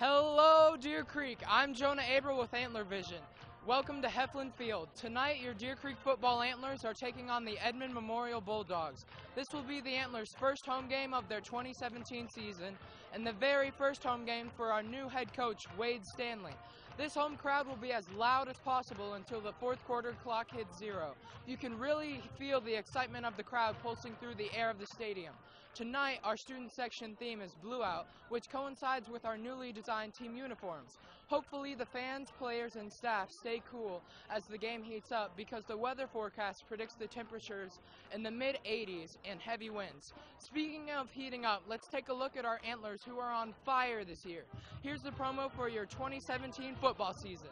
Hello, Deer Creek. I'm Jonah Abreu with Antler Vision. Welcome to Heflin Field. Tonight, your Deer Creek football Antlers are taking on the Edmond Memorial Bulldogs. This will be the Antlers' first home game of their 2017 season and the very first home game for our new head coach, Wade Stanley. This home crowd will be as loud as possible until the fourth quarter clock hits 0. You can really feel the excitement of the crowd pulsing through the air of the stadium. Tonight, our student section theme is Blue Out, which coincides with our newly designed team uniforms. Hopefully, the fans, players, and staff stay cool as the game heats up because the weather forecast predicts the temperatures in the mid-80s and heavy winds. Speaking of heating up, let's take a look at our Antlers who are on fire this year. Here's the promo for your 2017 football season.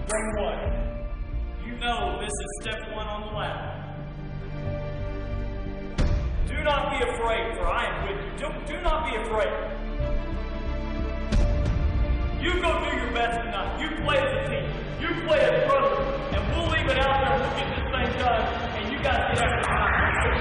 Step one. You know this is step one on the ladder. Do not be afraid, for I am with you. Do not be afraid. You go do your best tonight. You play as a team. You play as brothers. And we'll leave it out there and we'll get this thing done. And you guys get after it.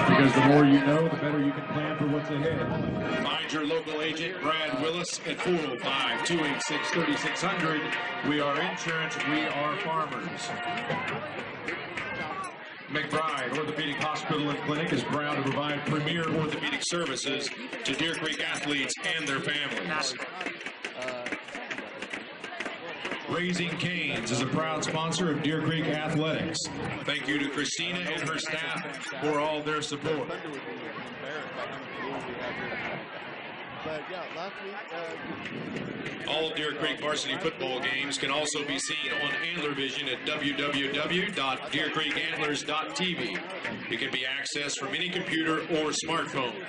Because the more you know, the better you can plan for what's ahead. Find your local agent, Brad Willis, at 405-286-3600. We are insurance, we are farmers. McBride Orthopedic Hospital and Clinic is proud to provide premier orthopedic services to Deer Creek athletes and their families. Raising Cane's is a proud sponsor of Deer Creek Athletics. Thank you to Christina and her staff for all their support. All Deer Creek varsity football games can also be seen on Antler Vision at www.deercreekantlers.tv. It can be accessed from any computer or smartphone.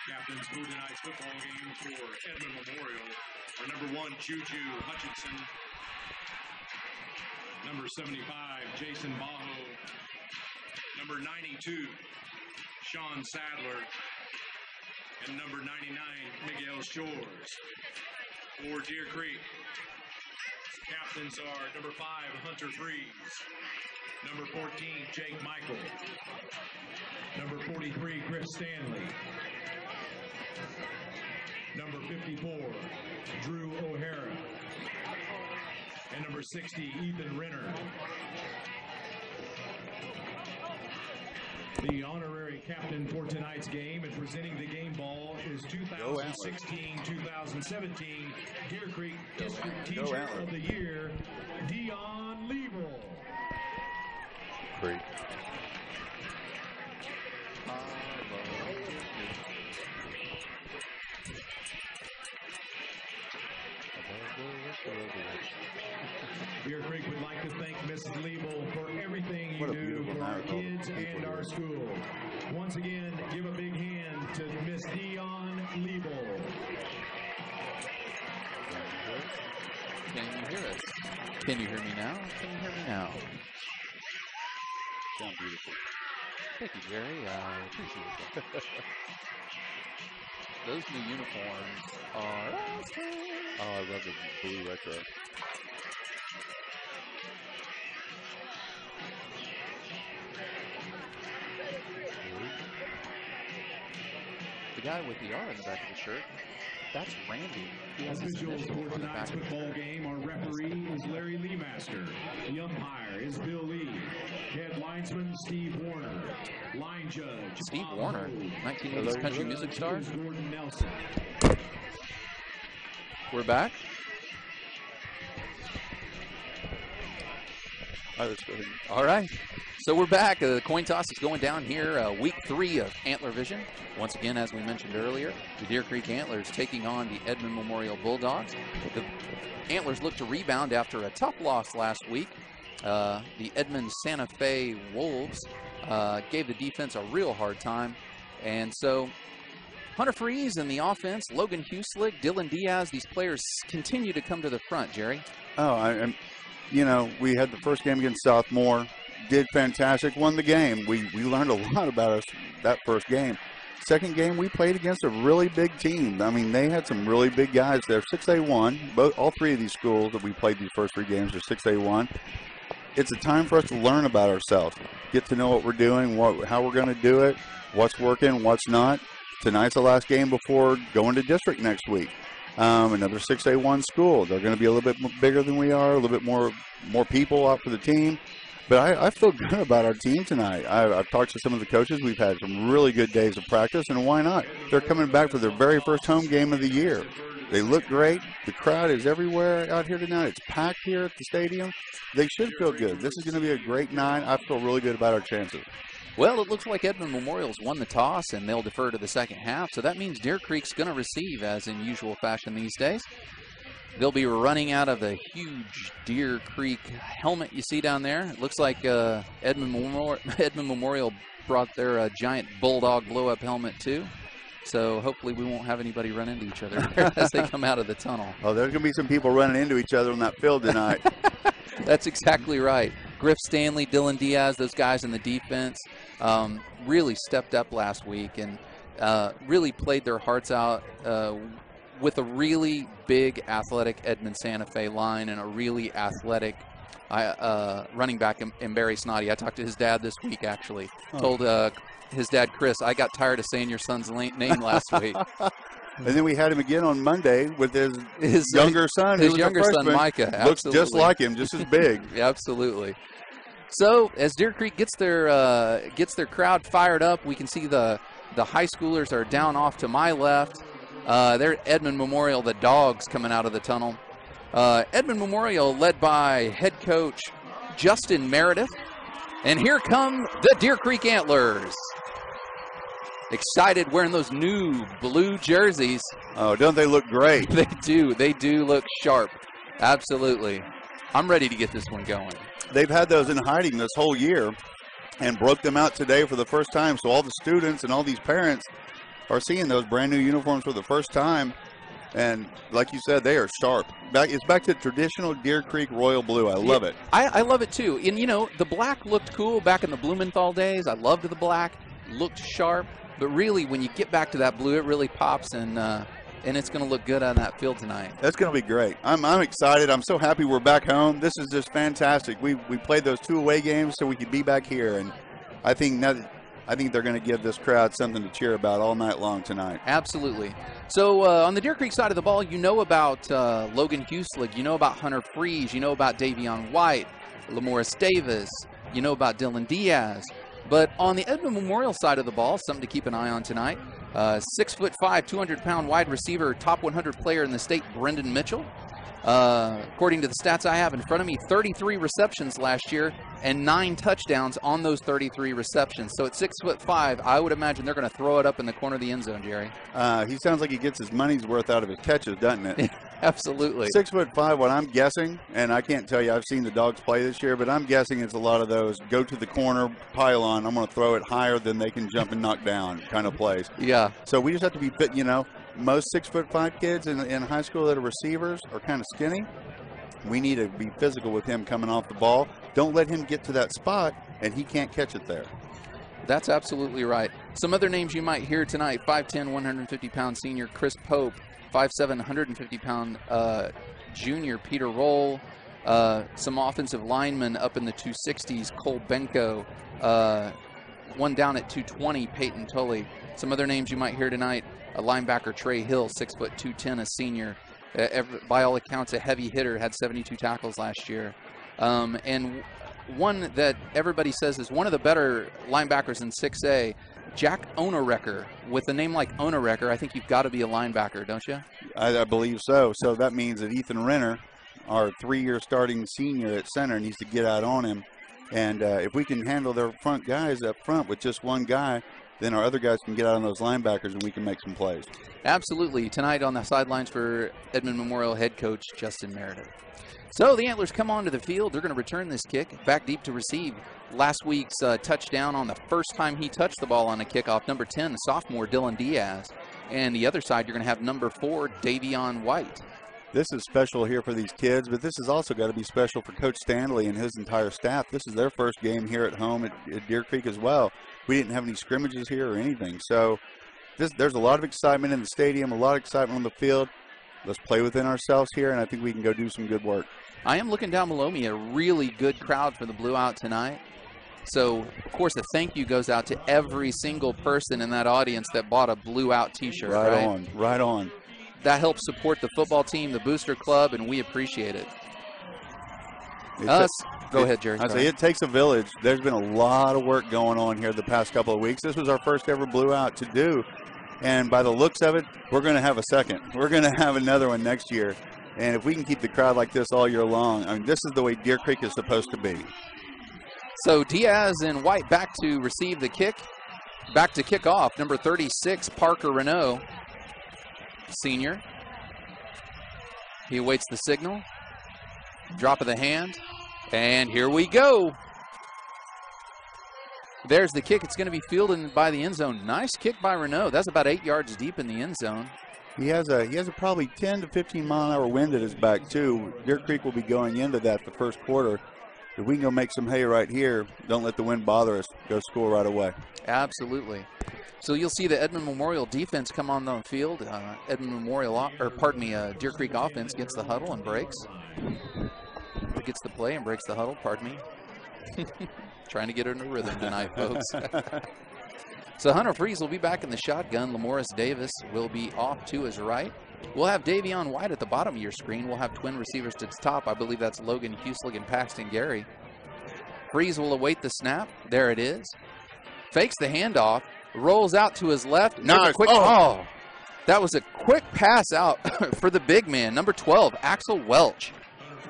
Captains for tonight's football game for Edmond Memorial are number 1, Juju Hutchinson, number 75, Jason Bajo, number 92, Sean Sadler, and number 99, Miguel Shores. For Deer Creek, captains are number 5, Hunter Freeze, number 14, Jake Michael, number 43, Chris Stanley, number 54, Drew O'Hara, and number 60, Ethan Renner. The honorary captain for tonight's game and presenting the game ball is 2016-2017 Deer Creek District Teacher of the Year, Dion Liebel. Great. Deer Creek would like to thank Mrs. Liebel for everything you do for our kids and our school. Once again, give a big hand to Miss Dion Liebel. Can you hear us? Can you hear me now? Can you hear me now? Sound beautiful. Thank you, Jerry. I appreciate that. Those new uniforms are awesome. Oh, I love the blue retro. The guy with the R in the back of the shirt, that's Randy. He has his Officials initial for on the tonight's back of the football shirt. game, our referee is Larry Leemaster. The umpire is Bill Lee. Head linesman Steve Warner. Line judge Steve Bob Warner, Hogue. 1980s country music star. Judge Gordon Nelson. We're back. All right, let's go ahead. All right. So we're back. The coin toss is going down here, week 3 of Antler Vision. Once again, as we mentioned earlier, the Deer Creek Antlers taking on the Edmond Memorial Bulldogs. The Antlers look to rebound after a tough loss last week. The Edmond Santa Fe Wolves gave the defense a real hard time. And so Hunter Freeze and the offense, Logan Huslick, Dylan Diaz, these players continue to come to the front, Jerry. Oh, you know, we had the first game against Southmore, did fantastic, won the game. We learned a lot about us that first game. Second game, we played against a really big team. I mean, they had some really big guys there. 6A1, all 3 of these schools that we played these first 3 games are 6A1. It's a time for us to learn about ourselves, get to know what we're doing, how we're going to do it, what's working, what's not. Tonight's the last game before going to district next week. Another 6A1 school. They're going to be a little bit bigger than we are, a little bit more people out for the team. But I feel good about our team tonight. I've talked to some of the coaches. We've had some really good days of practice, and why not? They're coming back for their very first home game of the year. They look great. The crowd is everywhere out here tonight. It's packed here at the stadium. They should feel good. This is going to be a great night. I feel really good about our chances. Well, it looks like Edmond Memorial's won the toss, and they'll defer to the second half. So that means Deer Creek's going to receive, as in usual fashion these days. They'll be running out of the huge Deer Creek helmet you see down there. It looks like Edmond Memorial brought their giant bulldog blow-up helmet too. So hopefully we won't have anybody run into each other as they come out of the tunnel. Oh, there's going to be some people running into each other on that field tonight. That's exactly right. Griff Stanley, Dylan Diaz, those guys in the defense really stepped up last week and really played their hearts out with a really big athletic Edmond Santa Fe line and a really athletic running back in Barry Snoddy. I talked to his dad this week, actually. Told his dad, Chris, I got tired of saying your son's name last week. And then we had him again on Monday with his younger son. His younger son, Micah. Looks just like him, just as big. Absolutely. So as Deer Creek gets their crowd fired up, we can see the high schoolers are down off to my left. They're Edmond Memorial, the dogs coming out of the tunnel. Edmond Memorial led by head coach Justin Meredith. And here come the Deer Creek Antlers. Excited wearing those new blue jerseys. Oh, don't they look great? They do. They do look sharp. Absolutely. I'm ready to get this one going. They've had those in hiding this whole year and broke them out today for the first time. So all the students and all these parents are seeing those brand new uniforms for the first time. And like you said, they are sharp. It's back to traditional Deer Creek royal blue. I love it. I love it too. And, you know, the black looked cool back in the Blumenthal days. I loved the black. Looked sharp. But really, when you get back to that blue, it really pops, and it's going to look good on that field tonight. That's going to be great. I'm excited. I'm so happy we're back home. This is just fantastic. We played those 2 away games so we could be back here, and I think they're going to give this crowd something to cheer about all night long tonight. Absolutely. So on the Deer Creek side of the ball, you know about Logan Huselig, you know about Hunter Freeze, you know about Davion White, Lamoris Davis, you know about Dylan Diaz. But on the Edmond Memorial side of the ball, something to keep an eye on tonight, 6'5", 200-pound wide receiver, top 100 player in the state, Brendan Mitchell. According to the stats I have in front of me, 33 receptions last year and 9 touchdowns on those 33 receptions. So at 6'5", I would imagine they're going to throw it up in the corner of the end zone, Jerry. He sounds like he gets his money's worth out of his catches, doesn't it? Absolutely. 6'5", what I'm guessing, and I can't tell you, I've seen the Dogs play this year, but I'm guessing it's a lot of those go to the corner, pile on, I'm going to throw it higher than they can jump and knock down kind of plays. Yeah. So we just have to be fit, you know. Most 6'5" kids in high school that are receivers are kind of skinny. We need to be physical with him coming off the ball. Don't let him get to that spot, and he can't catch it there. That's absolutely right. Some other names you might hear tonight, 5'10", 150-pound senior Chris Pope, 5'7", 150-pound junior Peter Roll, some offensive linemen up in the 260s, Cole Benko, one down at 220, Peyton Tully. Some other names you might hear tonight, a linebacker Trey Hill, 6'2", 210, a senior. By all accounts, a heavy hitter, had 72 tackles last year. And one that everybody says is one of the better linebackers in 6A, Jack Onorecker. With a name like Onorecker, I think you've got to be a linebacker, don't you? I believe so. So that means that Ethan Renner, our 3-year starting senior at center, needs to get out on him. And if we can handle their front guys up front with just one guy, then our other guys can get out on those linebackers and we can make some plays. Absolutely. Tonight on the sidelines for Edmond Memorial head coach Justin Meredith. So the Antlers come onto the field. They're going to return this kick back deep to receive. Last week's touchdown on the first time he touched the ball on a kickoff, number 10, the sophomore Dylan Diaz. And the other side, you're going to have number 4, Davion White. This is special here for these kids, but this has also got to be special for Coach Stanley and his entire staff. This is their first game here at home at Deer Creek as well. We didn't have any scrimmages here or anything. So there's a lot of excitement in the stadium, a lot of excitement on the field. Let's play within ourselves here, and I think we can go do some good work. I am looking down below me, a really good crowd for the Blue Out tonight. So, of course, a thank you goes out to every single person in that audience that bought a Blue Out t-shirt. Right on, right on. That helps support the football team, the Booster Club, and we appreciate it. Go ahead, Jerry. I say it takes a village. There's been a lot of work going on here the past couple of weeks. This was our first ever Blue Out to do. And by the looks of it, we're going to have a second. We're going to have another one next year. And if we can keep the crowd like this all year long, I mean, this is the way Deer Creek is supposed to be. So Diaz and White back to receive the kick. Back to kick off. Number 36, Parker Renault, senior. He awaits the signal. Drop of the hand. And here we go. There's the kick. It's going to be fielded by the end zone. Nice kick by Renault. That's about 8 yards deep in the end zone. He has a probably 10 to 15 mile an hour wind at his back too. Deer Creek will be going into that the first quarter. If we can go make some hay right here, don't let the wind bother us. Go score right away. Absolutely. So you'll see the Edmond Memorial defense come on the field. Deer Creek offense gets the huddle and breaks. Gets the play and breaks the huddle. Pardon me. Trying to get in a rhythm tonight, folks. So Hunter Freeze will be back in the shotgun. Lamoris Davis will be off to his right. We'll have Davion White at the bottom of your screen. We'll have twin receivers to the top. I believe that's Logan Huselig and Paxton Gary. Freeze will await the snap. There it is. Fakes the handoff. Rolls out to his left. Nice. That was a quick pass out for the big man, number 12, Axel Welch.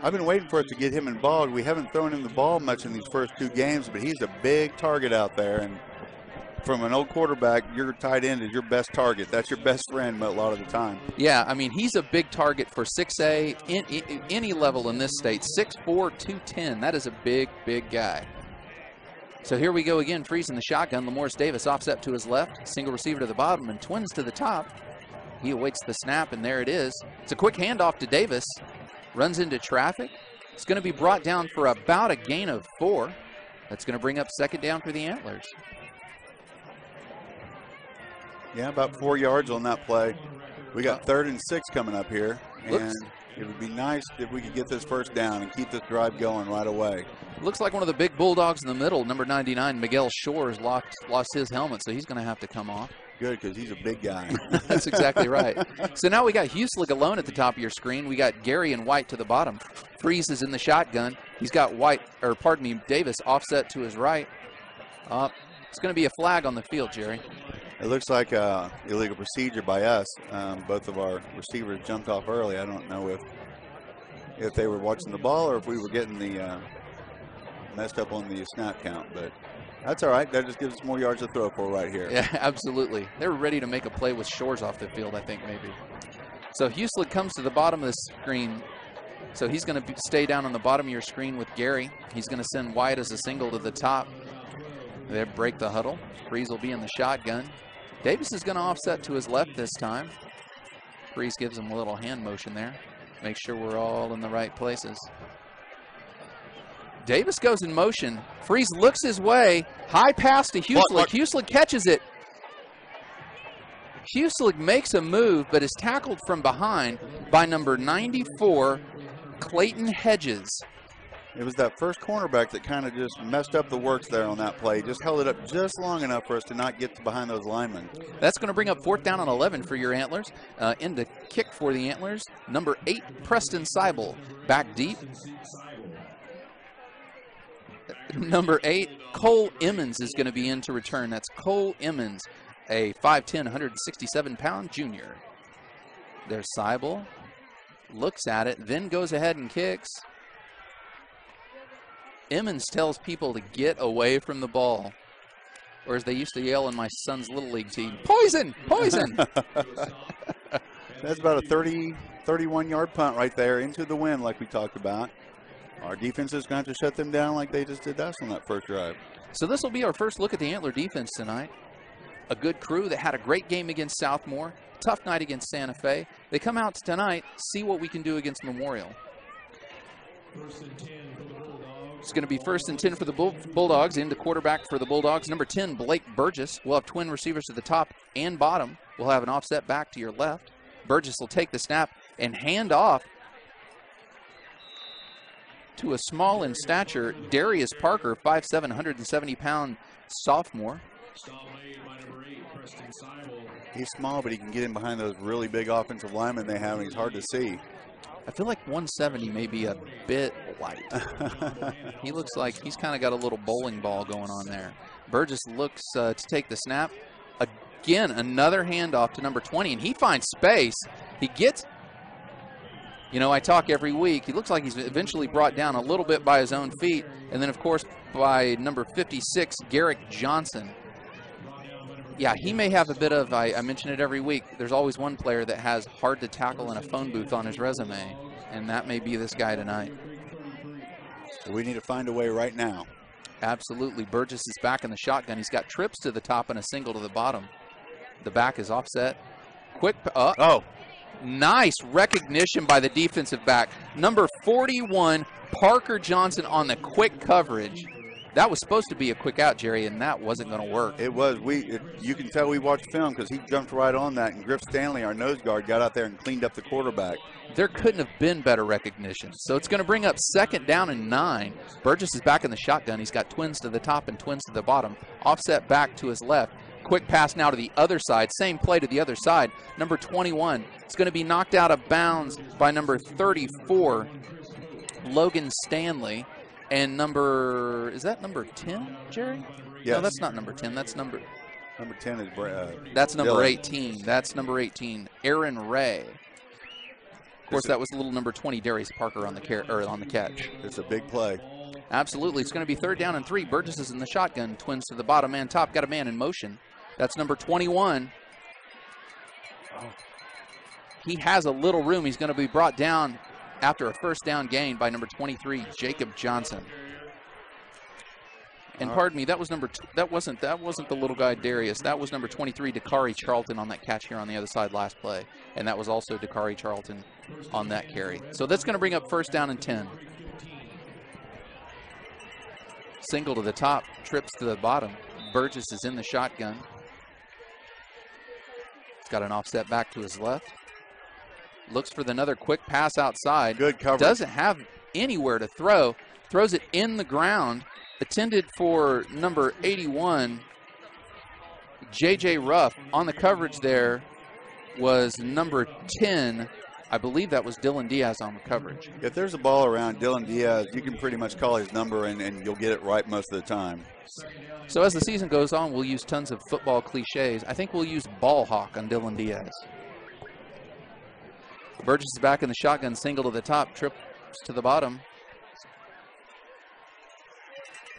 I've been waiting for us to get him involved. We haven't thrown him the ball much in these first 2 games, but he's a big target out there. And from an old quarterback, your tight end is your best target. That's your best friend a lot of the time. Yeah, I mean, he's a big target for 6A, any level in this state. 6'4", 210. That is a big, big guy. So here we go again, Freeze in the shotgun. Lamorris Davis offset to his left, single receiver to the bottom, and twins to the top. He awaits the snap, and there it is. It's a quick handoff to Davis. Runs into traffic. It's going to be brought down for about a gain of 4. That's going to bring up second down for the Antlers. Yeah, about 4 yards on that play. We got 3rd and 6 coming up here, and it would be nice if we could get this first down and keep this drive going right away. Looks like one of the big Bulldogs in the middle, number 99, Miguel Shores, lost his helmet, so he's going to have to come off. Good, because he's a big guy. That's exactly right. So now we got Huslick alone at the top of your screen. We got Gary and White to the bottom. Freeze is in the shotgun. He's got Davis offset to his right. It's going to be a flag on the field, Jerry. It looks like illegal procedure by us. Both of our receivers jumped off early. I don't know if they were watching the ball or if we were getting the messed up on the snap count, but that's all right. That just gives us more yards to throw for right here. Yeah, absolutely. They were ready to make a play with Shores off the field, I think, maybe. So Huslick comes to the bottom of the screen. So he's going to stay down on the bottom of your screen with Gary. He's going to send White as a single to the top. They break the huddle. Freeze will be in the shotgun. Davis is going to offset to his left this time. Freeze gives him a little hand motion there. Make sure we're all in the right places. Davis goes in motion. Freeze looks his way. High pass to Huslick. Huslick catches it. Huslick makes a move, but is tackled from behind by number 94, Clayton Hedges. It was that first cornerback that kind of just messed up the works there on that play. Just held it up just long enough for us to not get behind those linemen. That's going to bring up 4th down and 11 for your Antlers. In the kick for the Antlers, number 8, Preston Seibel, back deep. Number 8, Cole Emmons is going to be in to return. That's Cole Emmons, a 5'10", 167-pound junior. There's Seibel. Looks at it, then goes ahead and kicks. Emmons tells people to get away from the ball. Or as they used to yell in my son's Little League team, poison, poison. That's about a 31-yard punt right there into the wind like we talked about. Our defense is going to have to shut them down like they just did us on that first drive. So this will be our first look at the Antler defense tonight. A good crew that had a great game against Southmore. Tough night against Santa Fe. They come out tonight, see what we can do against Memorial. It's going to be 1st and 10 for the Bulldogs. Into quarterback for the Bulldogs, number 10, Blake Burgess. We'll have twin receivers to the top and bottom. We'll have an offset back to your left. Burgess will take the snap and hand off to a small in stature, Darius Parker, 5'7", 170-pound sophomore. He's small, but he can get in behind those really big offensive linemen they have, and he's hard to see. I feel like 170 may be a bit light. He looks like he's kind of got a little bowling ball going on there. Burgess looks to take the snap. Again, another handoff to number 20, and he finds space. He gets, you know, I talk every week. He looks like he's eventually brought down a little bit by his own feet, and then, of course, by number 56, Garrick Johnson. Yeah, he may have a bit of, I mention it every week, there's always one player that has hard to tackle in a phone booth on his resume, and that may be this guy tonight. We need to find a way right now. Absolutely. Burgess is back in the shotgun. He's got trips to the top and a single to the bottom. The back is offset. Quick, nice recognition by the defensive back. Number 41, Parker Johnson on the quick coverage. That was supposed to be a quick out, Jerry, and that wasn't going to work. It was. You can tell we watched film because he jumped right on that, and Griff Stanley, our nose guard, got out there and cleaned up the quarterback. There couldn't have been better recognition. So it's going to bring up 2nd down and 9. Burgess is back in the shotgun. He's got twins to the top and twins to the bottom. Offset back to his left. Quick pass now to the other side. Same play to the other side. Number 21. It's going to be knocked out of bounds by number 34, Logan Stanley. And is that number 10, Jerry? Yes. No, that's not number 10. That's number 10 is that's number Dylan. 18. That's number 18, Aaron Ray. Of course, that was little number 20, Darius Parker on the catch. It's a big play. Absolutely. It's going to be 3rd down and 3. Burgess is in the shotgun. Twins to the bottom and top. Got a man in motion. That's number 21. He has a little room. He's going to be brought down after a 1st down gain by number 23, Jacob Johnson. And pardon me, that was that wasn't the little guy Darius. That was number 23, Dakari Charlton, on that catch here on the other side last play. And that was also Dakari Charlton on that carry. So that's going to bring up first down and 10. Single to the top, trips to the bottom. Burgess is in the shotgun. He's got an offset back to his left. Looks for another quick pass outside. Good coverage. Doesn't have anywhere to throw. Throws it in the ground. Intended for number 81, J.J. Ruff. On the coverage there was number 10. I believe that was Dylan Diaz on the coverage. If there's a ball around Dylan Diaz, you can pretty much call his number and you'll get it right most of the time. So as the season goes on, we'll use tons of football cliches. I think we'll use ball hawk on Dylan Diaz. Burgess is back in the shotgun, single to the top, trips to the bottom.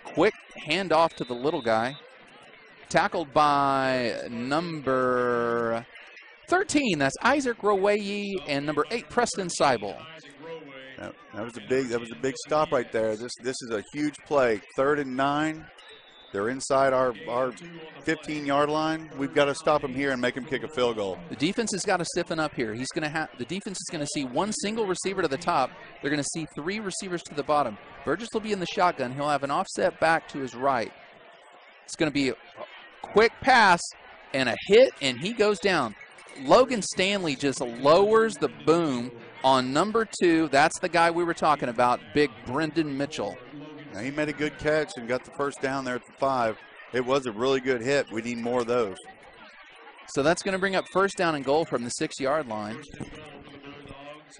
Quick handoff to the little guy. Tackled by number 13. That's Isaac Rowaye, and number 8, Preston Seibel. That was a big stop right there. This is a huge play. 3rd and 9. They're inside our 15-yard line. We've got to stop them here and make them kick a field goal. The defense has got to stiffen up here. The defense is going to see one single receiver to the top. They're going to see 3 receivers to the bottom. Burgess will be in the shotgun. He'll have an offset back to his right. It's going to be a quick pass and a hit, and he goes down. Logan Stanley just lowers the boom on number 2. That's the guy we were talking about, big Brendan Mitchell. Now, he made a good catch and got the first down there at the 5. It was a really good hit. We need more of those. So that's going to bring up first down and goal from the 6-yard line.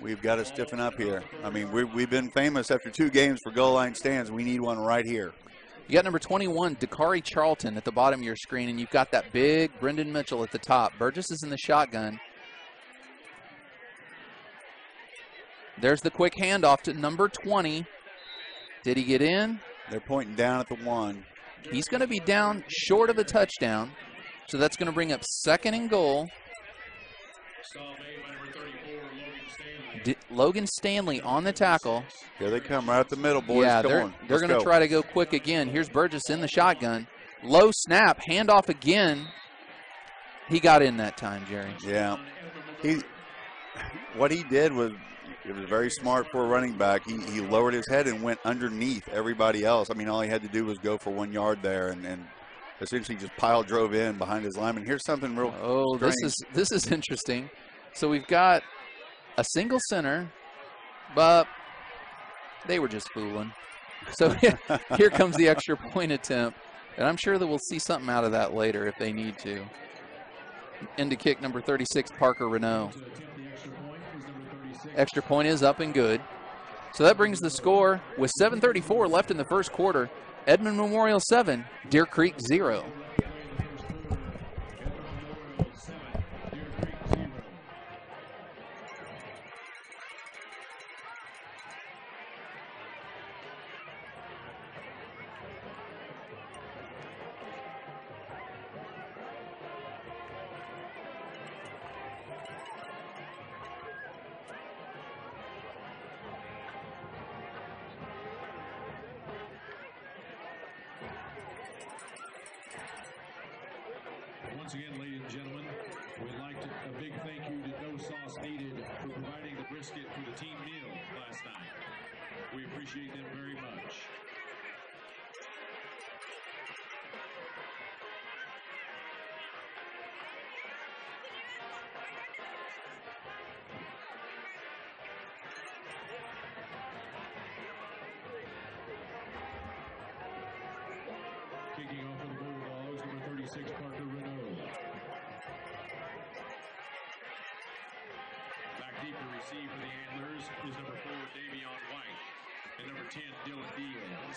We've got to stiffen up here. I mean, we've been famous after 2 games for goal line stands. We need one right here. You got number 21, Dakari Charlton, at the bottom of your screen, and you've got that big Brendan Mitchell at the top. Burgess is in the shotgun. There's the quick handoff to number 20. Did he get in? They're pointing down at the 1. He's going to be down short of a touchdown, so that's going to bring up 2nd and goal. Logan Stanley on the tackle. Here they come right up the middle, boys. Yeah, they're going to try to go quick again. Here's Burgess in the shotgun. Low snap, handoff again. He got in that time, Jerry. Yeah. What he did was, it was very smart for a running back. He lowered his head and went underneath everybody else. I mean, all he had to do was go for 1 yard there and essentially just drove in behind his lineman. Here's something real strange. This is interesting. So we've got a single center, but they were just fooling. So here comes the extra point attempt, and I'm sure that we'll see something out of that later if they need to. Into kick number 36, Parker Renault. Extra point is up and good. So that brings the score with 7:34 left in the first quarter. Edmond Memorial 7, Deer Creek 0. Once again, ladies and gentlemen, we'd like a big thank you to No Sauce Needed for providing the brisket for the team meal last night. We appreciate them very much. Kicking off for the Bulldogs, number 36, Parker Renault. Back deep to receive for the Antlers is number 4, Davion White, and number 10, Dylan Diaz.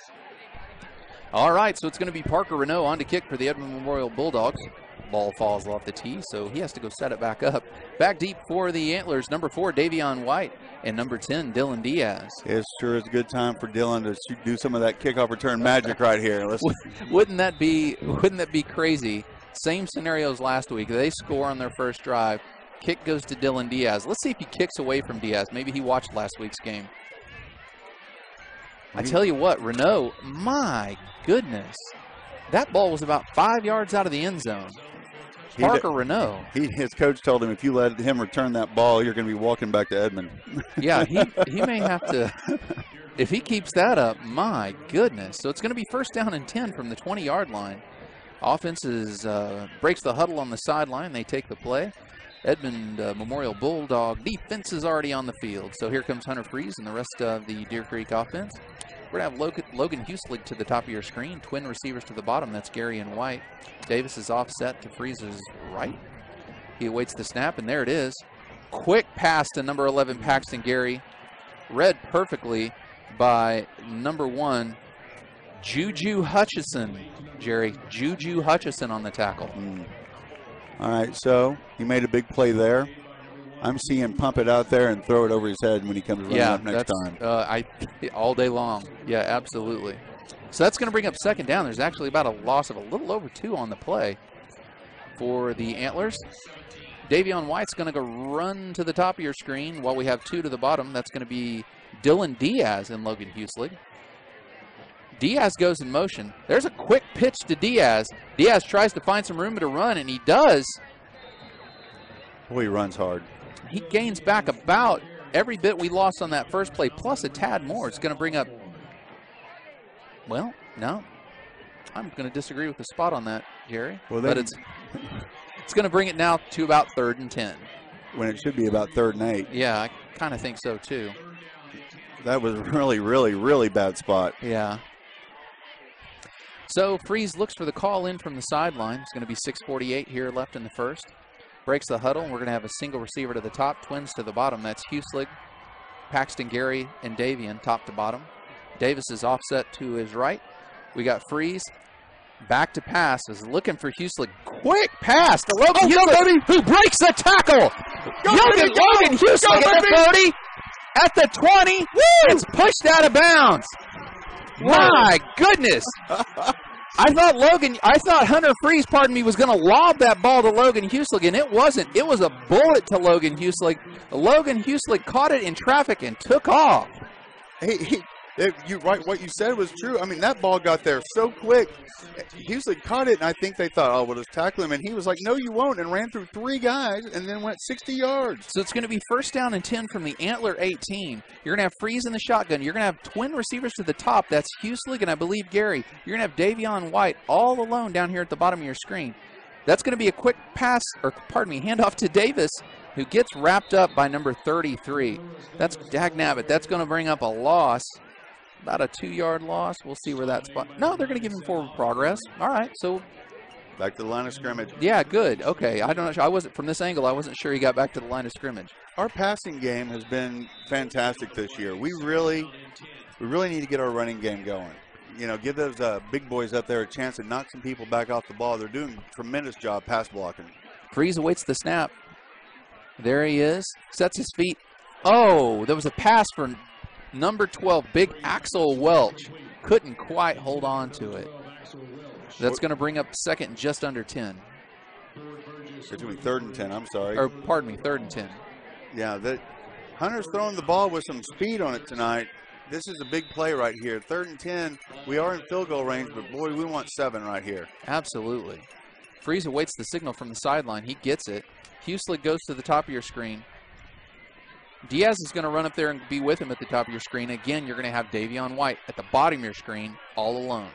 All right, so it's going to be Parker Renault on to kick for the Edmond Memorial Bulldogs. Ball falls off the tee, so he has to go set it back up. Back deep for the Antlers, number 4, Davion White, and number 10, Dylan Diaz. It sure is a good time for Dylan to do some of that kickoff return magic right here. Wouldn't that be crazy? Same scenarios last week. They score on their first drive. Kick goes to Dylan Diaz. Let's see if he kicks away from Diaz. Maybe he watched last week's game. I tell you what, Renault, my goodness. That ball was about 5 yards out of the end zone. Parker Renault. His coach told him, if you let him return that ball, you're going to be walking back to Edmond. Yeah, he may have to, if he keeps that up, my goodness. So it's going to be 1st down and 10 from the 20-yard line. Offense breaks the huddle on the sideline. They take the play. Edmond Memorial Bulldog defense is already on the field. So here comes Hunter Freeze and the rest of the Deer Creek offense. We're going to have Logan Huselig to the top of your screen. Twin receivers to the bottom. That's Gary and White. Davis is offset to Freeze's right. He awaits the snap, and there it is. Quick pass to number 11, Paxton Gary. Read perfectly by number 1, Juju Hutchison. Jerry, Juju Hutchison on the tackle. All right, so he made a big play there. I'm seeing him pump it out there and throw it over his head when he comes running up next time. All day long. Yeah, absolutely. So that's going to bring up 2nd down. There's actually about a loss of a little over 2 on the play for the Antlers. Davion White's going to go run to the top of your screen while we have 2 to the bottom. That's going to be Dylan Diaz and Logan Huselig. Diaz goes in motion. There's a quick pitch to Diaz. Diaz tries to find some room to run, and he does. Boy, he runs hard. He gains back about every bit we lost on that first play, plus a tad more. It's going to bring up, well, no. I'm going to disagree with the spot on that, Jerry. Well, but it's going to bring it now to about 3rd and 10. When it should be about 3rd and 8. Yeah, I kind of think so, too. That was really, really, really bad spot. Yeah. So Freeze looks for the call in from the sideline. It's going to be 6:48 here left in the first. Breaks the huddle, and we're going to have a single receiver to the top, twins to the bottom. That's Huselig, Paxton Gary, and Davian, top to bottom. Davis is offset to his right. We got Freeze. Back to pass, is looking for Huselig. Quick pass to Logan Huselig, who breaks the tackle. Logan Huselig at the 30, at the 20. Woo! It's pushed out of bounds. My goodness. I thought Hunter Freeze, was going to lob that ball to Logan Huselig, and it wasn't. It was a bullet to Logan Huselig. Logan Huselig caught it in traffic and took off. What you said was true. I mean, that ball got there so quick. Huselig caught it, and I think they thought, oh, we'll just tackle him. And he was like, no, you won't, and ran through 3 guys and then went 60 yards. So it's going to be 1st down and 10 from the Antler 18. You're going to have Freeze in the shotgun. You're going to have twin receivers to the top. That's Huselig and I believe Gary. You're going to have Davion White all alone down here at the bottom of your screen. That's going to be a quick handoff to Davis, who gets wrapped up by number 33. That's Dagnabbit. That's going to bring up a loss. About a 2-yard loss. We'll see where that spot. No, they're going to give him forward progress. All right, so back to the line of scrimmage. Yeah, good. Okay, I don't know. I wasn't from this angle. I wasn't sure he got back to the line of scrimmage. Our passing game has been fantastic this year. We really need to get our running game going. You know, give those big boys up there a chance to knock some people back off the ball. They're doing a tremendous job pass blocking. Freeze awaits the snap. There he is. Sets his feet. Oh, there was a pass for number 12, Big Axel Welch. Couldn't quite hold on to it. That's going to bring up 2nd and just under 10. It's going to be 3rd and 10, I'm sorry. Or, pardon me, 3rd and 10. Yeah, Hunter's throwing the ball with some speed on it tonight. This is a big play right here. 3rd and 10. We are in field goal range, but, boy, we want 7 right here. Absolutely. Freeze awaits the signal from the sideline. He gets it. Huselig goes to the top of your screen. Diaz is going to run up there and be with him at the top of your screen. Again, you're going to have Davion White at the bottom of your screen all alone.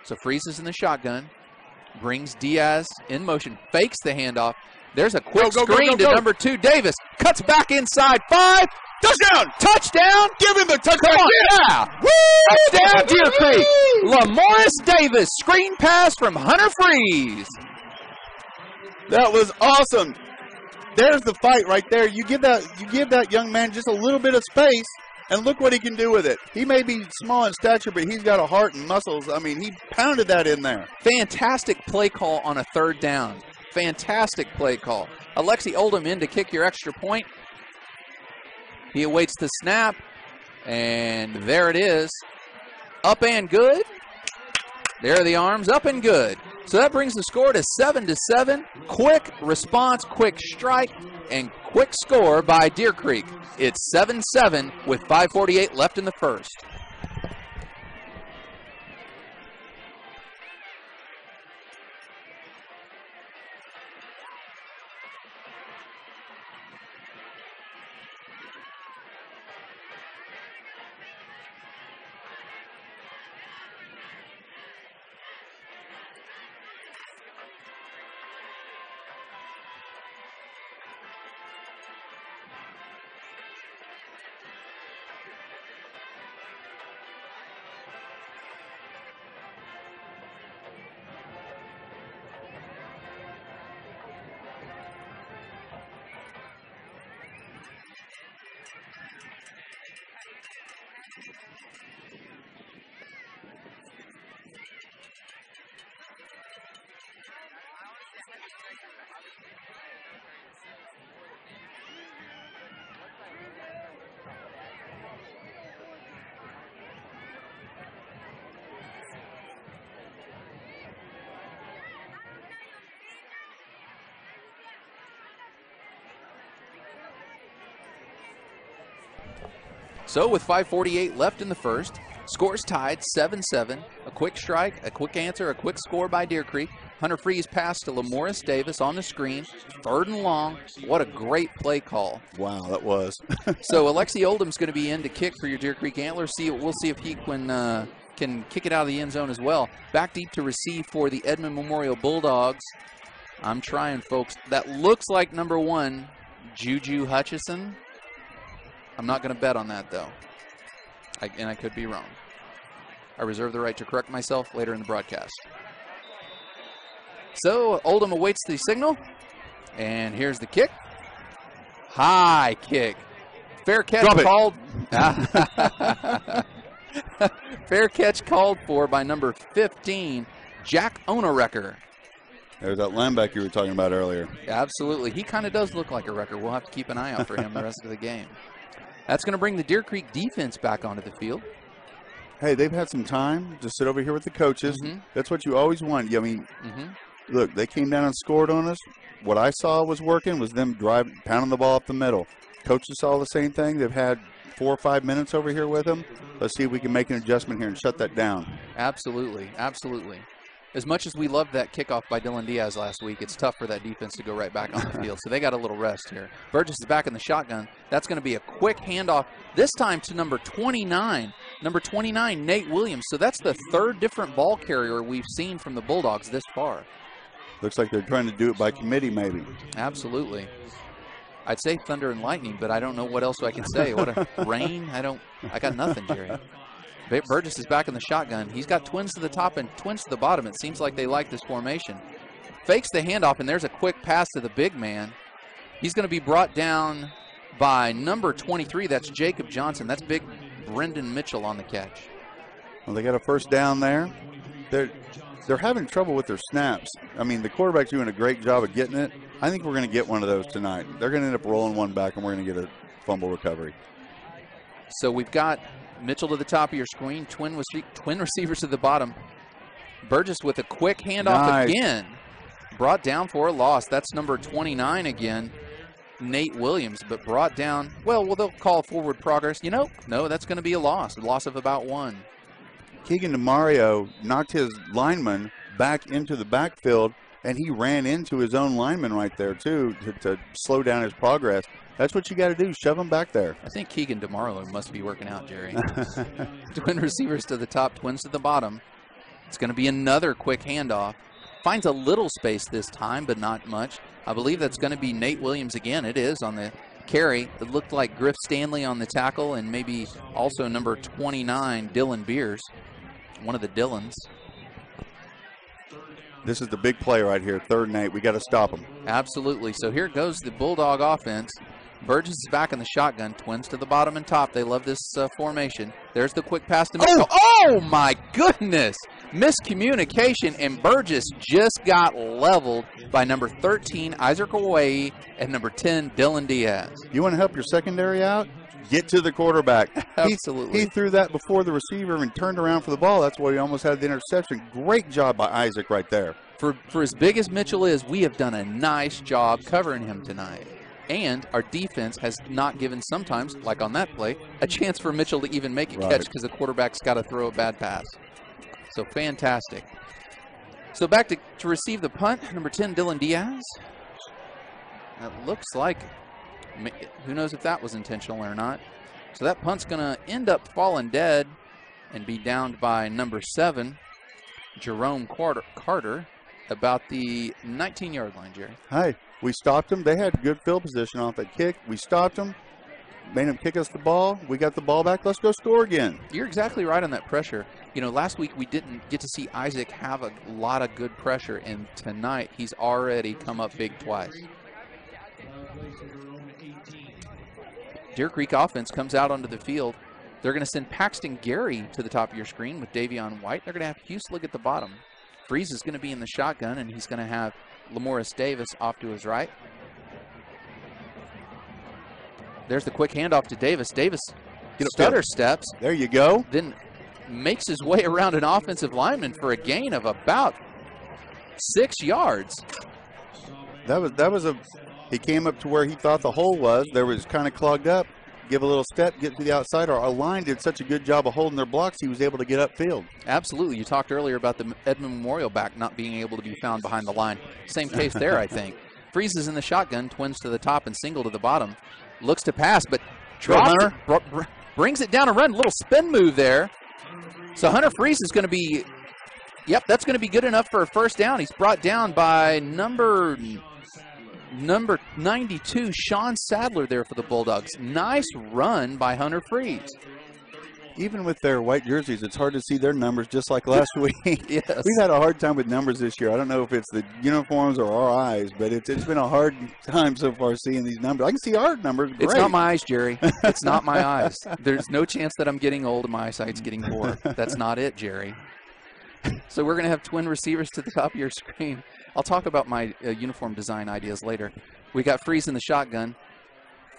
So Freeze is in the shotgun, brings Diaz in motion, fakes the handoff. There's a quick screen to number 2, Davis. Cuts back inside, 5. Touchdown! Touchdown! Give him the touchdown! Yeah! Woo! Touchdown, Deer Creek! Lamoris Davis, screen pass from Hunter Freeze. That was awesome. There's the fight right there. You give that young man just a little bit of space, and look what he can do with it. He may be small in stature, but he's got a heart and muscles. I mean, he pounded that in there. Fantastic play call on a 3rd down. Fantastic play call. Alexi Oldham in to kick your extra point. He awaits the snap, and there it is. Up and good. There are the arms, up and good. So that brings the score to 7-7. Quick response, quick strike, and quick score by Deer Creek. It's 7-7 with 5:48 left in the first. So with 5:48 left in the first, scores tied 7-7. A quick strike, a quick answer, a quick score by Deer Creek. Hunter Freeze pass to Lamoris Davis on the screen. 3rd and long. What a great play call. Wow, that was. So Alexi Oldham's going to be in to kick for your Deer Creek Antlers. We'll see if he can kick it out of the end zone as well. Back deep to receive for the Edmond Memorial Bulldogs. I'm trying, folks. That looks like number 1, Juju Hutchison. I'm not going to bet on that, though. And I could be wrong. I reserve the right to correct myself later in the broadcast. So Oldham awaits the signal. And here's the kick. High kick. Fair catch called. Fair catch called for by number 15, Jack Onerecker. There's that linebacker you were talking about earlier. Absolutely. He kind of does look like a wrecker. We'll have to keep an eye out for him the rest of the game. That's going to bring the Deer Creek defense back onto the field. Hey, they've had some time to sit over here with the coaches. That's what you always want. I mean, look, they came down and scored on us. What I saw was working was them pounding the ball up the middle. Coaches saw the same thing. They've had 4 or 5 minutes over here with them. Let's see if we can make an adjustment here and shut that down. Absolutely, absolutely. As much as we loved that kickoff by Dylan Diaz last week, it's tough for that defense to go right back on the field. So they got a little rest here. Burgess is back in the shotgun. That's going to be a quick handoff, this time to number 29. Number 29, Nate Williams. So that's the 3rd different ball carrier we've seen from the Bulldogs this far. Looks like they're trying to do it by committee, maybe. Absolutely. I'd say thunder and lightning, but I don't know what else I can say. What a rain? I got nothing, Jerry. Burgess is back in the shotgun. He's got twins to the top and twins to the bottom. It seems like they like this formation. Fakes the handoff, and there's a quick pass to the big man. He's going to be brought down by number 23. That's Jacob Johnson. That's big Brendan Mitchell on the catch. Well, they got a first down there. They're having trouble with their snaps. I mean, the quarterback's doing a great job of getting it. I think we're going to get one of those tonight. They're going to end up rolling one back, and we're going to get a fumble recovery. So we've got Mitchell to the top of your screen, twin receivers to the bottom. Burgess with a quick handoff again. Brought down for a loss. That's number 29 again, Nate Williams, but brought down. Well, they'll call forward progress. No, that's going to be a loss of about 1. Keegan DeMario knocked his lineman back into the backfield, and he ran into his own lineman right there, too, to slow down his progress. That's what you got to do, shove him back there. I think Keegan DeMarlo must be working out, Jerry. Twin receivers to the top, twins to the bottom. It's going to be another quick handoff. Finds a little space this time, but not much. I believe that's going to be Nate Williams again. It is on the carry. It looked like Griff Stanley on the tackle, and maybe also number 29, Dylan Beers, one of the Dylans. This is the big play right here, 3rd and 8. We got to stop them. Absolutely. So here goes the Bulldog offense. Burgess is back in the shotgun. Twins to the bottom and top. They love this formation. There's the quick pass to Mitchell. Oh, my goodness. Miscommunication, and Burgess just got leveled by number 13, Isaac Hawaii, and number 10, Dylan Diaz. You want to help your secondary out? Get to the quarterback. Absolutely. He threw that before the receiver and turned around for the ball. That's why he almost had the interception. Great job by Isaac right there. For as big as Mitchell is, we have done a nice job covering him tonight. And our defense has not given sometimes, like on that play, a chance for Mitchell to even make a catch because the quarterback's got to throw a bad pass. So fantastic. So back to receive the punt, number 10, Dylan Diaz. That looks like, who knows if that was intentional or not. So that punt's going to end up falling dead and be downed by number 7, Jerome Carter, about the 19-yard line, Jerry. Hey, we stopped them. They had good field position off that kick. We stopped them, made them kick us the ball. We got the ball back. Let's go score again. You're exactly right on that pressure. Last week we didn't get to see Isaac have a lot of good pressure, and tonight he's already come up big twice. Deer Creek offense comes out onto the field. They're going to send Paxton Gary to the top of your screen with Davion White. They're going to have Huslig at the bottom. Freeze is going to be in the shotgun, and he's going to have Lamoris Davis off to his right. There's the quick handoff to Davis. Davis stutter steps. There you go. Then makes his way around an offensive lineman for a gain of about 6 yards. He came up to where he thought the hole was. There was kind of clogged up. give a little step, get to the outside. Our line did such a good job of holding their blocks, he was able to get upfield. Absolutely. You talked earlier about the Edmond Memorial back not being able to be found behind the line. Same case there, I think. Freezes in the shotgun, twins to the top and single to the bottom. Looks to pass, but drops it, brings it down and run. A little spin move there. So Hunter Freeze is going to be, yep, that's going to be good enough for a first down. He's brought down by number 92, Sean Sadler there for the Bulldogs. Nice run by Hunter Freeze. Even with their white jerseys, it's hard to see their numbers just like last week. Yes. We've had a hard time with numbers this year. I don't know if it's the uniforms or our eyes, but it's been a hard time so far seeing these numbers. I can see our numbers. Great. It's not my eyes, Jerry. It's not my eyes. There's no chance that I'm getting old and my eyesight's getting poor. That's not it, Jerry. So we're going to have twin receivers to the top of your screen. I'll talk about my uniform design ideas later. We got Freeze in the shotgun.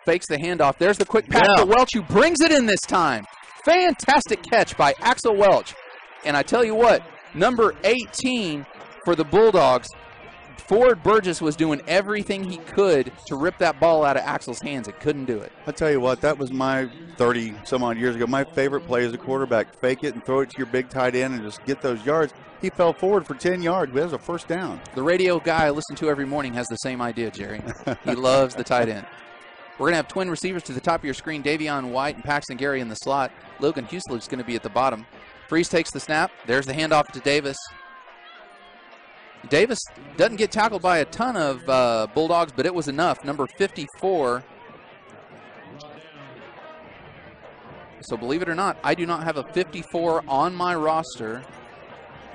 Fakes the handoff. There's the quick pass to Welch, who brings it in this time. Fantastic catch by Axel Welch. And I tell you what, number 18 for the Bulldogs, Ford Burgess was doing everything he could to rip that ball out of Axel's hands and couldn't do it. I'll tell you what, that was my 30-some-odd years ago. My favorite play as a quarterback, fake it and throw it to your big tight end and just get those yards. He fell forward for 10 yards, but that was a first down. The radio guy I listen to every morning has the same idea, Jerry. He loves the tight end. We're going to have twin receivers to the top of your screen, Davion White and Paxton Gary in the slot. Logan Husler's going to be at the bottom. Freeze takes the snap. There's the handoff to Davis. Davis doesn't get tackled by a ton of Bulldogs, but it was enough. Number 54. So believe it or not, I do not have a 54 on my roster.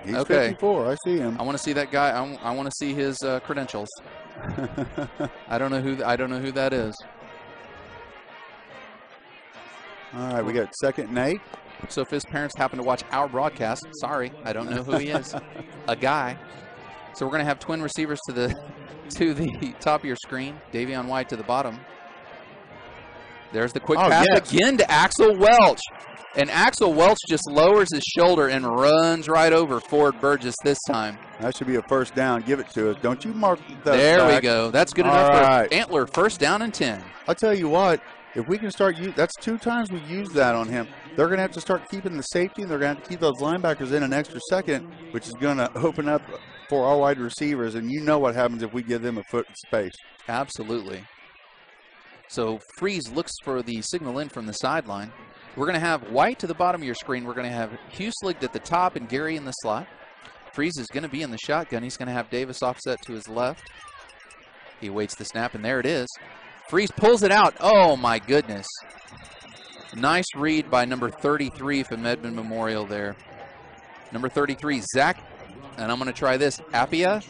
He's 54. I see him. I want to see that guy. I want to see his credentials. I don't know who that is. All right, we got 2nd and 8. So if his parents happen to watch our broadcast, sorry, I don't know who he is. A guy. So we're going to have twin receivers to the top of your screen. Davion White to the bottom. There's the quick pass again to Axel Welch. And Axel Welch just lowers his shoulder and runs right over Ford Burgess this time. That should be a first down. Give it to us. Don't you mark that There back. We go. That's good enough for Antler. First down and 10. I'll tell you what, if we can start, that's 2 times we used that on him. They're going to have to start keeping the safety, and they're going to have to keep those linebackers in an extra second, which is going to open up for our wide receivers. And you know what happens if we give them a foot in space. Absolutely. So Freeze looks for the signal in from the sideline. We're going to have White to the bottom of your screen. We're going to have Huslig at the top and Gary in the slot. Freeze is going to be in the shotgun. He's going to have Davis offset to his left. He waits the snap, and there it is. Freeze pulls it out. Oh, my goodness. Nice read by number 33 from Edmond Memorial there. Number 33, Zach, and I'm going to try this, Appia.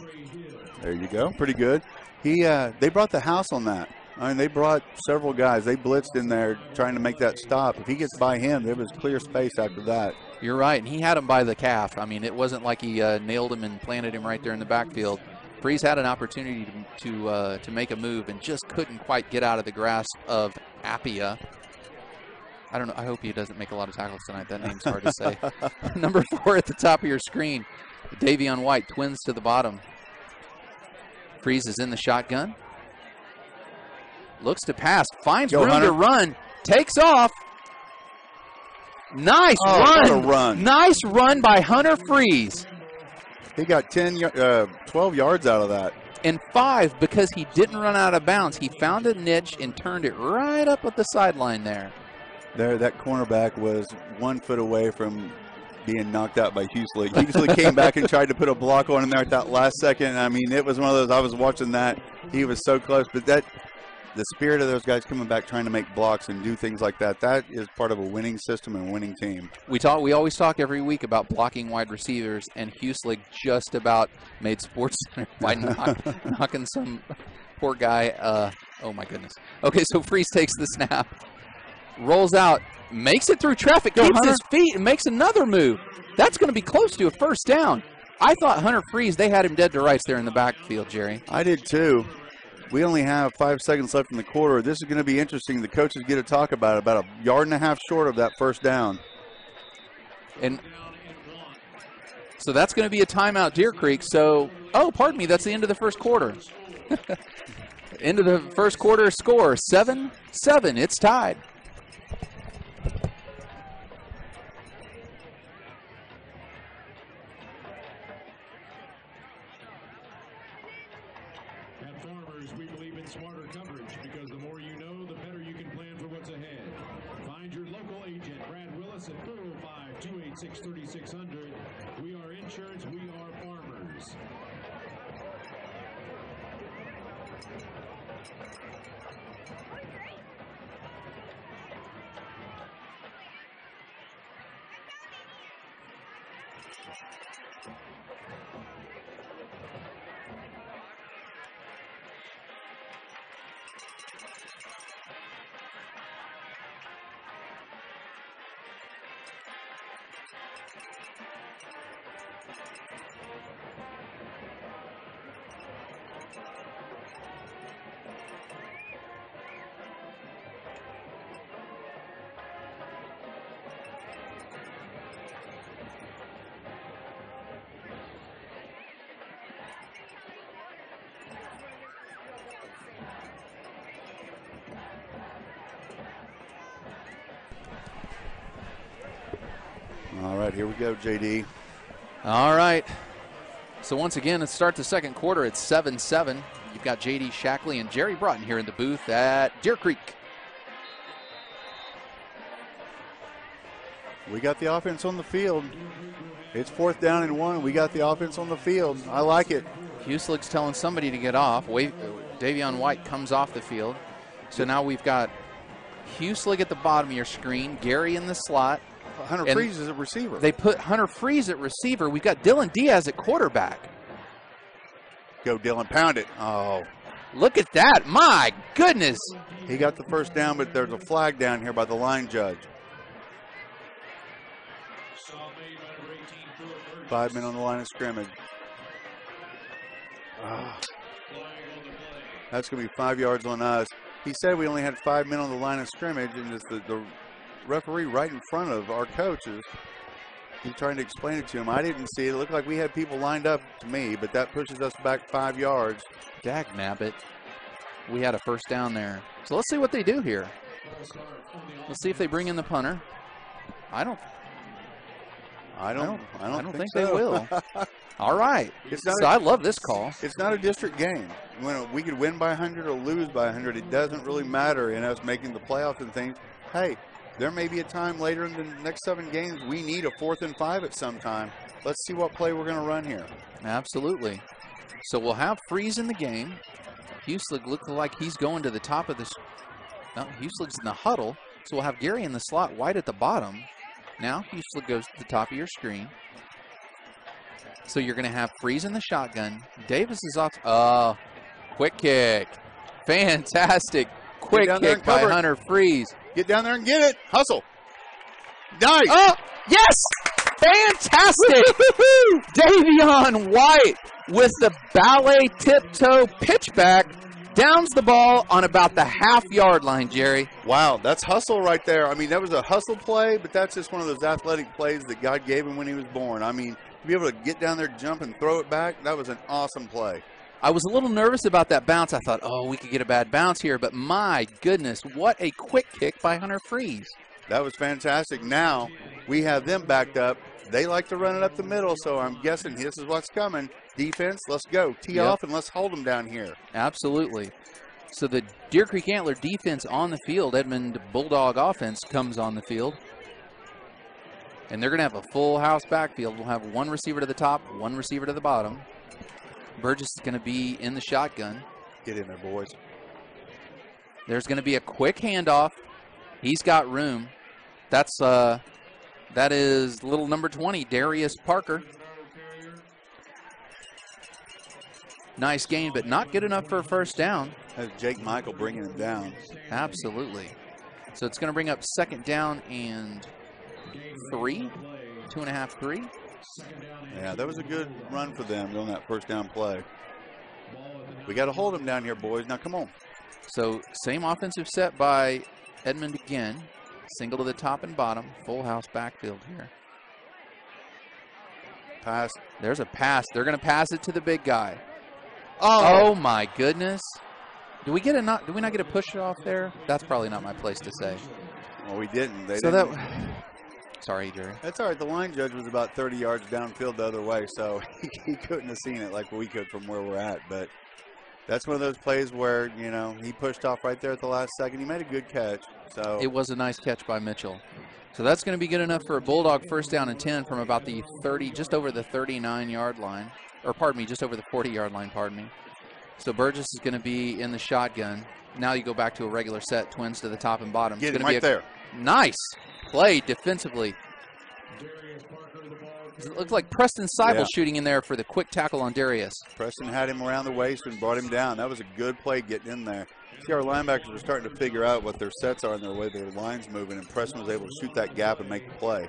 There you go. Pretty good. They brought the house on that. I mean, they brought several guys. They blitzed in there trying to make that stop. If he gets by him, there was clear space after that. You're right, and he had him by the calf. I mean, it wasn't like he nailed him and planted him right there in the backfield. Freeze had an opportunity to make a move and just couldn't quite get out of the grasp of Appia. I don't know. I hope he doesn't make a lot of tackles tonight. That name's hard to say. Number 4 at the top of your screen, Davion White, twins to the bottom. Freeze is in the shotgun. Looks to pass, finds room to run, takes off. Nice run. Nice run by Hunter Freeze. He got 12 yards out of that. And 5 because he didn't run out of bounds. He found a niche and turned it right up at the sideline there. That cornerback was 1 foot away from being knocked out by Huslig. Huslig came back and tried to put a block on him there at that last second. I mean, it was one of those, I was watching that. He was so close, but the spirit of those guys coming back trying to make blocks and do things like that, that is part of a winning system and a winning team. We always talk every week about blocking wide receivers, and Huslig just about made SportsCenter by knocking some poor guy. Oh, my goodness. Okay, so Freeze takes the snap, rolls out, makes it through traffic, keeps his feet, and makes another move. That's going to be close to a first down. I thought Hunter Freeze, they had him dead to rights there in the backfield, Jerry. I did too. We only have 5 seconds left in the quarter. This is going to be interesting. The coaches get to talk about it, about 1.5 yards short of that first down. And so that's going to be a timeout, Deer Creek. So, oh, pardon me, that's the end of the first quarter. End of the first quarter score, 7-7. It's tied. 3600. We are insurance, we are farmers. All right, here we go, JD. All right. So once again, let's start the second quarter at 7-7. You've got J.D. Shackley and Jerry Broughton here in the booth at Deer Creek. We got the offense on the field. It's 4th down and 1. We got the offense on the field. I like it. Hueslig's telling somebody to get off. Davion White comes off the field. So now we've got Hueslig at the bottom of your screen, Gary in the slot. Hunter Freeze is a receiver. They put Hunter Freeze at receiver. We've got Dylan Diaz at quarterback. Go, Dylan. Pound it. Oh. Look at that. My goodness. He got the first down, but there's a flag down here by the line judge. 5 men on the line of scrimmage. That's going to be 5 yards on us. He said we only had 5 men on the line of scrimmage, and it's the referee right in front of our coaches. He's trying to explain it to him. I didn't see it. It looked like we had people lined up to me, but that pushes us back 5 yards. Dagnabbit. We had a first down there. So let's see what they do here. Let's see if they bring in the punter. I don't think so. they will. All right. I love this call. It's not a district game. When we could win by 100 or lose by 100, it doesn't really matter in us making the playoffs and things. Hey, there may be a time later in the next 7 games we need a 4th and 5 at some time. Let's see what play we're going to run here. Absolutely. So we'll have Freeze in the game. Hueslig looks like he's going to the top of this. No, Hueslig's in the huddle. So we'll have Gary in the slot, White at the bottom. Now Hueslig goes to the top of your screen. So you're going to have Freeze in the shotgun. Davis is off. Quick kick. Fantastic. Quick kick by Hunter Freeze. Get down there and get it. Hustle. Nice. Oh, yes. Fantastic. Davion White with the ballet tiptoe pitchback downs the ball on about the half-yard line, Jerry. Wow, that's hustle right there. I mean, that was a hustle play, but that's just one of those athletic plays that God gave him when he was born. I mean, to be able to get down there, jump, and throw it back, that was an awesome play. I was a little nervous about that bounce. I thought, oh, we could get a bad bounce here, but my goodness, what a quick kick by Hunter Freeze. That was fantastic. Now we have them backed up. They like to run it up the middle, so I'm guessing this is what's coming. Defense, let's go. Tee off and let's hold them down here. Absolutely. So the Deer Creek Antler defense on the field, Edmond Bulldog offense comes on the field. And they're going to have a full house backfield. We'll have one receiver to the top, one receiver to the bottom. Burgess is going to be in the shotgun. Get in there, boys. There's going to be a quick handoff. He's got room. That is little number 20, Darius Parker. Nice gain, but not good enough for a first down. That's Jake Michael bringing him down. Absolutely. So it's going to bring up 2nd down and 3, 2.5, 3. Yeah, that was a good run for them on that first down play. We got to hold them down here, boys. Now, come on. So same offensive set by Edmond again. Single to the top and bottom. Full house backfield here. Pass. There's a pass. They're going to pass it to the big guy. Oh my goodness. Do we not get a push off there? That's probably not my place to say. Well, we didn't. Sorry, Jerry. That's all right. The line judge was about 30 yards downfield the other way, so he couldn't have seen it like we could from where we're at. But That's one of those plays where, you know, he pushed off right there at the last second. He made a good catch. So it was a nice catch by Mitchell. So that's going to be good enough for a Bulldog first down and 10 from about the 30, just over the 39-yard line. Or pardon me, just over the 40-yard line, pardon me. So Burgess is going to be in the shotgun. Now you go back to a regular set, twins to the top and bottom. Get him right there. Nice play defensively. It looked like Preston Seibel shooting in there for the quick tackle on Darius. Preston had him around the waist and brought him down. That was a good play getting in there. See, our linebackers are starting to figure out what their sets are and their way their line's moving, and Preston was able to shoot that gap and make the play.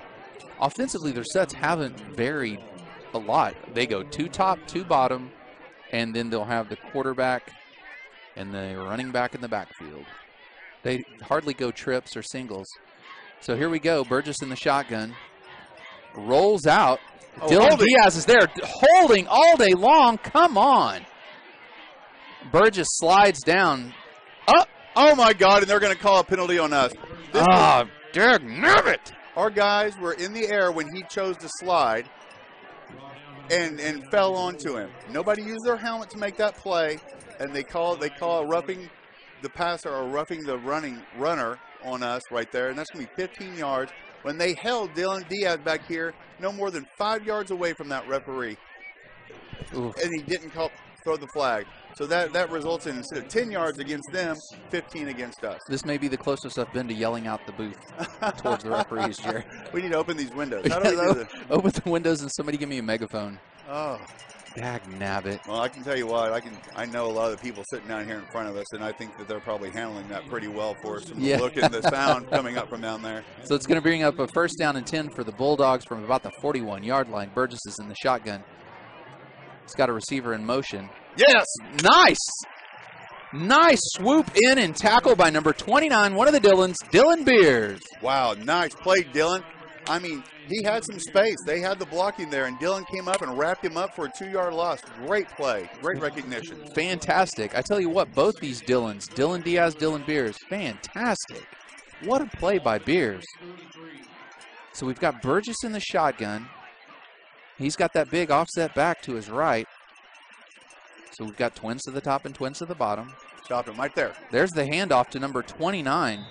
Offensively, their sets haven't varied a lot. They go 2 top, 2 bottom, and then they'll have the quarterback and the running back in the backfield. They hardly go trips or singles. So here we go. Burgess in the shotgun. Rolls out. Dylan Diaz is there holding all day long. Come on. Burgess slides down. Oh my God, and they're going to call a penalty on us. Dagnabbit. Our guys were in the air when he chose to slide and fell onto him. Nobody used their helmet to make that play, and they call roughing the passer or roughing the runner on us right there, and that's going to be 15 yards. When they held Dylan Diaz back here, no more than 5 yards away from that referee. Oof. And he didn't throw the flag. So that results in, instead of 10 yards against them, 15 against us. This may be the closest I've been to yelling out the booth towards the referees, Jerry. We need to open these windows. How do we do this? Open the windows and somebody give me a megaphone. Oh. Dagnabbit. Well, I can tell you what, I know a lot of the people sitting down here in front of us, and I think that they're probably handling that pretty well for us. And look at the sound coming up from down there. So it's going to bring up a first down and 10 for the Bulldogs from about the 41-yard line. Burgess is in the shotgun. He's got a receiver in motion. Yes! Nice! Nice swoop in and tackle by number 29, one of the Dylans, Dylan Beers. Wow, nice play, Dylan. I mean, he had some space. They had the blocking there, and Dylan came up and wrapped him up for a 2-yard loss. Great play. Great recognition. Fantastic. I tell you what, both these Dylans, Dylan Diaz, Dylan Beers, fantastic. What a play by Beers. So we've got Burgess in the shotgun. He's got that big offset back to his right. So we've got twins to the top and twins to the bottom. Stop him right there. There's the handoff to number 29.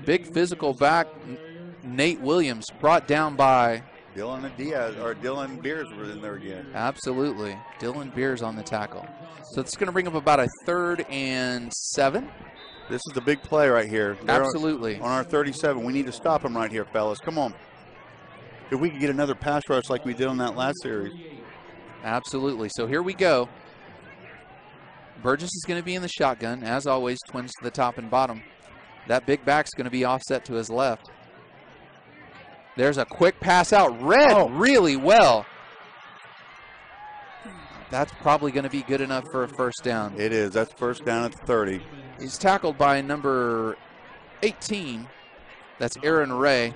Big physical back, Nate Williams, brought down by Dylan Diaz, or Dylan Beers was in there again. Absolutely. Dylan Beers on the tackle. So it's going to bring up about a 3rd and 7. This is the big play right here. Absolutely. On our 37. We need to stop him right here, fellas. Come on. If we could get another pass rush like we did on that last series. Absolutely. So here we go. Burgess is going to be in the shotgun. As always, twins to the top and bottom. That big back's going to be offset to his left. There's a quick pass out. Read really well. That's probably going to be good enough for a first down. It is. That's first down at the 30. He's tackled by number 18. That's Aaron Ray.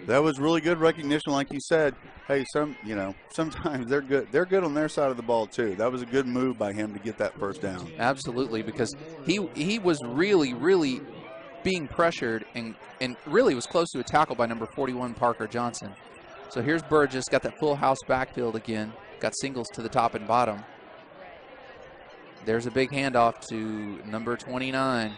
That was really good recognition, like you said. Hey, sometimes they're good. They're good on their side of the ball too. That was a good move by him to get that first down. Absolutely, because he was really being pressured and really was close to a tackle by number 41, Parker Johnson. So here's Burgess, got that full house backfield again. Got singles to the top and bottom. There's a big handoff to number 29.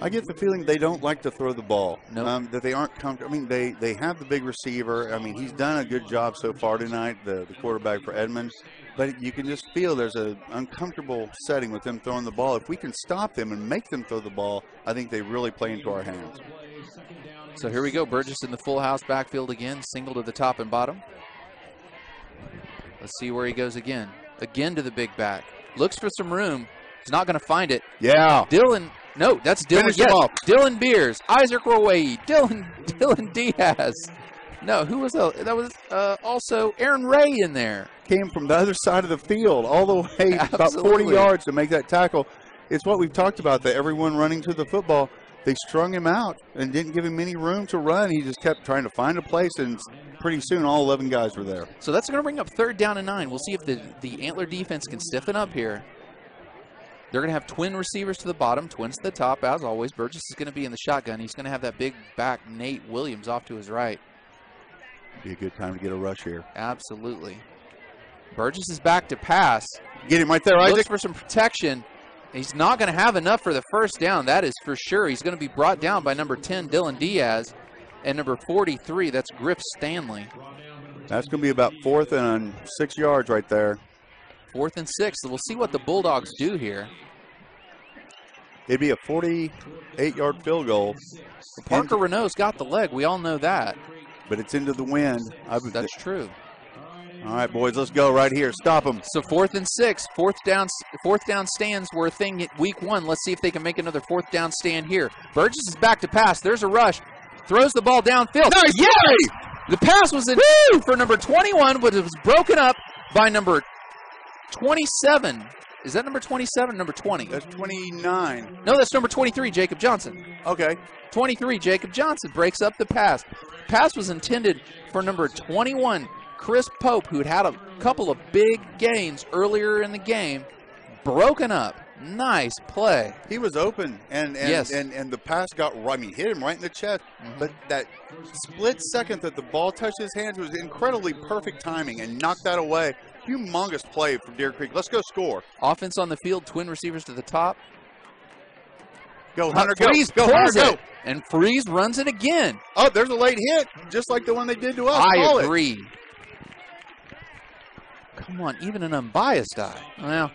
I get the feeling they don't like to throw the ball. Nope. That they aren't comfortable. I mean, they have the big receiver. I mean, he's done a good job so far tonight, the quarterback for Edmond. But you can just feel there's an uncomfortable setting with them throwing the ball. If we can stop them and make them throw the ball, I think they really play into our hands. So here we go. Burgess in the full house backfield again, single to the top and bottom. Let's see where he goes again. Again to the big back. Looks for some room. He's not going to find it. Yeah. Dylan. No, that's Dylan. Finish him off. Dylan Beers, Isaac Roway, Dylan Diaz. No, who was that? That was also Aaron Ray in there. Came from the other side of the field all the way about 40 yards to make that tackle. It's what we've talked about, that everyone running to the football. They strung him out and didn't give him any room to run. He just kept trying to find a place, and pretty soon all 11 guys were there. So that's going to bring up 3rd down and 9. We'll see if the Antler defense can stiffen up here. They're going to have twin receivers to the bottom, twins to the top. As always, Burgess is going to be in the shotgun. He's going to have that big back, Nate Williams, off to his right. Be a good time to get a rush here. Absolutely. Burgess is back to pass. Get him right there, Isaac. Looks for some protection. He's not going to have enough for the first down. That is for sure. He's going to be brought down by number 10, Dylan Diaz, and number 43, that's Griff Stanley. That's going to be about 4th and 6 yards right there. 4th and 6. So we'll see what the Bulldogs do here. It'd be a 48-yard field goal. Parker Renault's got the leg. We all know that. But it's into the wind. That's true. All right, boys, let's go right here. Stop them. So 4th and 6. Fourth down stands were a thing at week 1. Let's see if they can make another 4th down stand here. Burgess is back to pass. There's a rush. Throws the ball downfield. Nice play! The pass was intended for number 21, but it was broken up by number 27. Is that number 27 or number 20? That's 29. No, that's number 23, Jacob Johnson. Okay. 23, Jacob Johnson breaks up the pass. Pass was intended for number 21, Chris Pope, who had a couple of big gains earlier in the game. Broken up. Nice play. He was open, and yes. and the pass got right. I mean, hit him right in the chest. But that split second that the ball touched his hands was incredibly perfect timing and knocked that away. Humongous play from Deer Creek. Let's go score. Offense on the field, twin receivers to the top. Go, Hunter, go. Freeze Go, pulls Hunter, it, and Freeze runs it again. Oh, there's a late hit, just like the one they did to us. I agree. Come on, even an unbiased eye. Well,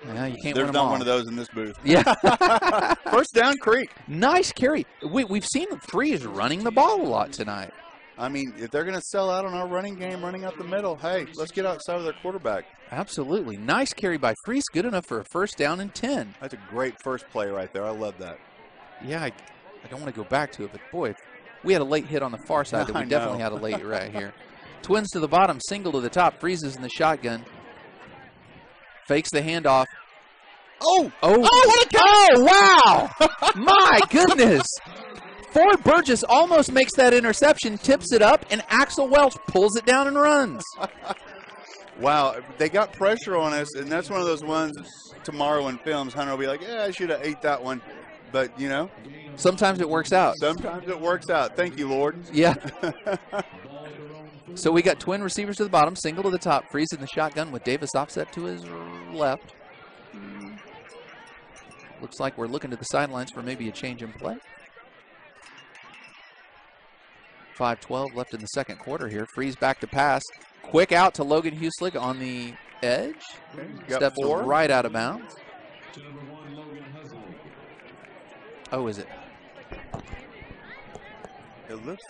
yeah, you can't win There's them not all. one of those in this booth. Yeah. First down, Creek. Nice carry. We've seen Freeze running the ball a lot tonight. I mean, if they're going to sell out on our running game, running up the middle, hey, let's get outside of their quarterback. Absolutely. Nice carry by Freeze. Good enough for a first down and 10. That's a great first play right there. I love that. Yeah, I don't want to go back to it, but boy, if we had a late hit on the far side, then we definitely had a late right here. Twins to the bottom, single to the top. Freezes in the shotgun. Fakes the handoff. Oh, what a catch! Oh, wow! My goodness! Ford Burgess almost makes that interception, tips it up, and Axel Welch pulls it down and runs. Wow, they got pressure on us, and that's one of those ones tomorrow in films, Hunter will be like, yeah, I should have ate that one. But, you know. Sometimes it works out. Sometimes it works out. Thank you, Lord. Yeah. So we got twin receivers to the bottom, single to the top, Freeze in the shotgun with Davis offset to his left. Looks like we're looking to the sidelines for maybe a change in play. 5:12 left in the second quarter here. Freeze back to pass. Quick out to Logan Huslick on the edge. Steps right out of bounds. Oh, is it? It looks.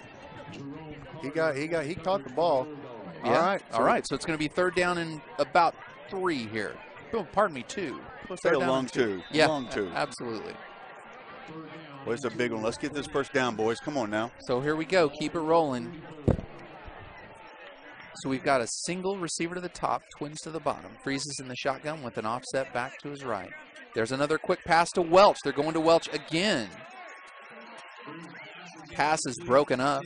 He caught the ball. Yeah. All right. So it's going to be third down and about 3 here. Oh, pardon me, 2. Let's say a long 2. Yeah, long 2. Absolutely. Well, it's a big one. Let's get this first down, boys. Come on now. So here we go. Keep it rolling. So we've got a single receiver to the top, twins to the bottom. Freezes in the shotgun with an offset back to his right. There's another quick pass to Welch. They're going to Welch again. Pass is broken up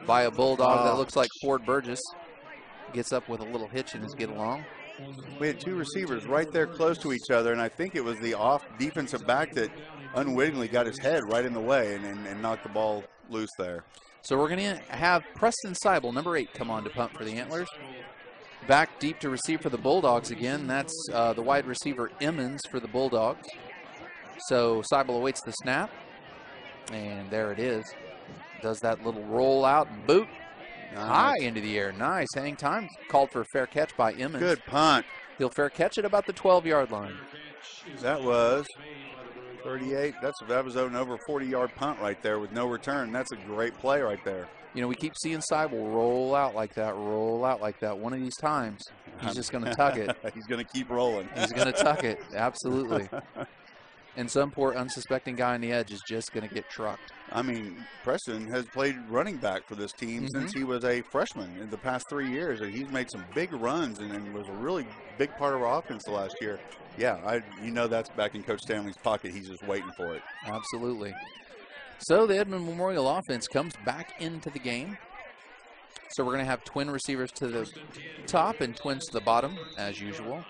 by a Bulldog that looks like Ford Burgess. Gets up with a little hitch in his get along. We had 2 receivers right there close to each other, and I think it was the off defensive back that unwittingly got his head right in the way and knocked the ball loose there. So we're going to have Preston Seibel, number 8, come on to punt for the Antlers. Back deep to receive for the Bulldogs again. That's the wide receiver Emmons for the Bulldogs. So Seibel awaits the snap. And there it is. Does that little roll out and boot. High into the air. Nice. Hang time called for a fair catch by Emmons. Good punt. He'll fair catch at about the 12-yard line. That was 38. That was an over 40-yard punt right there with no return. That's a great play right there. You know, we keep seeing Seibel roll out like that, roll out like that. One of these times, he's just going to tuck it. He's going to keep rolling. He's going to tuck it. Absolutely. And some poor unsuspecting guy on the edge is just going to get trucked. I mean, Preston has played running back for this team since he was a freshman in the past 3 years. And he's made some big runs and was a really big part of our offense the last year. Yeah, you know that's back in Coach Stanley's pocket. He's just waiting for it. Absolutely. So the Edmond Memorial offense comes back into the game. So we're going to have twin receivers to the top and twins to the bottom, as usual.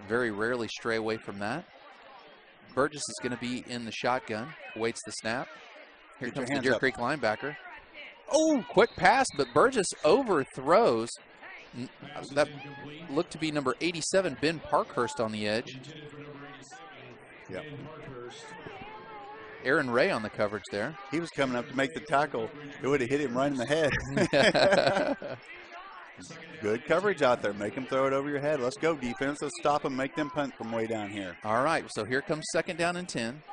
Very rarely stray away from that. Burgess is going to be in the shotgun, waits the snap. Here comes the Deer Creek linebacker. Oh, quick pass, but Burgess overthrows That looked to be number 87, Ben Parkhurst, on the edge. Yep. Aaron Ray on the coverage there. He was coming up to make the tackle. It would have hit him right in the head. Good coverage out there. Make him throw it over your head. Let's go, defense. Let's stop them. Make them punt from way down here. All right, so here comes 2nd down and 10.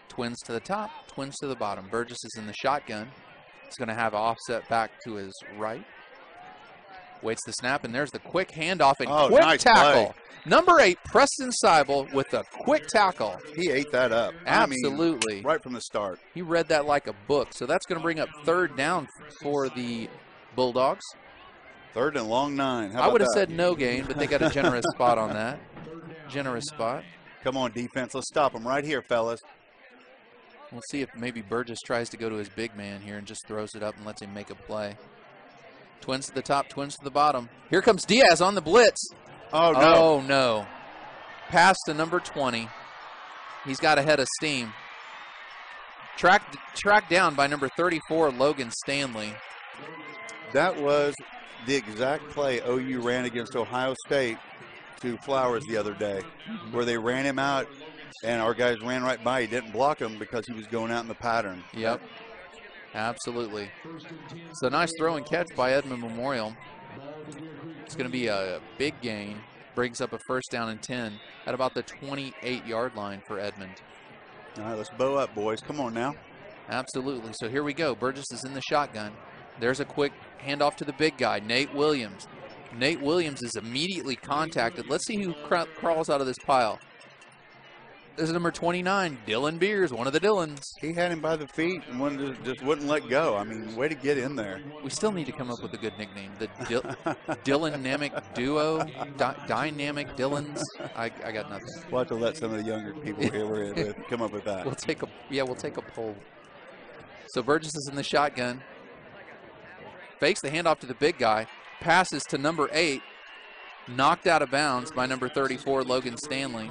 Twins to the top, twins to the bottom. Burgess is in the shotgun. He's going to have offset back to his right. Waits the snap, and there's the quick handoff and quick nice tackle. Play. Number 8, Preston Seibel with a quick tackle. He ate that up. Absolutely. I mean, right from the start. He read that like a book. So that's going to bring up 3rd down for the Bulldogs. 3rd and long 9. I would have said no gain, but they got a generous spot on that. Generous spot. Come on, defense. Let's stop them right here, fellas. We'll see if maybe Burgess tries to go to his big man here and just throws it up and lets him make a play. Twins to the top, twins to the bottom. Here comes Diaz on the blitz. Oh, no. Oh, no. Pass to number 20. He's got a head of steam. Tracked down by number 34, Logan Stanley. That was the exact play OU ran against Ohio State to Flowers the other day, where they ran him out, and our guys ran right by. He didn't block him because he was going out in the pattern. Yep. Absolutely. So nice throw and catch by Edmond Memorial. It's going to be a big gain. Brings up a 1st down and 10 at about the 28-yard line for Edmond. All right, let's bow up, boys. Come on now. Absolutely. So here we go. Burgess is in the shotgun. There's a quick handoff to the big guy, Nate Williams. Nate Williams is immediately contacted. Let's see who crawls out of this pile. This is number 29, Dylan Beers, one of the Dylans. He had him by the feet and just wouldn't let go. I mean, way to get in there. We still need to come up with a good nickname. The Dylanic Duo, Dynamic Dylans. I got nothing. We'll have to let some of the younger people here we're with come up with that. We'll take a poll. So Burgess is in the shotgun. Fakes the handoff to the big guy. Passes to number 8. Knocked out of bounds by number 34, Logan Stanley.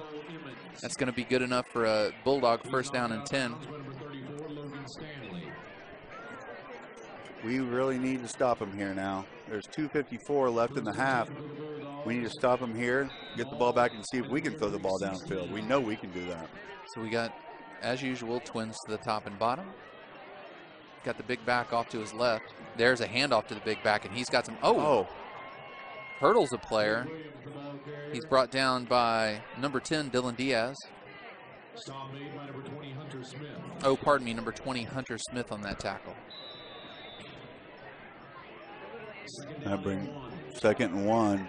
That's going to be good enough for a Bulldog 1st down and 10. We really need to stop him here now. There's 2:54 left in the half. We need to stop him here, get the ball back, and see if we can throw the ball downfield. We know we can do that. So we got, as usual, twins to the top and bottom. Got the big back off to his left. There's a handoff to the big back, and he's got some, hurdles a player. He's brought down by number 10, Dylan Diaz. Oh, pardon me, number 20, Hunter Smith on that tackle. I bring 2nd and 1.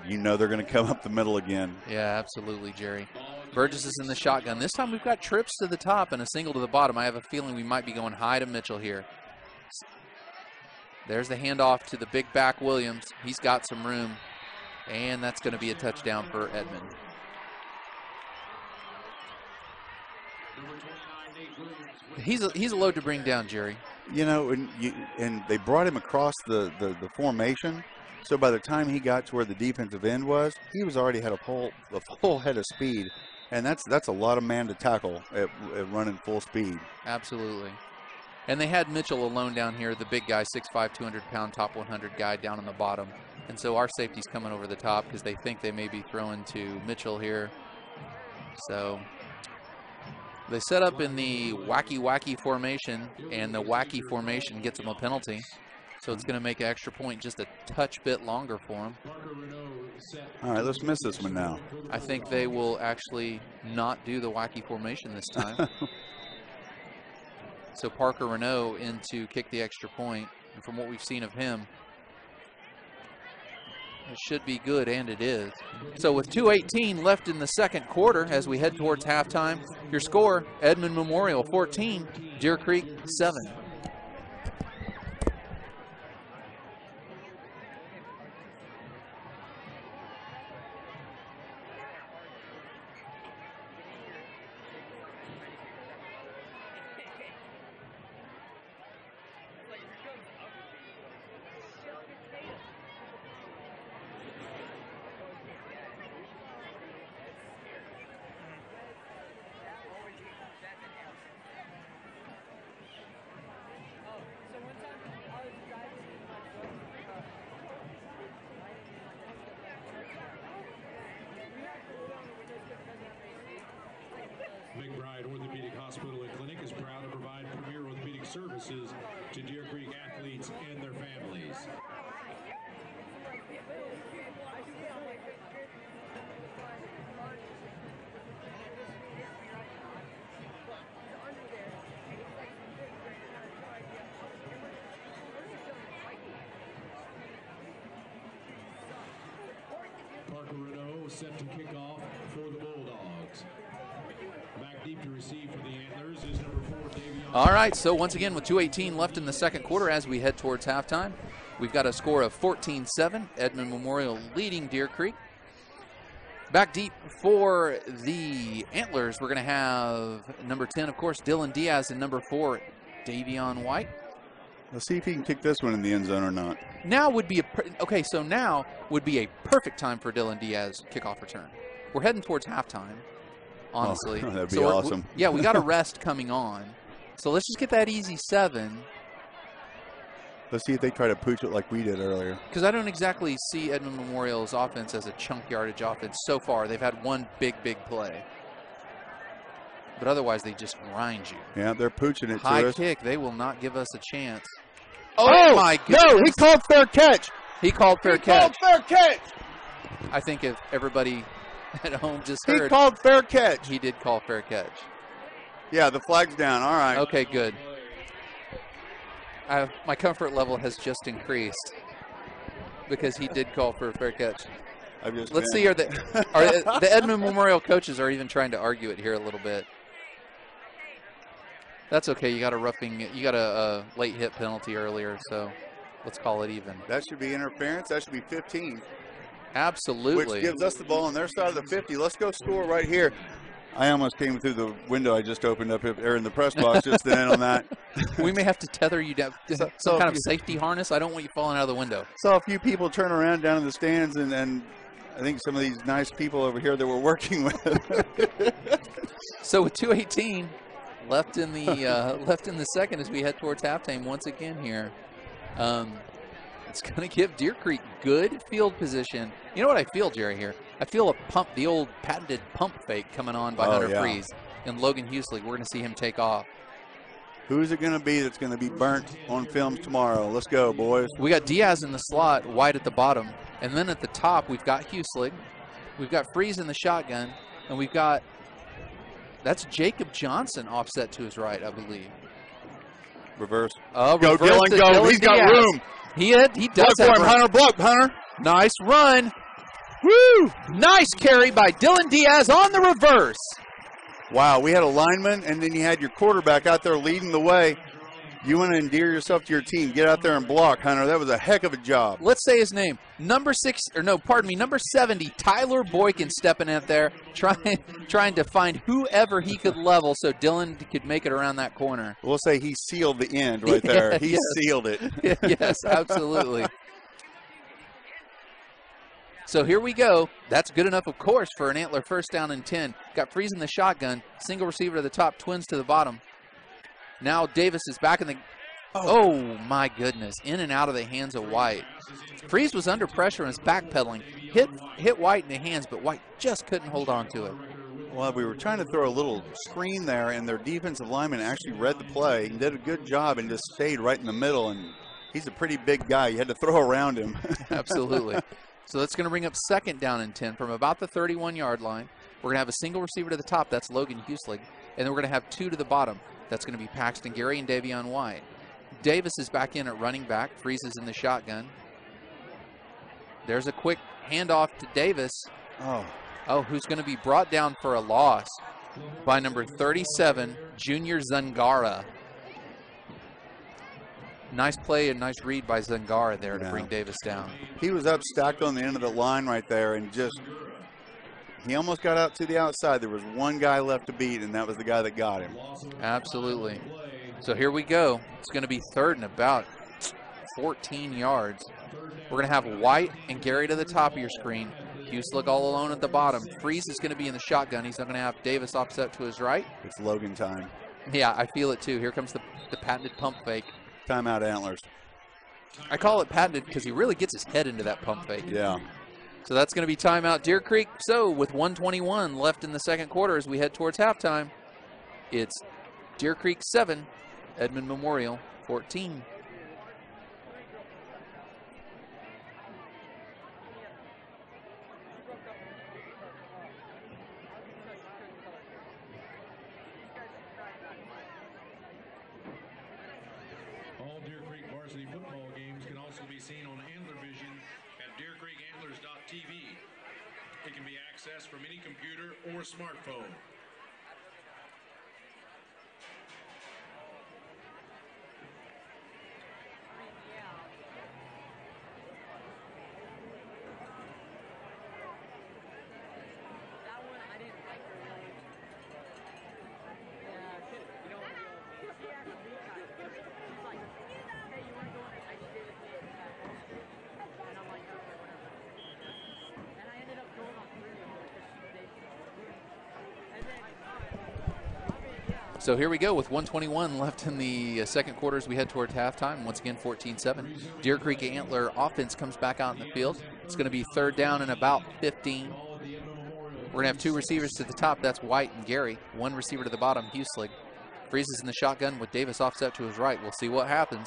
You know they're going to come up the middle again. Yeah, absolutely, Jerry. Burgess is in the shotgun. This time we've got trips to the top and a single to the bottom. I have a feeling we might be going high to Mitchell here. There's the handoff to the big back Williams. He's got some room, and that's going to be a touchdown for Edmond. He's a load to bring down, Jerry. You know, and they brought him across the formation. So by the time he got to where the defensive end was, he was already had a full head of speed, and that's a lot of man to tackle at running full speed. Absolutely. And they had Mitchell alone down here, the big guy, 6'5", 200-pound, top 100 guy down on the bottom. And so our safety's coming over the top because they think they may be throwing to Mitchell here. So they set up in the wacky formation, and the wacky formation gets them a penalty. So it's going to make an extra point just a touch bit longer for them. All right, let's miss this one now. I think they will actually not do the wacky formation this time. So Parker Renault in to kick the extra point. And from what we've seen of him, it should be good, and it is. So with 2:18 left in the 2nd quarter as we head towards halftime, your score, Edmond Memorial 14, Deer Creek 7. Unified Orthopedic Hospital and Clinic is proud to provide premier orthopedic services to Deer Creek athletes and their families. Set to kick off for the Bulldogs. Back deep to receive for the Antlers is number 4, Davion. All right, so once again with 2:18 left in the second quarter as we head towards halftime, we've got a score of 14-7. Edmond Memorial leading Deer Creek. Back deep for the Antlers, we're going to have number 10, of course, Dylan Diaz, and number 4, Davion White. Let's see if he can kick this one in the end zone or not. Now would be now would be a perfect time for Dylan Diaz kickoff return. We're heading towards halftime, honestly. Oh, that'd be awesome. We got a rest coming on. So let's just get that easy 7. Let's see if they try to pooch it like we did earlier. Because I don't exactly see Edmond Memorial's offense as a chunk yardage offense so far. They've had one big play. But otherwise, they just grind you. Yeah, they're pooching it High to us. kick. They will not give us a chance. Oh, my goodness. No, he called fair catch. He called fair catch. Called fair catch. I think if everybody at home just heard. He called fair catch. He did call fair catch. Yeah, the flag's down. All right. Okay, good. My comfort level has just increased because he did call for a fair catch. Let's see, are the Edmond Memorial coaches are even trying to argue it here a little bit. That's okay. You got a late hit penalty earlier, so let's call it even. That should be interference. That should be 15. Absolutely. Which gives us the ball on their side of the 50. Let's go score right here. I almost came through the window I just opened up there in the press box just then on that. We may have to tether you down some kind of safety harness. I don't want you falling out of the window. Saw a few people turn around down in the stands, and I think some of these nice people over here that we're working with. So with 2:18 left in the second as we head towards halftime once again here. It's going to give Deer Creek good field position. You know what I feel, Jerry, here? I feel a pump, the old patented pump fake coming on by Hunter Freeze. And Logan Hueslig, we're going to see him take off. Who's it going to be that's going to be burnt on films tomorrow? Let's go, boys. We got Diaz in the slot, White at the bottom. And then at the top, we've got Hueslig. We've got Freeze in the shotgun. And we've got, that's Jacob Johnson offset to his right, I believe. Reverse. Go, Dylan, go. He's got room. He does have room. Hunter, block, Hunter. Nice run. Woo! Nice carry by Dylan Diaz on the reverse. Wow, we had a lineman, and then you had your quarterback out there leading the way. You want to endear yourself to your team. Get out there and block, Hunter. That was a heck of a job. Let's say his name. Number 70, Tyler Boykin stepping out there, trying to find whoever he could level so Dylan could make it around that corner. We'll say he sealed the end right there. He sealed it. Yes, absolutely. So here we go. That's good enough, of course, for an Antler first down and 10. Got Freeze in the shotgun. Single receiver to the top, twins to the bottom. Now Davis is back in the... Oh, my goodness. In and out of the hands of White. Freeze was under pressure and was backpedaling. Hit White in the hands, but White just couldn't hold on to it. Well, we were trying to throw a little screen there, and their defensive lineman actually read the play and did a good job and just stayed right in the middle. And he's a pretty big guy. You had to throw around him. Absolutely. So that's going to bring up second down and 10 from about the 31-yard line. We're going to have a single receiver to the top. That's Logan Hueslig. And then we're going to have two to the bottom. That's going to be Paxton Gary and Davion White. Davis is back in at running back. Freeze is in the shotgun. There's a quick handoff to Davis. Oh, who's going to be brought down for a loss by number 37, Junior Zangara. Nice play and nice read by Zangara there to bring Davis down. He was up stacked on the end of the line right there, and he almost got out to the outside. There was one guy left to beat, and that was the guy that got him. Absolutely. So here we go. It's going to be third and about 14 yards. We're going to have White and Gary to the top of your screen. Hueslig all alone at the bottom. Freeze is going to be in the shotgun. He's not going to have Davis offset to his right. It's Logan time. Yeah, I feel it too. Here comes the patented pump fake. Timeout, Antlers. I call it patented because he really gets his head into that pump fake. Yeah. So that's going to be timeout, Deer Creek. So with 1:21 left in the second quarter as we head towards halftime, It's Deer Creek 7, Edmond Memorial 14. All Deer Creek varsity football games can also be seen on Antler Vision at deercreekantlers.tv. It can be accessed from any computer or smartphone. So here we go with 1:21 left in the second quarter as we head towards halftime. Once again, 14-7. Deer Creek Antler offense comes back out in the field. It's going to be third down and about 15. We're going to have two receivers to the top. That's White and Gary. One receiver to the bottom, Huslig. Freezes in the shotgun with Davis offset to his right. We'll see what happens.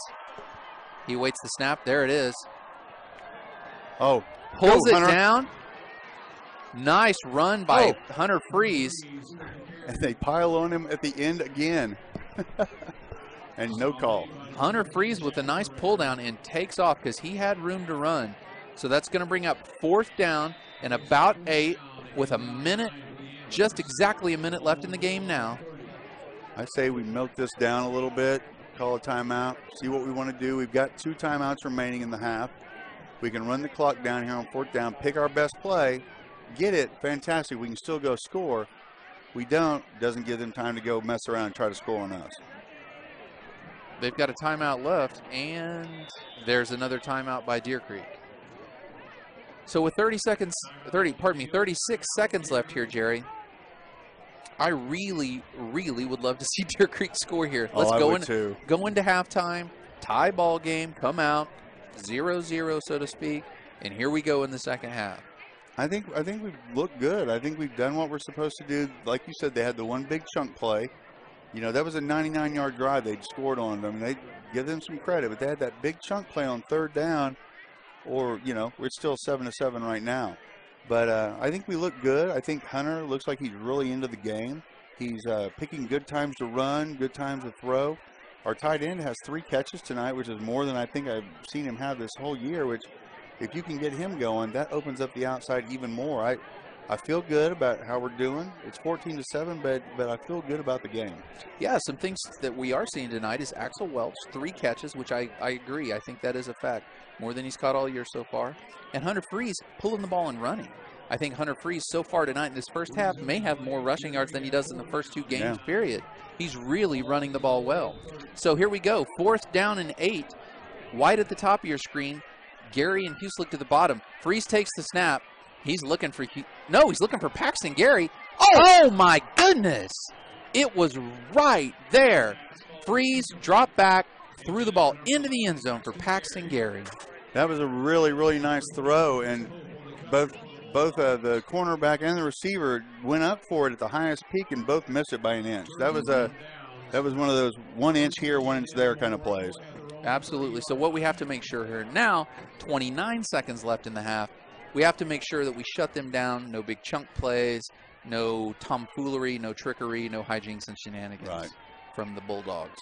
He waits the snap. There it is. Oh. Pulls it Hunter. down. Nice run by Hunter Freeze. And they pile on him at the end again. And no call. Hunter Freeze with a nice pull down and takes off because he had room to run. So that's going to bring up fourth down and about 8 with a minute, just exactly a minute left in the game now. I say we milk this down a little bit, call a timeout, see what we want to do. We've got 2 timeouts remaining in the half. We can run the clock down here on fourth down, pick our best play, get it, fantastic. We can still go score. We don't, doesn't give them time to go mess around and try to score on us. They've got a timeout left, and there's another timeout by Deer Creek. So with 36 seconds left here, Jerry, I really, really would love to see Deer Creek score here. Let's go into halftime, tie ball game, come out, 0-0, so to speak, and here we go in the second half. I think we've looked good. I think we've done what we're supposed to do. Like you said, they had the one big chunk play. You know, that was a 99-yard drive they'd scored on them. They give them some credit, but they had that big chunk play on third down, or, you know, we're still 7-7 right now. But I think we look good. I think Hunter looks like he's really into the game. He's picking good times to run, good times to throw. Our tight end has 3 catches tonight, which is more than I think I've seen him have this whole year, which if you can get him going, that opens up the outside even more. I feel good about how we're doing. It's 14-7, but I feel good about the game. Yeah, some things that we are seeing tonight is Axel Welch, 3 catches, which I agree. I think that is a fact. More than he's caught all year so far. And Hunter Freeze pulling the ball and running. I think Hunter Freeze so far tonight in this first half may have more rushing yards than he does in the first 2 games, period. He's really running the ball well. So here we go. 4th down and 8. White at the top of your screen. Gary and Huslig to the bottom. Freeze takes the snap. He's looking for he's looking for Paxton Gary. Oh my goodness! It was right there. Freeze dropped back, threw the ball into the end zone for Paxton Gary. That was a really, really nice throw, and both the cornerback and the receiver went up for it at the highest peak, and both missed it by an inch. That was one of those 1 inch here, 1 inch there kind of plays. Absolutely. So what we have to make sure here now, 29 seconds left in the half, we have to make sure that we shut them down. No big chunk plays, no tomfoolery, no trickery, no hijinks and shenanigans from the Bulldogs.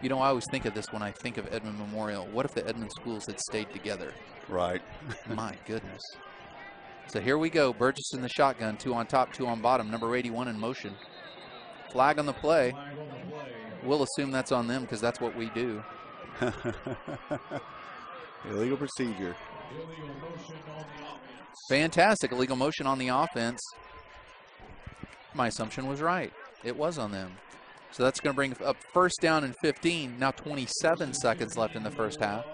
You know, I always think of this when I think of Edmond Memorial. What if the Edmond schools had stayed together? Right. My goodness. So here we go. Burgess in the shotgun. 2 on top, 2 on bottom. Number 81 in motion. Flag on the play. We'll assume that's on them because that's what we do. Illegal procedure. Fantastic. Illegal motion on the offense. My assumption was right. It was on them. So that's going to bring up 1st down and 15. Now 27 seconds left in the first half.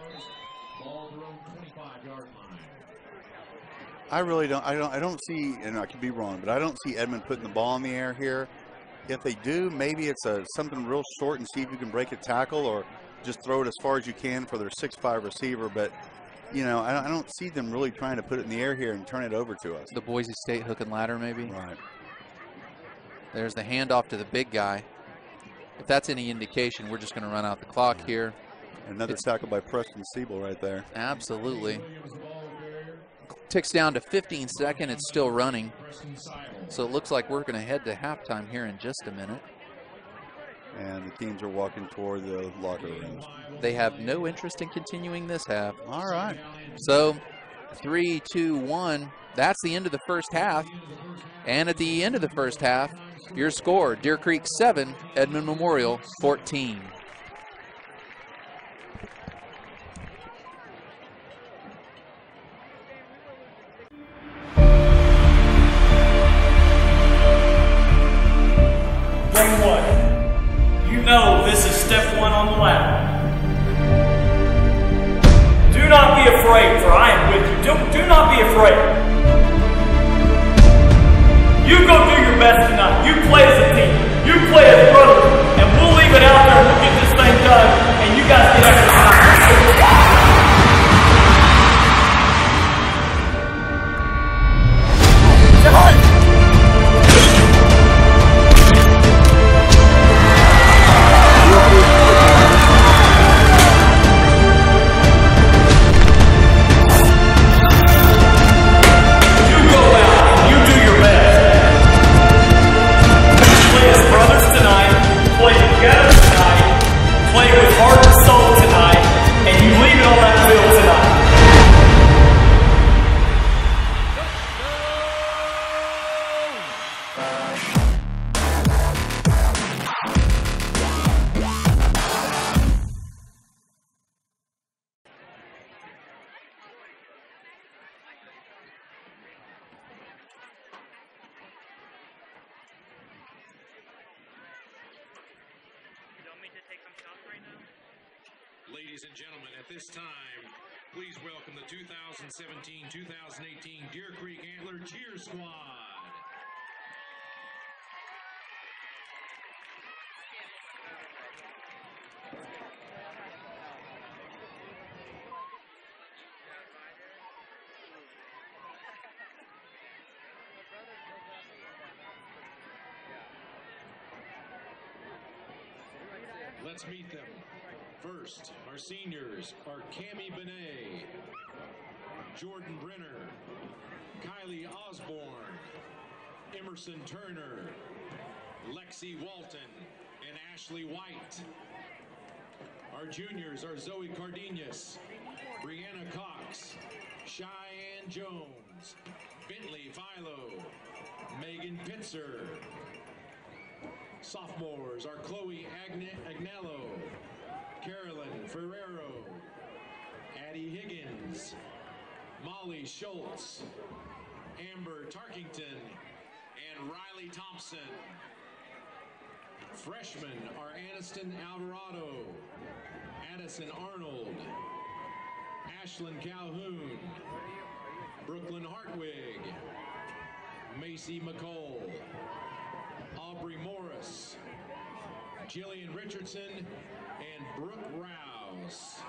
I really don't. I don't see, and I could be wrong, but I don't see Edmond putting the ball in the air here. If they do, maybe it's something real short and see if you can break a tackle, or just throw it as far as you can for their 6'5" receiver. But you know, I don't see them really trying to put it in the air here and turn it over to us. The Boise State hook and ladder, maybe. Right. There's the handoff to the big guy. If that's any indication, we're just going to run out the clock here. Another tackle by Preston Siebel right there. Absolutely. Ticks down to 15 seconds. It's still running. So it looks like we're going to head to halftime here in just a minute. And the teams are walking toward the locker rooms. They have no interest in continuing this half. All right. So 3, 2, 1. That's the end of the first half. And at the end of the first half, your score, Deer Creek 7, Edmond Memorial 14. Guess what? You know this is step 1 on the ladder. Do not be afraid, for I am with you. Do not be afraid. You go do your best tonight. You play as a team. You play as brothers. And we'll leave it out there and we'll get this thing done. And you guys get extra time. Ladies and gentlemen, at this time, please welcome the 2017-2018 Deer Creek Antler Cheer Squad. Let's meet them. First, our seniors are Cammie Benet, Jordan Brenner, Kylie Osborne, Emerson Turner, Lexi Walton, and Ashley White. Our juniors are Zoe Cardenas, Brianna Cox, Cheyenne Jones, Bentley Philo, Megan Pitzer. Sophomores are Chloe Agnello, Carolyn Ferrero, Addie Higgins, Molly Schultz, Amber Tarkington, and Riley Thompson. Freshmen are Aniston Alvarado, Addison Arnold, Ashlyn Calhoun, Brooklyn Hartwig, Macy McCall, Aubrey Morris, Jillian Richardson, and Brooke Rouse.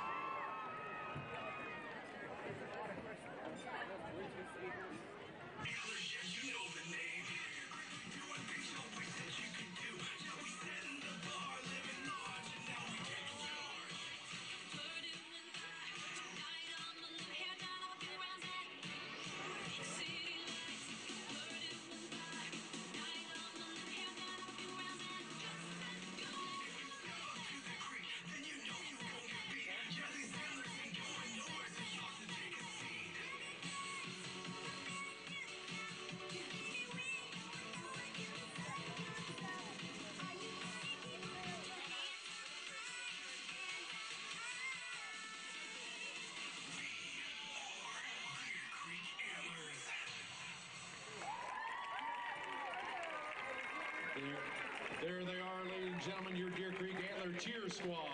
There they are, ladies and gentlemen, your Deer Creek Antler Cheer Squad.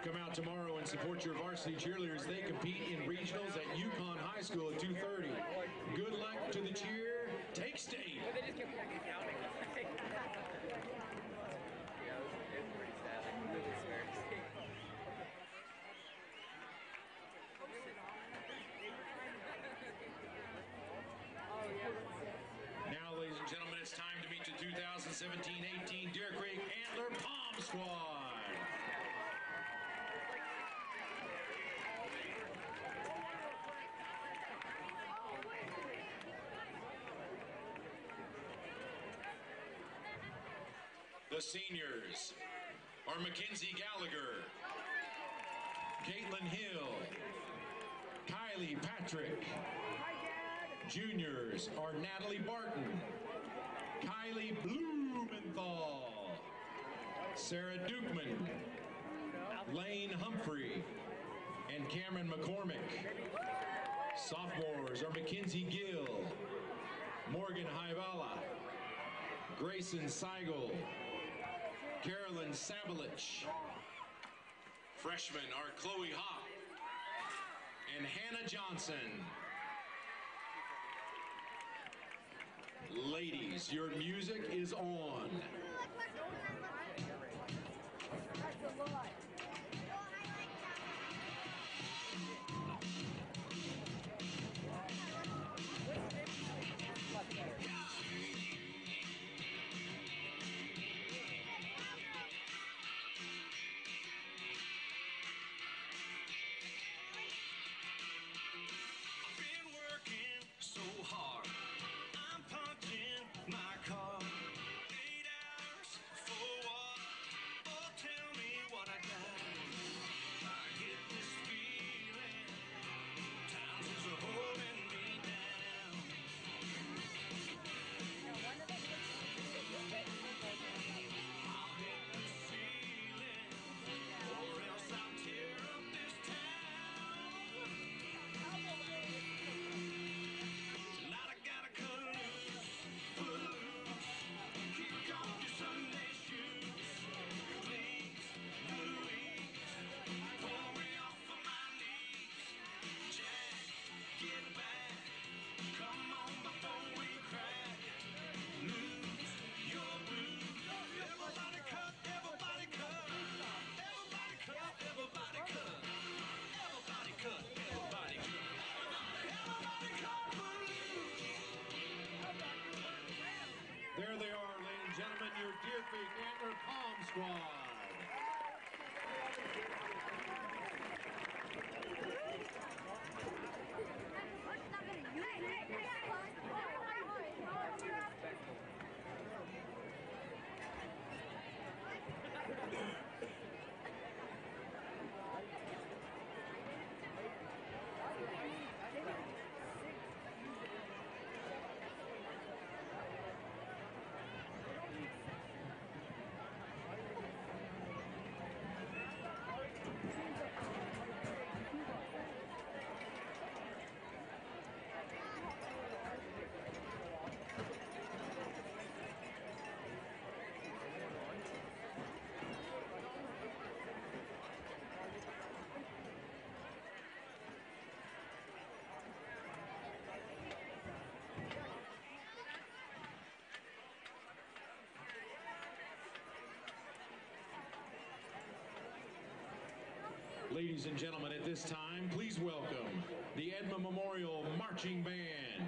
Come out tomorrow and support your varsity cheerleaders. They compete in regionals at Yukon High School at 2:30. Good luck to the cheer. Take state. 17-18 Deer Creek Antler Palm Squad. The seniors are Mackenzie Gallagher, Caitlin Hill, Kylie Patrick. Juniors are Natalie Barton, Kylie Blumenthal, Sarah Dukeman, Lane Humphrey, and Cameron McCormick. Sophomores are Mackenzie Gill, Morgan Haivala, Grayson Seigel, Carolyn Sabelich. Freshmen are Chloe Hopp and Hannah Johnson. Ladies, your music is on. There they are, ladies and gentlemen, your Deer Creek Antler Palm Squad. Ladies and gentlemen, at this time, please welcome the Edmond Memorial Marching Band.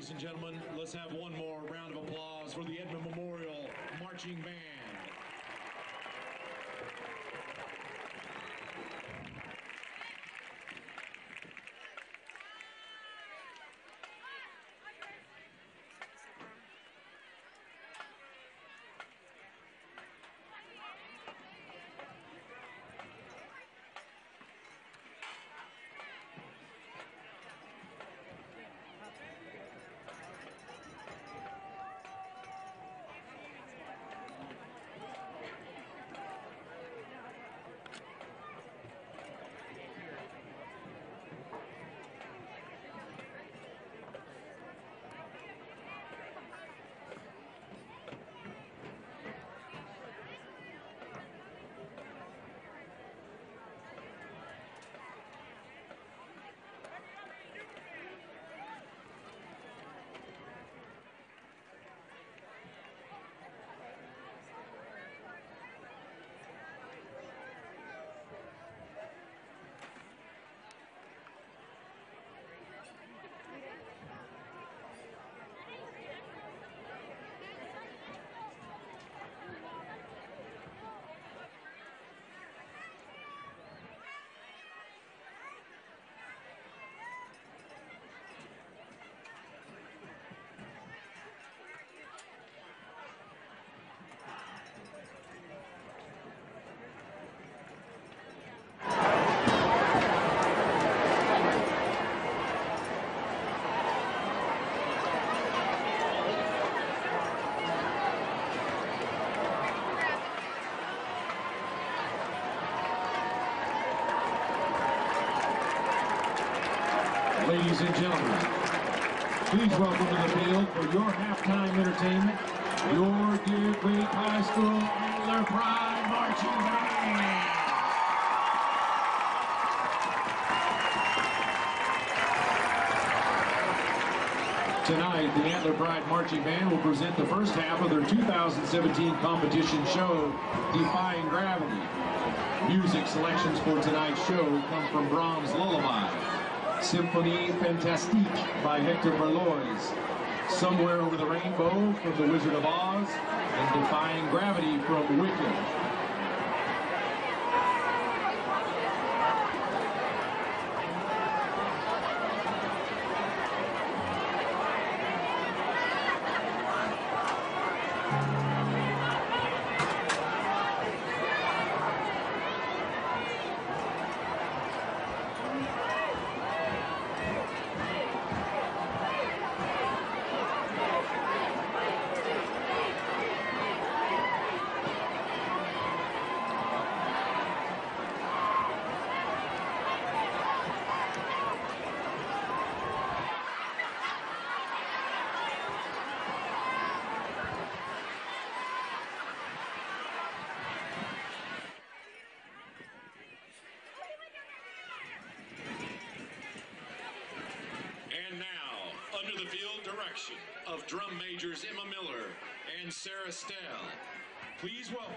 Ladies and gentlemen, let's have one more round of applause for the Edmond Memorial Marching Band. Ladies and gentlemen, please welcome to the field for your halftime entertainment, your Deer Creek High School Antler Pride Marching Band. Tonight, the Antler Pride Marching Band will present the first half of their 2017 competition show, Defying Gravity. Music selections for tonight's show come from Brahms' Lullaby, Symphonie Fantastique by Hector Berlioz, Somewhere Over the Rainbow from The Wizard of Oz, and Defying Gravity from Wicked. Of drum majors Emma Miller and Sarah Stell. Please welcome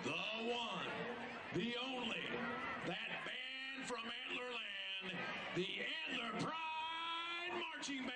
the one, the only, that band from Antlerland, the Antler Pride Marching Band.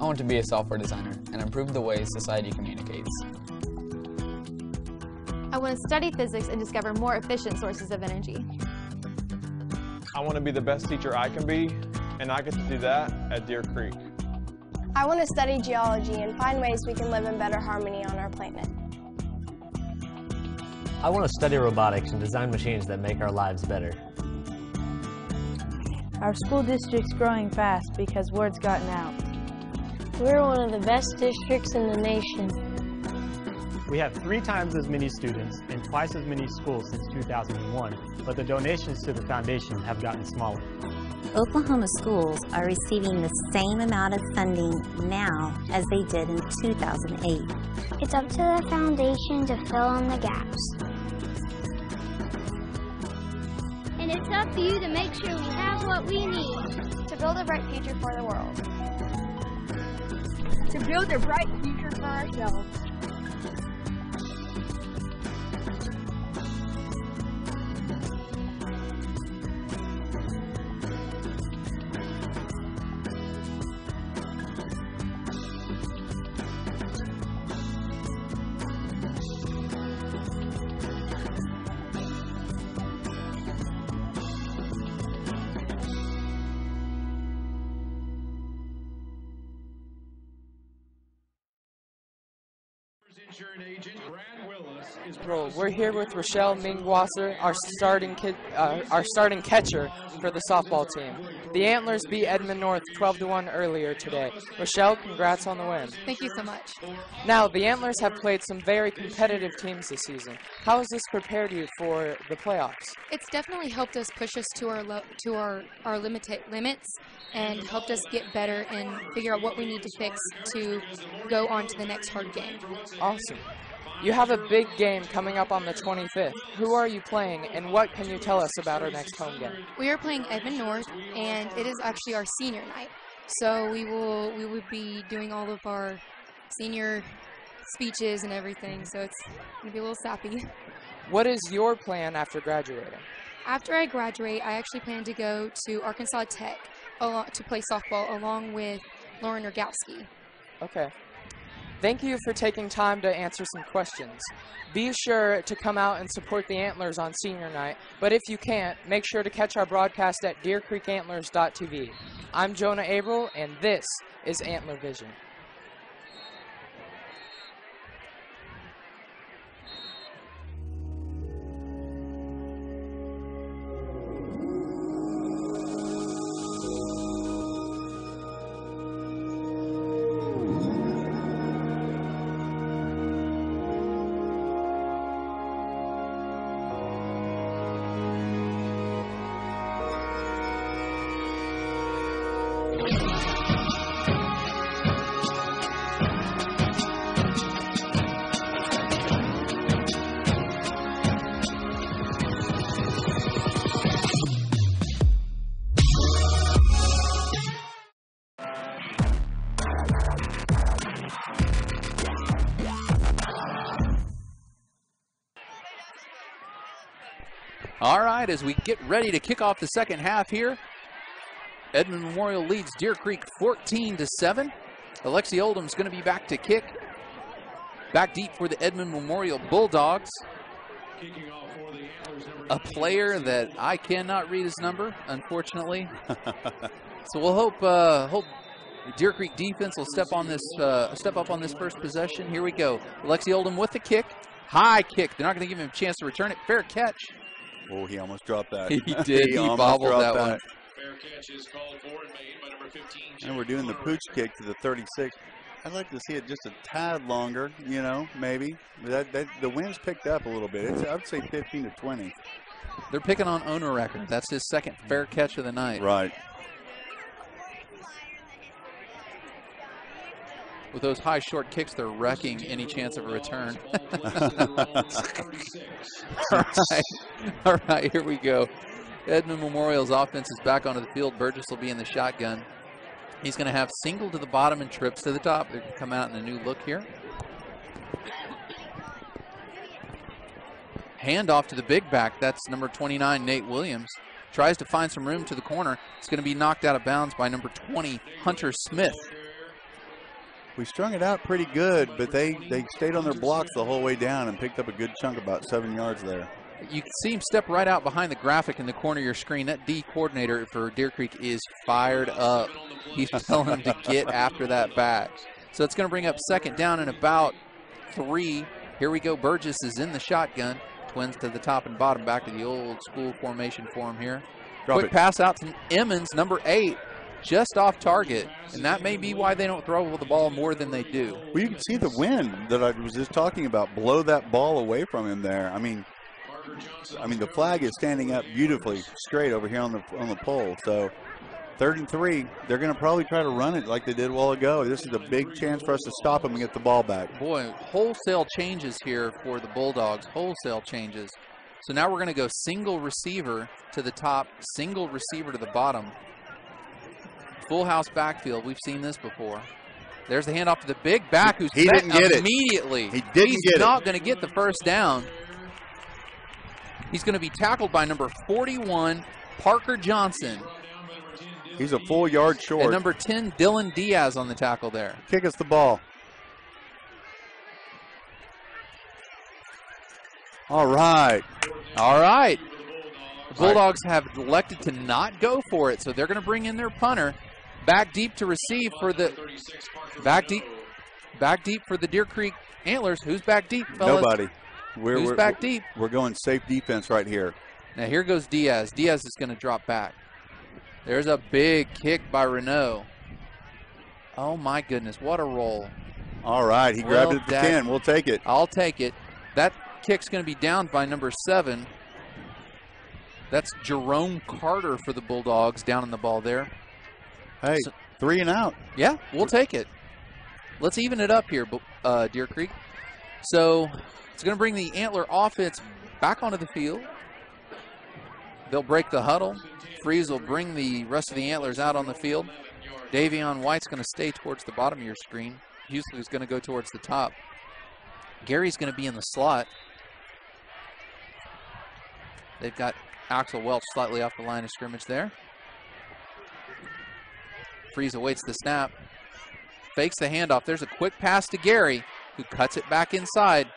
want to be a software designer and improve the way society communicates. I want to study physics and discover more efficient sources of energy. I want to be the best teacher I can be, and I get to do that at Deer Creek. I want to study geology and find ways we can live in better harmony on our planet. I want to study robotics and design machines that make our lives better. Our school district's growing fast because word's gotten out. We're one of the best districts in the nation. We have 3 times as many students and twice as many schools since 2001, but the donations to the foundation have gotten smaller. Oklahoma schools are receiving the same amount of funding now as they did in 2008. It's up to the foundation to fill in the gaps. And it's up to you to make sure we have what we need to build a bright future for the world. To build a bright future for ourselves. We're here with Rochelle Mingwasser, our starting catcher for the softball team. The Antlers beat Edmond North 12-1 earlier today. Rochelle, congrats on the win. Thank you so much. Now, the Antlers have played some very competitive teams this season. How has this prepared you for the playoffs? It's definitely helped us push us to our limits and helped us get better and figure out what we need to fix to go on to the next hard game. Awesome. You have a big game coming up on the 25th. Who are you playing, and what can you tell us about our next home game? We are playing Edmond North, and it is actually our senior night. So we will be doing all of our senior speeches and everything, so it's going to be a little sappy. What is your plan after graduating? After I graduate, I actually plan to go to Arkansas Tech to play softball along with Lauren Rogowski. Okay. Thank you for taking time to answer some questions. Be sure to come out and support the Antlers on senior night, but if you can't, make sure to catch our broadcast at deercreekantlers.tv. I'm Jonah Averill, and this is Antler Vision. All right, as we get ready to kick off the second half here, Edmond Memorial leads Deer Creek 14-7. Alexi Oldham's going to be back to kick. Back deep for the Edmond Memorial Bulldogs. A player that I cannot read his number, unfortunately. So we'll hope the Deer Creek defense will step up on this first possession. Here we go. Alexi Oldham with the kick. High kick. They're not going to give him a chance to return it. Fair catch. Oh, he almost dropped that. He did. He bobbled that one. Fair catch is called for and made by number 15. And we're doing the pooch kick to the 36. I'd like to see it just a tad longer, you know, maybe. The wind's picked up a little bit. I would say 15 to 20. They're picking on owner record. That's his second fair catch of the night. Right. With those high short kicks, they're wrecking any chance of a return. All right, here we go. Edmond Memorial's offense is back onto the field. Burgess will be in the shotgun. He's going to have single to the bottom and trips to the top. They're going to come out in a new look here. Handoff to the big back. That's number 29, Nate Williams. Tries to find some room to the corner. It's going to be knocked out of bounds by number 20, Hunter Smith. We strung it out pretty good, but they stayed on their blocks the whole way down and picked up a good chunk, about 7 yards there. You can see him step right out behind the graphic in the corner of your screen. That D coordinator for Deer Creek is fired up. He's telling him to get after that back. So it's going to bring up second down and about 3. Here we go. Burgess is in the shotgun. Twins to the top and bottom, back to the old school formation for him here. Quick pass out to Emmons, number 8, just off target. And that may be why they don't throw the ball more than they do. Well, you can see the wind that I was just talking about blow that ball away from him there. I mean, the flag is standing up beautifully straight over here on the pole. So 3rd and 3, they're going to probably try to run it like they did a while ago. This is a big chance for us to stop them and get the ball back. Boy, wholesale changes here for the Bulldogs, wholesale changes. So now we're going to go single receiver to the top, single receiver to the bottom. Full house backfield. We've seen this before. There's the handoff to the big back who's didn't get it immediately. He didn't get it. He's not going to get the first down. He's going to be tackled by number 41, Parker Johnson. He's a full yard short. And number 10, Dylan Diaz on the tackle there. Kick us the ball. All right. All right. The Bulldogs have elected to not go for it, so they're going to bring in their punter. Back deep to receive for the back deep for the Deer Creek Antlers. Who's back deep, fellas? Nobody. Who's back deep? We're going safe defense right here. Now here goes Diaz. Diaz is going to drop back. There's a big kick by Renault. Oh my goodness, what a roll. All right, he grabbed it at the 10. We'll take it. I'll take it. That kick's going to be down by number 7. That's Jerome Carter for the Bulldogs down in the ball there. Hey, 3 and out. Yeah, we'll take it. Let's even it up here, Deer Creek. So it's going to bring the Antler offense back onto the field. They'll break the huddle. Freeze will bring the rest of the Antlers out on the field. Davion White's going to stay towards the bottom of your screen. Husley's going to go towards the top. Gary's going to be in the slot. They've got Axel Welch slightly off the line of scrimmage there. Freeze awaits the snap. Fakes the handoff. There's a quick pass to Gary, who cuts it back inside.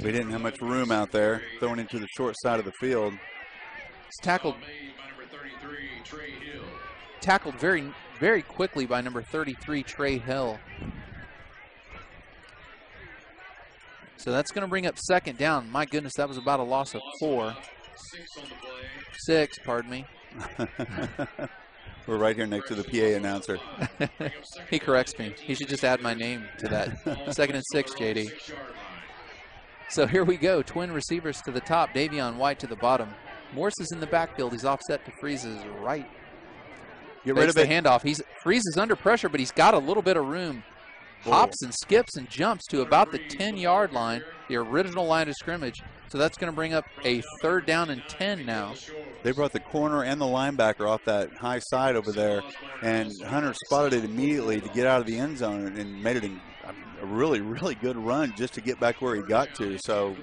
We didn't have much room out there, throwing into the short side of the field. It's tackled very, very quickly by number 33, Trey Hill. So that's going to bring up second down. My goodness, that was about a loss of 4. 6, pardon me. We're right here next to the PA announcer. He corrects me. He should just add my name to that. 2nd and 6, JD. So here we go. Twin receivers to the top. Davion White to the bottom. Morse is in the backfield. He's offset to Freeze's right. Get rid of the it. handoff. Freeze is under pressure, but he's got a little bit of room. Hops and skips and jumps to about the 10-yard line, the original line of scrimmage. So that's going to bring up a 3rd down and 10 now. They brought the corner and the linebacker off that high side over there, and Hunter spotted it immediately to get out of the end zone and made it a really, really good run just to get back where he got to. So,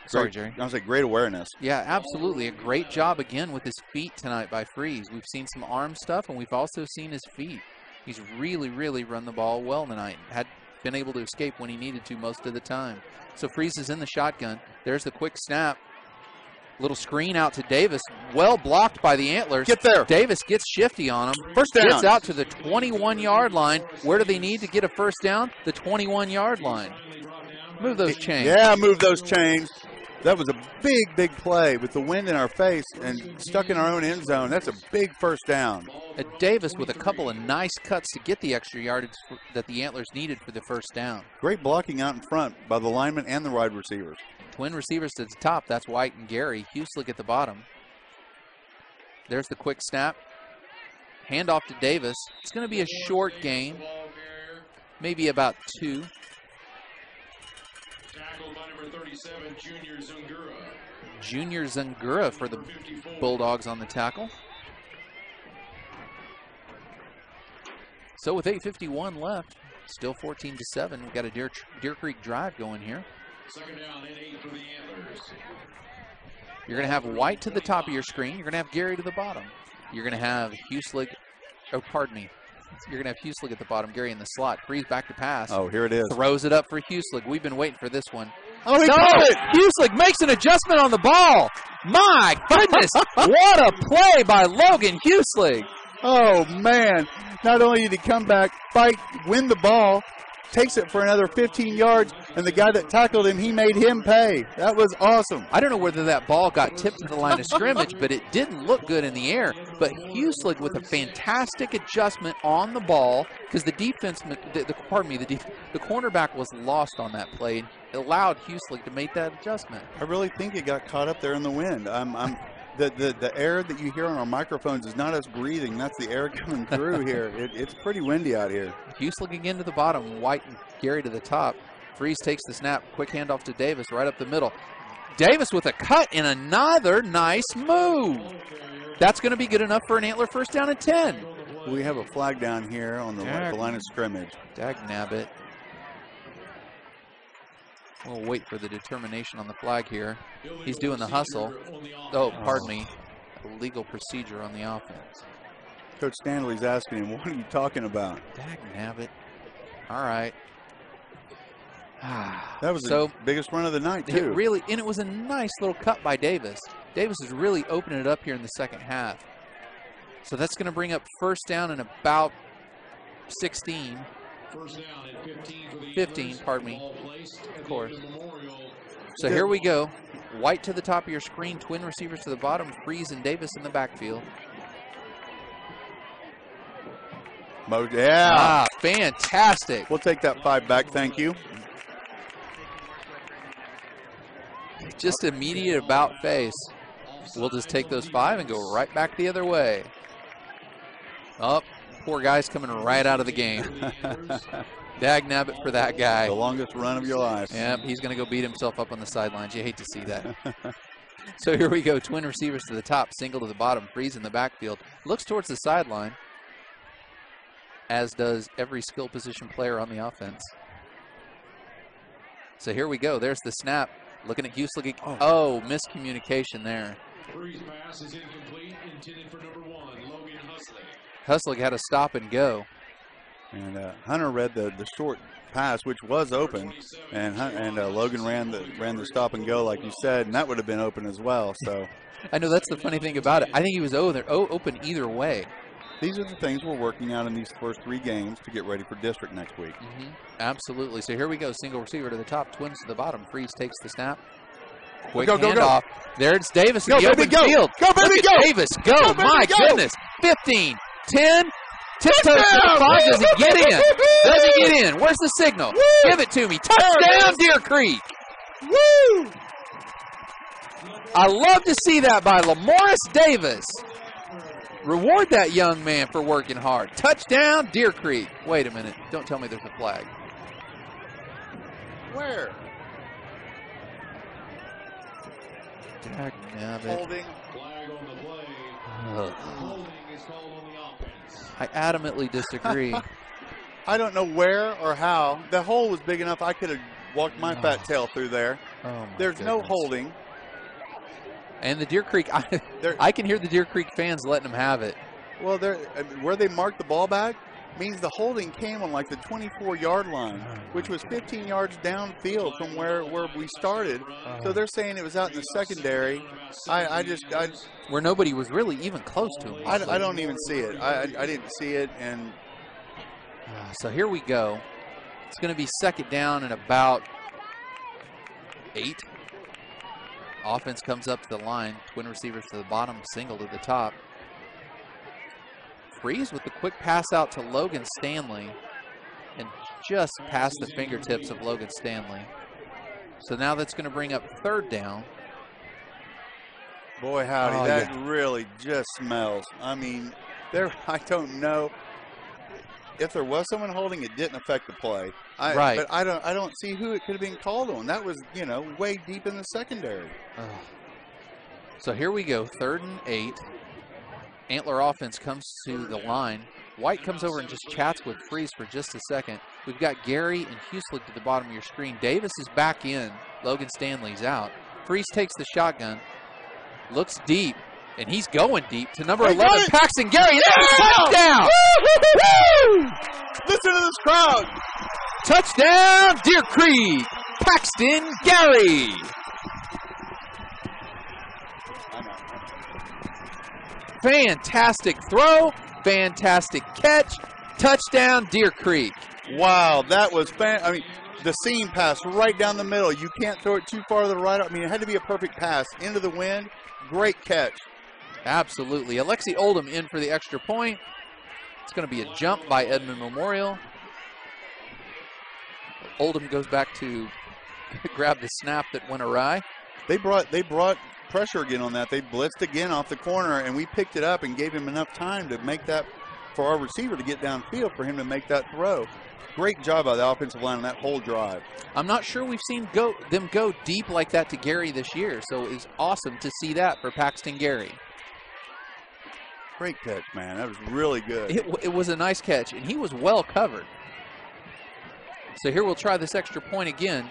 Sorry, Jerry. I was like, great awareness. Yeah, absolutely. A great job again with his feet tonight by Freeze. We've seen some arm stuff, and we've also seen his feet. He's really, really run the ball well tonight. Had been able to escape when he needed to most of the time. So Freeze is in the shotgun. There's the quick snap. Little screen out to Davis. Well blocked by the Antlers. Get there. Davis gets shifty on him. First down. Gets out to the 21-yard line. Where do they need to get a first down? The 21-yard line. Move those chains. Yeah, move those chains. That was a big, big play with the wind in our face and stuck in our own end zone. That's a big first down. Davis with a couple of nice cuts to get the extra yardage that the Antlers needed for the first down. Great blocking out in front by the linemen and the wide receivers. Twin receivers to the top. That's White and Gary. Hueslick at the bottom. There's the quick snap. Handoff to Davis. It's going to be a short game. Maybe about 2. Junior Zungura for the Bulldogs on the tackle. So with 8:51 left, still 14-7. We've got a Deer Creek drive going here. 2nd down and 8 for the Antlers. You're going to have White to the top of your screen. You're going to have Gary to the bottom. You're going to have Hueslick Oh, pardon me. You're going to have Huselig at the bottom. Gary in the slot. Freeze back to pass. Oh, here it is. Throws it up for Huselig. We've been waiting for this one. Oh, he caught it! Huselig makes an adjustment on the ball. My goodness. What a play by Logan Huselig. Oh, man. Not only did he come back, fight, win the ball, takes it for another 15 yards, and the guy that tackled him, he made him pay. That was awesome. I don't know whether that ball got tipped to the line of scrimmage, but it didn't look good in the air. But Huselig with a fantastic adjustment on the ball, because the defense, the cornerback was lost on that play. It allowed Huselig to make that adjustment. I really think it got caught up there in the wind. The air that you hear on our microphones is not us breathing. That's the air coming through here. It's pretty windy out here. Huselig again to the bottom. White and Gary to the top. Freeze takes the snap. Quick handoff to Davis right up the middle. Davis with a cut and another nice move. That's going to be good enough for an Antler first down and 10. We have a flag down here on the line of scrimmage. Dagnabbit. We'll wait for the determination on the flag here. He's doing the hustle. Oh, pardon me. Illegal procedure on the offense. Coach Stanley's asking him, what are you talking about? Dagnabbit. All right. That was the biggest run of the night, too. It really, and it was a nice little cut by Davis. Davis is really opening it up here in the second half. So that's going to bring up first down and about 16. First down at 15, pardon me. Of course. So here we go. White to the top of your screen, twin receivers to the bottom, Freeze and Davis in the backfield. Yeah. Fantastic. We'll take that 5 back, thank you. Just immediate about face. We'll just take those 5 and go right back the other way. Oh, poor guy's coming right out of the game. Dagnabbit for that guy. The longest run of your life. Yep, he's going to go beat himself up on the sidelines. You hate to see that. So here we go. Twin receivers to the top, single to the bottom, Freeze in the backfield. Looks towards the sideline, as does every skill position player on the offense. So here we go. There's the snap. Looking at Huselig. Oh, miscommunication there. Freeze pass is incomplete, intended for number 1, Logan Huslig. Huslig had a stop and go. And Hunter read the short pass, which was open, and Logan ran the stop and go, like you said, and that would have been open as well. So I know that's the funny thing about it. I think he was open either way. These are the things we're working out in these first 3 games to get ready for district next week. Absolutely. So here we go. Single receiver to the top, twins to the bottom. Freeze takes the snap. Quick go, handoff. There's Davis in the open field. Go, baby, go! Davis, go! My goodness. 15, 10. Tiptoes to the 5. Does he get in? Does he get in? Where's the signal? Woo! Give it to me. Touchdown, Deer Creek. Woo! I love to see that by Lamoris Davis. Reward that young man for working hard. Touchdown, Deer Creek. Wait a minute. Don't tell me there's a flag. Where? Dagnabbit. Holding. Flag on the play. Holding is called on the offense. I adamantly disagree. I don't know where or how. The hole was big enough I could have walked my fat tail through there. There's no holding. And the Deer Creek, I can hear the Deer Creek fans letting them have it. Well, where they marked the ball back means the holding came on like the 24-yard line, which was 15 yards downfield from where we started. So they're saying it was out in the secondary. Where nobody was really even close to him. I don't even see it. I didn't see it. And so here we go. It's going to be second down and about 8. Offense comes up to the line. Twin receivers to the bottom, single to the top. Freeze with the quick pass out to Logan Stanley and just past the fingertips of Logan Stanley. So now that's going to bring up third down. Boy, howdy, that really just smells. I mean, I don't know. If there was someone holding, it didn't affect the play. Right. But I don't see who it could have been called on. That was, way deep in the secondary. So here we go, 3rd and 8. Antler offense comes to the line. White comes over and just chats with Freeze for just a second. We've got Gary and Huselig to the bottom of your screen. Davis is back in. Logan Stanley's out. Freeze takes the shotgun. Looks deep. And he's going deep to number 11, Paxton Gary. That's a touchdown! Listen to this crowd. Touchdown, Deer Creek. Paxton Gary. Fantastic throw. Fantastic catch. Touchdown, Deer Creek. Wow, that was I mean, the seam pass right down the middle. You can't throw it too far to the right. I mean, it had to be a perfect pass into the wind. Great catch. Absolutely. Alexi Oldham in for the extra point. It's going to be a jump by Edmond Memorial. Oldham goes back to grab the snap that went awry. They brought pressure again on that. They blitzed again off the corner, and we picked it up and gave him enough time to make that, for our receiver to get downfield for him to make that throw. Great job by the offensive line on that whole drive. I'm not sure we've seen them go deep like that to Gary this year, so it was awesome to see that for Paxton Gary. Great catch, man. That was really good. It was a nice catch, and he was well covered. So here we'll try this extra point again.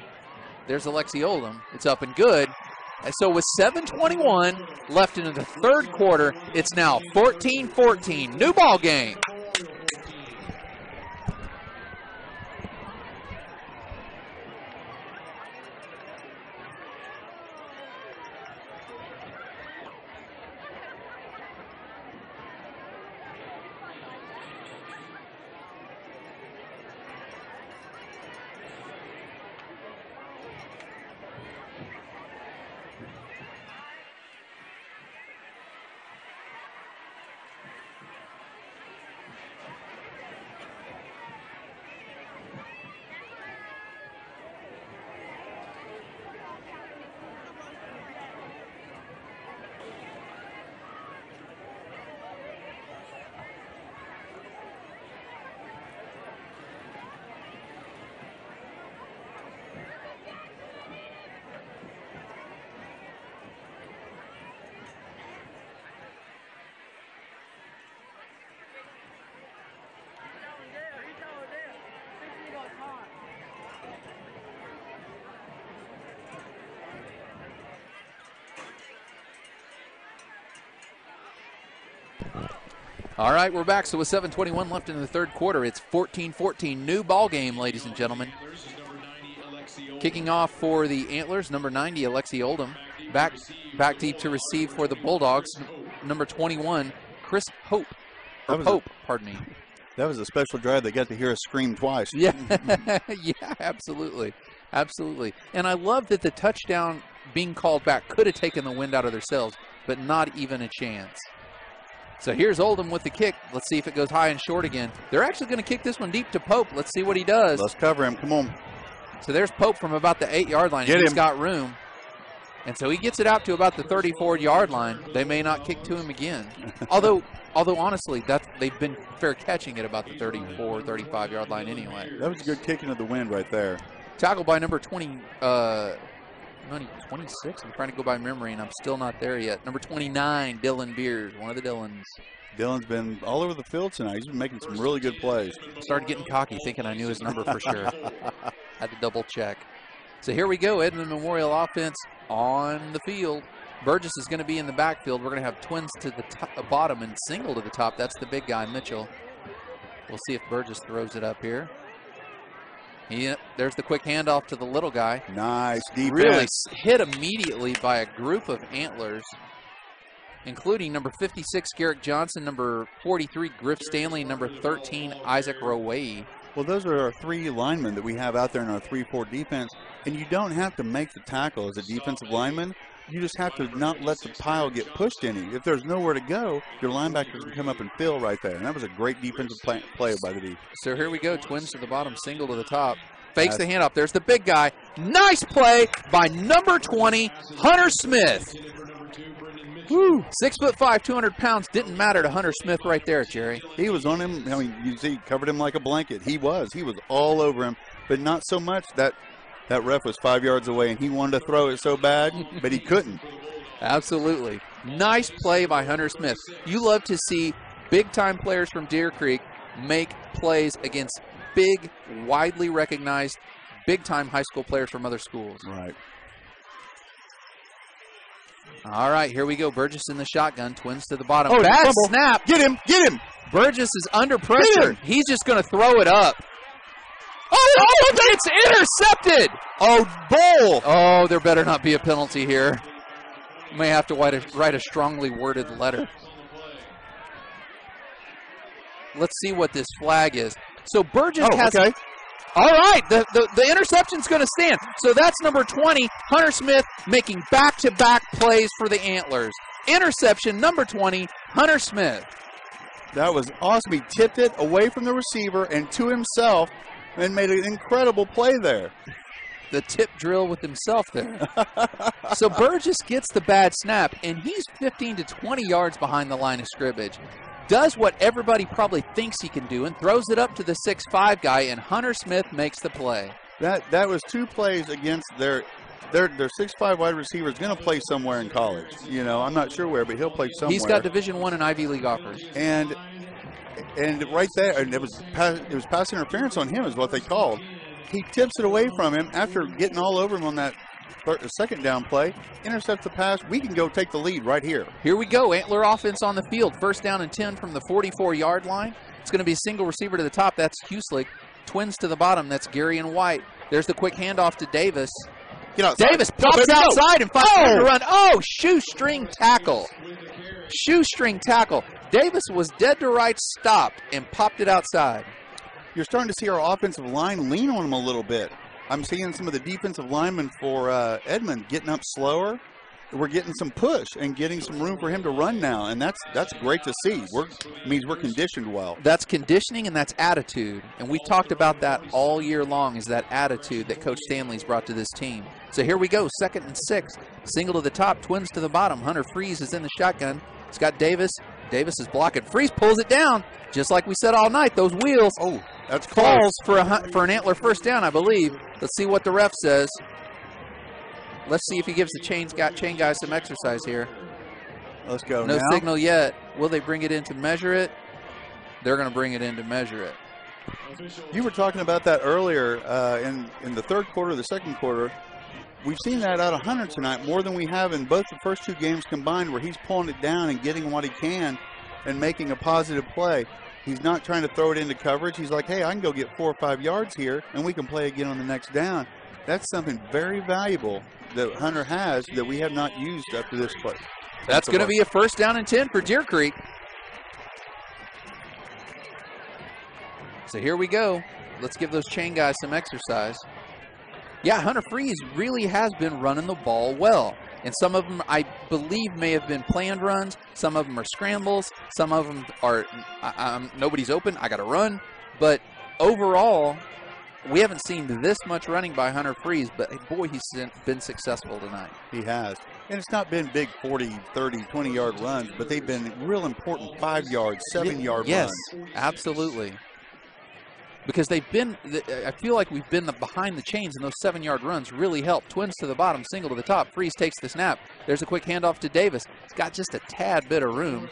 There's Alexi Oldham. It's up and good. And so with 7:21 left in the third quarter, it's now 14-14. New ball game. All right, we're back. So with 7:21 left in the third quarter, it's 14-14. New ball game, ladies and gentlemen. Kicking off for the Antlers, number 90, Alexi Oldham. Back deep to receive for the Bulldogs, number 21, Chris Pope. Pardon me. That was a special drive. They got to hear us scream twice. Yeah, yeah, absolutely. Absolutely. And I love that the touchdown being called back could have taken the wind out of their sails, but not even a chance. So here's Oldham with the kick. Let's see if it goes high and short again. They're actually going to kick this one deep to Pope. Let's see what he does. Let's cover him. Come on. So there's Pope from about the 8-yard line. He's got room. And so he gets it out to about the 34-yard line. They may not kick to him again. Although honestly, they've been fair catching at about the 34, 35-yard line anyway. That was a good kick into the wind right there. Tackled by number 26. I'm trying to go by memory, and I'm still not there yet. Number 29, Dylan Beers, one of the Dylans. Dylan's been all over the field tonight. He's been making some really good plays. Started getting cocky, thinking I knew his number for sure. Had to double check. So here we go, Edmond Memorial offense on the field. Burgess is going to be in the backfield. We're going to have twins to the bottom and single to the top. That's the big guy, Mitchell. We'll see if Burgess throws it up here. There's the quick handoff to the little guy. Nice defense. Really hit immediately by a group of Antlers, including number 56, Garrick Johnson, number 43, Griff Stanley, number 13, Isaac Roway. Well, those are our three linemen that we have out there in our 3-4 defense, and you don't have to make the tackle as a defensive lineman. You just have to not let the pile get pushed any. If there's nowhere to go, your linebackers can come up and fill right there. And that was a great defensive play by the D. So here we go. Twins to the bottom, single to the top. Fakes the handoff. There's the big guy. Nice play by number 20, Hunter Smith. Woo. 6'5", 200 pounds. Didn't matter to Hunter Smith right there, Jerry. He was on him. I mean, you see, covered him like a blanket. He was all over him, but not so much that ref was 5 yards away, and he wanted to throw it so bad, but he couldn't. Absolutely. Nice play by Hunter Smith. You love to see big-time players from Deer Creek make plays against big, widely recognized, big-time high school players from other schools. Right. All right, here we go. Burgess in the shotgun. Twins to the bottom. Oh, bad fumble. snap. Get him. Get him. Burgess is under pressure. He's just going to throw it up. Oh, it's intercepted. Oh, bull. Oh, there better not be a penalty here. May have to write a strongly worded letter. Let's see what this flag is. So Burgess has... Okay. All right, the interception's going to stand. So that's number 20, Hunter Smith, making back-to-back plays for the Antlers. Interception, number 20, Hunter Smith. That was awesome. He tipped it away from the receiver and to himself and made an incredible play there. The tip drill with himself there. So Burgess gets the bad snap, and he's 15 to 20 yards behind the line of scrimmage. Does what everybody probably thinks he can do and throws it up to the 6'5 guy, and Hunter Smith makes the play. That was 2 plays against their 6'5 wide receiver is going to play somewhere in college. You know, I'm not sure where, but he'll play somewhere. He's got Division I and Ivy League offers. And right there, and it was pass interference on him is what they called. He tips it away from him after getting all over him on that second down play, intercepts the pass. We can go take the lead right here. Here we go. Antler offense on the field. First down and 10 from the 44-yard line. It's going to be a single receiver to the top. That's Huslick. Twins to the bottom. That's Gary and White. There's the quick handoff to Davis. Davis pops outside and finds time to run. Oh, shoestring tackle. Shoestring tackle. Davis was dead to right, stopped, and popped it outside. You're starting to see our offensive line lean on him a little bit. I'm seeing some of the defensive linemen for Edmond getting up slower. We're getting some push and getting some room for him to run now, and that's great to see. Means we're conditioned well. That's conditioning and that's attitude, and we talked about that all year long, is that attitude that Coach Stanley's brought to this team. So here we go, 2nd and 6. Single to the top, twins to the bottom. Hunter Freeze is in the shotgun. He's got Davis. Davis is blocking. Freeze pulls it down, just like we said all night, those wheels. Oh, that's calls for an Antler first down, I believe. Let's see what the ref says. Let's see if he gives the chain guy some exercise here. Let's go No now. signal yet. Will they bring it in to measure it? They're going to bring it in to measure it. You were talking about that earlier in the third quarter, the second quarter. We've seen that out of Hunter tonight more than we have in both the first 2 games combined, where he's pulling it down and getting what he can and making a positive play. He's not trying to throw it into coverage. He's like, hey, I can go get 4 or 5 yards here, and we can play again on the next down. That's something very valuable that Hunter has that we have not used up to this point. That's going to be a first down and 10 for Deer Creek. So here we go. Let's give those chain guys some exercise. Yeah, Hunter Freeze really has been running the ball well. And some of them, I believe, may have been planned runs. Some of them are scrambles. Some of them are, nobody's open, I got to run. But overall, we haven't seen this much running by Hunter Freeze, but boy, he's been successful tonight. He has. And it's not been big 40, 30, 20-yard runs, but they've been real important 5-yard, 7-yard runs. Yes, absolutely. Because they've been, I feel like we've been behind the chains, and those 7-yard runs really help. Twins to the bottom, single to the top. Freeze takes the snap. There's a quick handoff to Davis. He's got just a tad bit of room.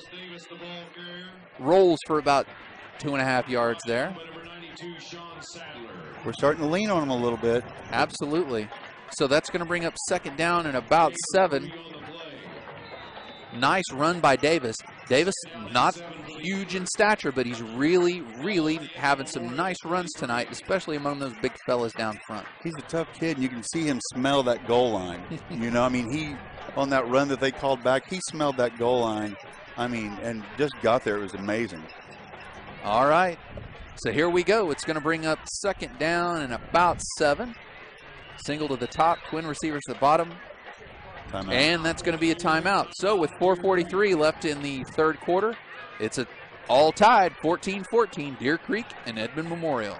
Rolls for about 2.5 yards there. We're starting to lean on him a little bit. Absolutely. So that's going to bring up 2nd down and about 7. Nice run by Davis. Davis, not huge in stature, but he's really, really having some nice runs tonight, especially among those big fellas down front. He's a tough kid, and you can see him smell that goal line. You know, I mean, he, on that run that they called back, he smelled that goal line. I mean, and just got there. It was amazing. All right. So here we go. It's going to bring up 2nd down and about 7. Single to the top, twin receivers to the bottom. Timeout. And that's going to be a timeout. So with 4:43 left in the third quarter, it's all tied, 14-14, Deer Creek and Edmond Memorial.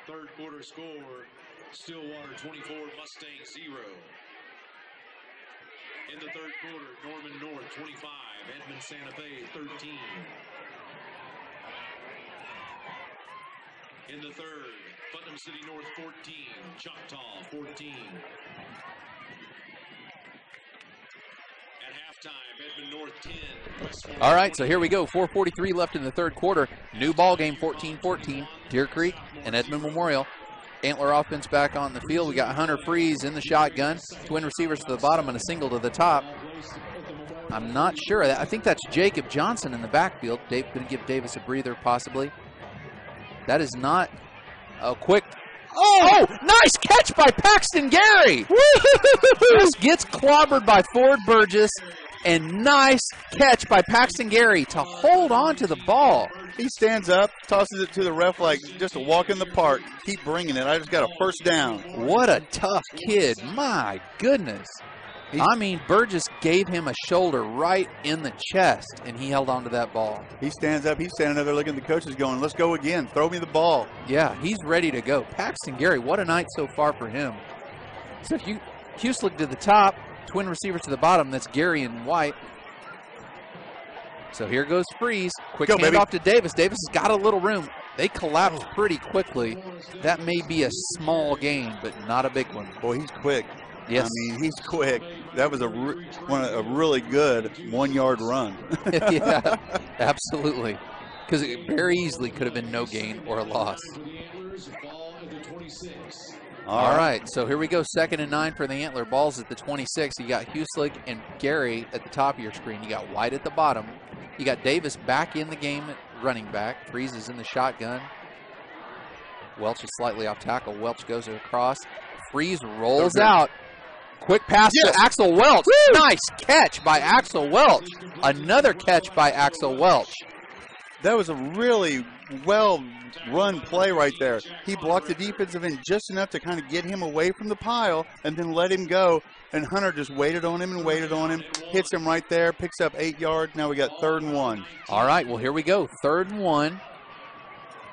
Third quarter score, Stillwater 24, Mustang 0. In the third quarter, Norman North 25, Edmond Santa Fe 13. In the third, Putnam City North 14, Choctaw 14. At halftime, Edmond North 10, West 14. All right, so here we go. 4:43 left in the third quarter. New ball game, 14-14. Deer Creek and Edmond Memorial. Antler offense back on the field. We got Hunter Freeze in the shotgun. Twin receivers to the bottom and a single to the top. I'm not sure. I think that's Jacob Johnson in the backfield. Dave going to give Davis a breather, possibly. That is not a quick. Oh, nice catch by Paxton Gary. Just gets clobbered by Ford Burgess, and nice catch by Paxton Gary to hold on to the ball. He stands up, tosses it to the ref like just a walk in the park. Keep bringing it. I just got a first down. What a tough kid. My goodness. I mean, Burgess gave him a shoulder right in the chest, and he held on to that ball. He stands up. He's standing there looking at the coaches going, let's go again. Throw me the ball. Yeah, he's ready to go. Paxton Gary, what a night so far for him. So Hueslick to the top, twin receivers to the bottom. That's Gary and White. So here goes Freeze. Quick handoff to Davis. Davis has got a little room. They collapsed pretty quickly. That may be a small gain, but not a big one. Boy, he's quick. Yes. I mean, he's quick. That was a really good 1 yard run. Yeah, absolutely. Because it very easily could have been no gain or a loss. All right, so here we go. 2nd and 9 for the Antler. Ball's at the 26. You got Hueslick and Gary at the top of your screen. You got White at the bottom. You got Davis back in the game at running back. Freeze is in the shotgun. Welch is slightly off tackle. Welch goes across. Freeze rolls out. Quick pass to Axel Welch. Woo! Nice catch by Axel Welch. Another catch by Axel Welch. That was a really well-run play right there. He blocked the defensive end just enough to kind of get him away from the pile and then let him go. And Hunter just waited on him and waited on him. Hits him right there, picks up 8 yards. Now we got 3rd and 1. All right, well, here we go. 3rd and 1.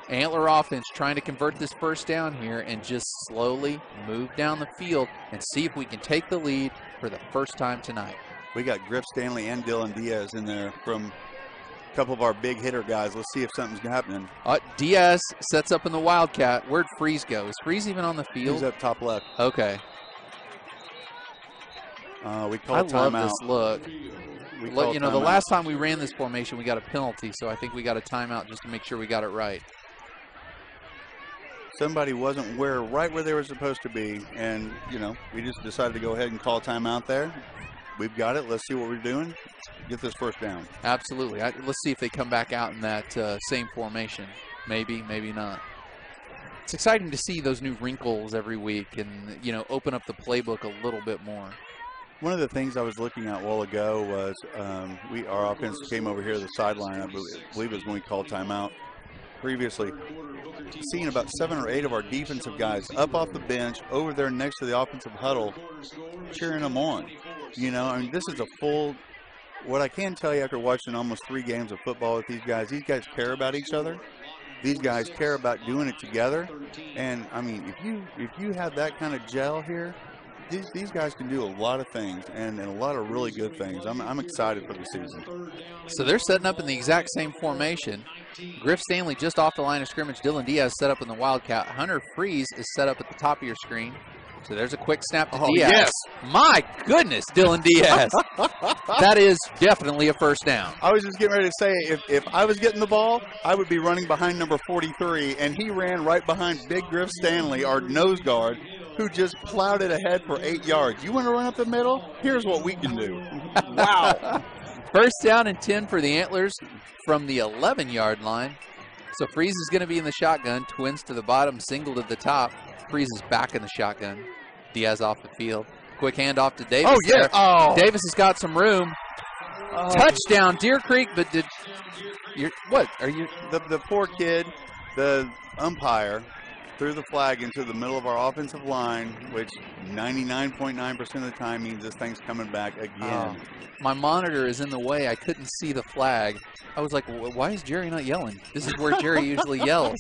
Antler offense trying to convert this first down here and just slowly move down the field and see if we can take the lead for the first time tonight. We got Griff Stanley and Dylan Diaz in there from a couple of our big hitter guys. Let's see if something's happening. Diaz sets up in the Wildcat. Where'd Freeze go? Is Freeze even on the field? He's up top left. Okay. We call timeout. I love this look. You know, the last time we ran this formation, we got a penalty, so I think we got a timeout just to make sure we got it right. Somebody wasn't right where they were supposed to be, and, you know, we just decided to go ahead and call timeout there. We've got it. Let's see what we're doing. Get this first down. Absolutely. Let's see if they come back out in that same formation. Maybe, maybe not. It's exciting to see those new wrinkles every week and, you know, open up the playbook a little bit more. One of the things I was looking at a while ago was our offense came over here to the sideline. I believe it was when we called timeout. Previously, seeing about 7 or 8 of our defensive guys up off the bench over there next to the offensive huddle, cheering them on. You know, I mean, this is a full. What I can tell you after watching almost 3 games of football with these guys care about each other. These guys care about doing it together. And I mean, if you have that kind of gel here, these guys can do a lot of things and a lot of really good things. I'm excited for the season. So they're setting up in the exact same formation. Griff Stanley just off the line of scrimmage. Dylan Diaz set up in the Wildcat. Hunter Freeze is set up at the top of your screen. So there's a quick snap to Diaz. Yes. My goodness, Dylan Diaz. That is definitely a first down. I was just getting ready to say, if I was getting the ball, I would be running behind number 43, and he ran right behind Big Griff Stanley, our nose guard, who just plowed it ahead for 8 yards. You want to run up the middle? Here's what we can do. Wow. First down and 10 for the Antlers from the 11-yard line. So Freeze is going to be in the shotgun. Twins to the bottom, single to the top. Freeze is back in the shotgun. Diaz off the field. Quick handoff to Davis. Oh, yeah. Oh. Davis has got some room. Oh. Touchdown, Deer Creek, but what are you? The poor kid, the umpire, threw the flag into the middle of our offensive line, which 99.9% of the time means this thing's coming back again. My monitor is in the way. I couldn't see the flag. I was like, why is Jerry not yelling? This is where Jerry usually yells.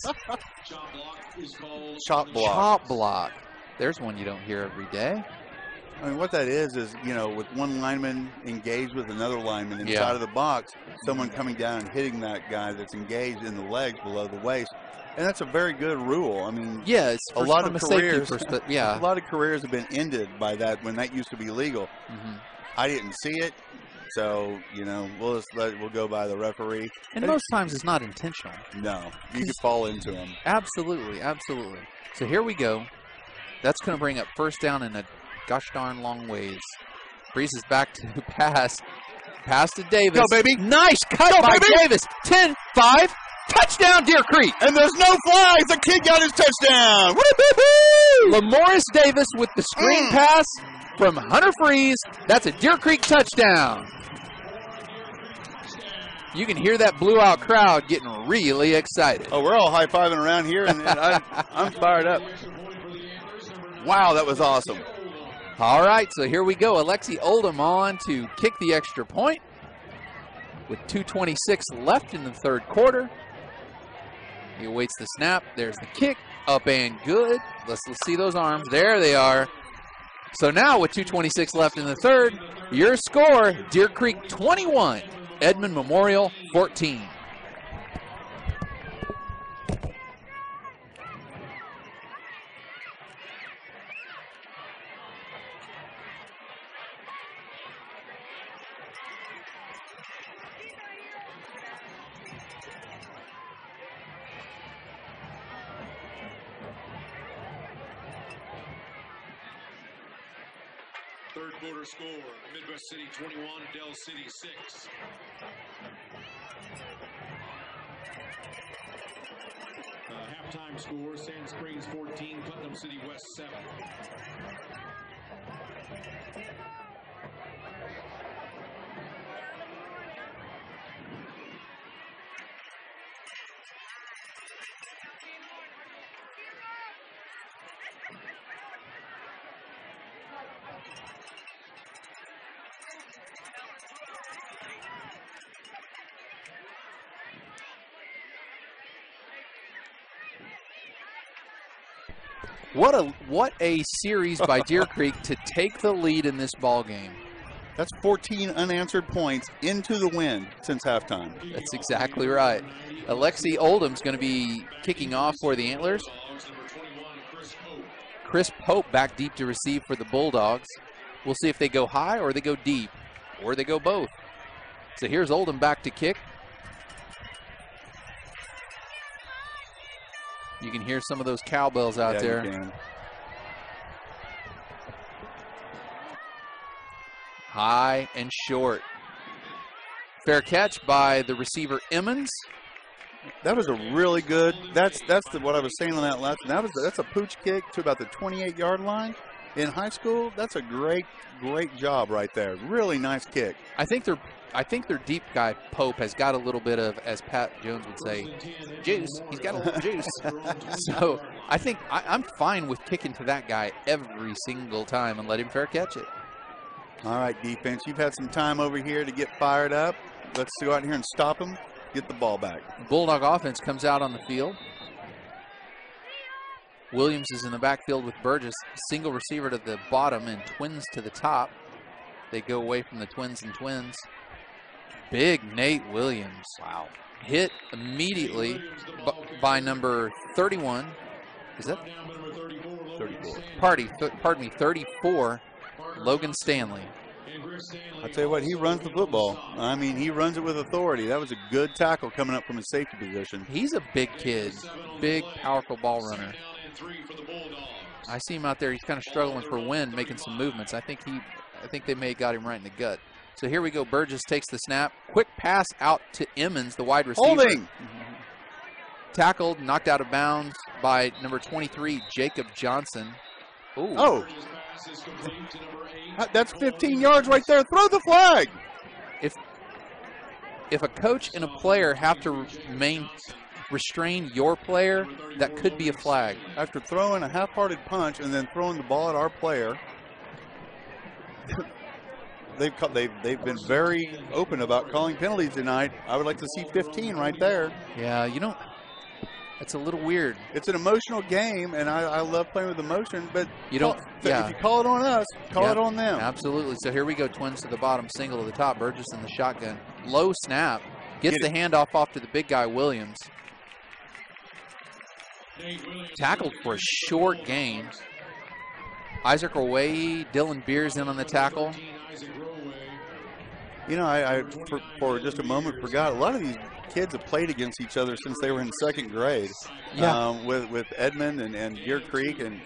Chop block. Chop block. There's one you don't hear every day. I mean, what that is, you know, with one lineman engaged with another lineman inside of the box, someone coming down and hitting that guy that's engaged in the legs below the waist, And that's a very good rule. I mean, yeah, it's a lot of careers. Yeah, a lot of careers have been ended by that when that used to be legal. I didn't see it, so we'll go by the referee. And most times it's not intentional. No, you could fall into them. Absolutely, absolutely. So here we go. That's going to bring up first down in a gosh darn long ways. Breezes back to pass. Pass to Davis. Go, baby. Nice cut by Davis. 10-5. Touchdown, Deer Creek. And there's no flags. The kid got his touchdown. Lamorris Davis with the screen pass from Hunter Freeze. That's a Deer Creek touchdown. You can hear that Blue Out crowd getting really excited. Oh, we're all high-fiving around here, and I'm fired up. Wow, that was awesome. All right, so here we go. Alexi Oldham on to kick the extra point with 2:26 left in the third quarter. He awaits the snap. There's the kick. Up and good. Let's see those arms. There they are. So now with 2:26 left in the third, your score, Deer Creek 21, Edmond Memorial 14. Third quarter score, Midwest City 21, Del City 6. Halftime score, Sand Springs 14, Putnam City West 7. What a series by Deer Creek to take the lead in this ball game. That's 14 unanswered points into the wind since halftime. That's exactly right. Alexi Oldham's going to be kicking off for the Antlers. Chris Pope back deep to receive for the Bulldogs. We'll see if they go high or they go deep or they go both. So here's Oldham back to kick. You can hear some of those cowbells out there. You can. High and short. Fair catch by the receiver Emmons. That was a really good. That's what I was saying on that last. That's a pooch kick to about the 28-yard line. In high school, that's a great job right there. Really nice kick. I think their deep guy, Pope, has got a little bit of, as Pat Jones would say, juice. He's got a little juice. So I think I'm fine with kicking to that guy every single time and let him fair catch it. All right, defense, you've had some time over here to get fired up. Let's go out here and stop him, get the ball back. Bulldog offense comes out on the field. Williams is in the backfield with Burgess. Single receiver to the bottom and twins to the top. They go away from the twins and twins. Big Nate Williams. Wow. Hit immediately by number 31. Is that? 34. Pardon me, 34, Logan Stanley. I'll tell you what, he runs the football. I mean, he runs it with authority. That was a good tackle coming up from his safety position. He's a big kid, big, powerful ball runner. I see him out there. He's kind of struggling for wind, making some movements. I think they may have got him right in the gut. So here we go. Burgess takes the snap. Quick pass out to Emmons, the wide receiver. Holding. Tackled, knocked out of bounds by number 23, Jacob Johnson. Ooh. Oh. That's 15 yards right there. Throw the flag. If a coach and a player have to restrain your player, that could be a flag. After throwing a half-hearted punch and then throwing the ball at our player, they've been very open about calling penalties tonight. I would like to see 15 right there. Yeah, it's a little weird. It's an emotional game, and I love playing with emotion, but you don't. If you call it on us, call it on them. Absolutely. So here we go. Twins to the bottom, single to the top. Burgess in the shotgun. Low snap. Gets the handoff off to the big guy, Williams. Tackled for a short gain. Isaac Roway, Dylan Beers in on the tackle. You know, I for just a moment forgot a lot of these kids have played against each other since they were in second grade. Yeah. With Edmond and Deer Creek, and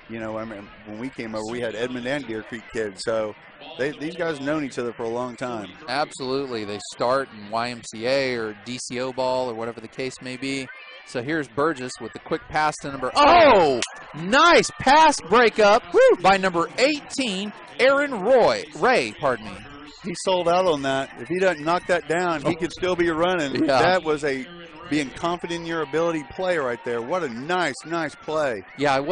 you know, I mean, when we came over, we had Edmond and Deer Creek kids, so these guys have known each other for a long time. Absolutely, they start in YMCA or DCO ball or whatever the case may be. So here's Burgess with the quick pass to number. Oh, nice pass breakup by number 18, Aaron Ray. Pardon me. He sold out on that. If he doesn't knock that down, he could still be running. Yeah. That was a being confident in your ability play right there. What a nice play. Yeah,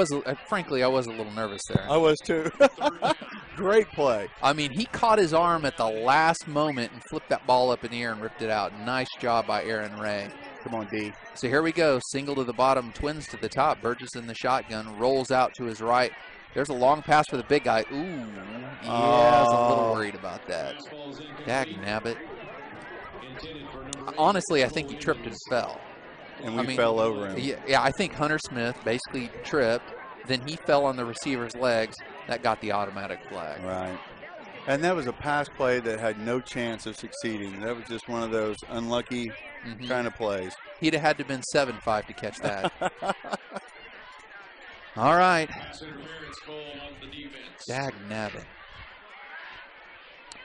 frankly, I was a little nervous there. I was too. Great play. I mean, he caught his arm at the last moment and flipped that ball up in the air and ripped it out. Nice job by Aaron Ray. Come on, D. So here we go. Single to the bottom, twins to the top. Burgess in the shotgun, rolls out to his right. There's a long pass for the big guy. Ooh, yeah, I was a little worried about that. Dag nabbit. Honestly, I think he tripped and fell. And we fell over him. Yeah, I think Hunter Smith basically tripped. Then he fell on the receiver's legs. That got the automatic flag. Right. And that was a pass play that had no chance of succeeding. That was just one of those unlucky kind of plays. He'd have had to have been 7-5 to catch that. All right. Dag nabbit.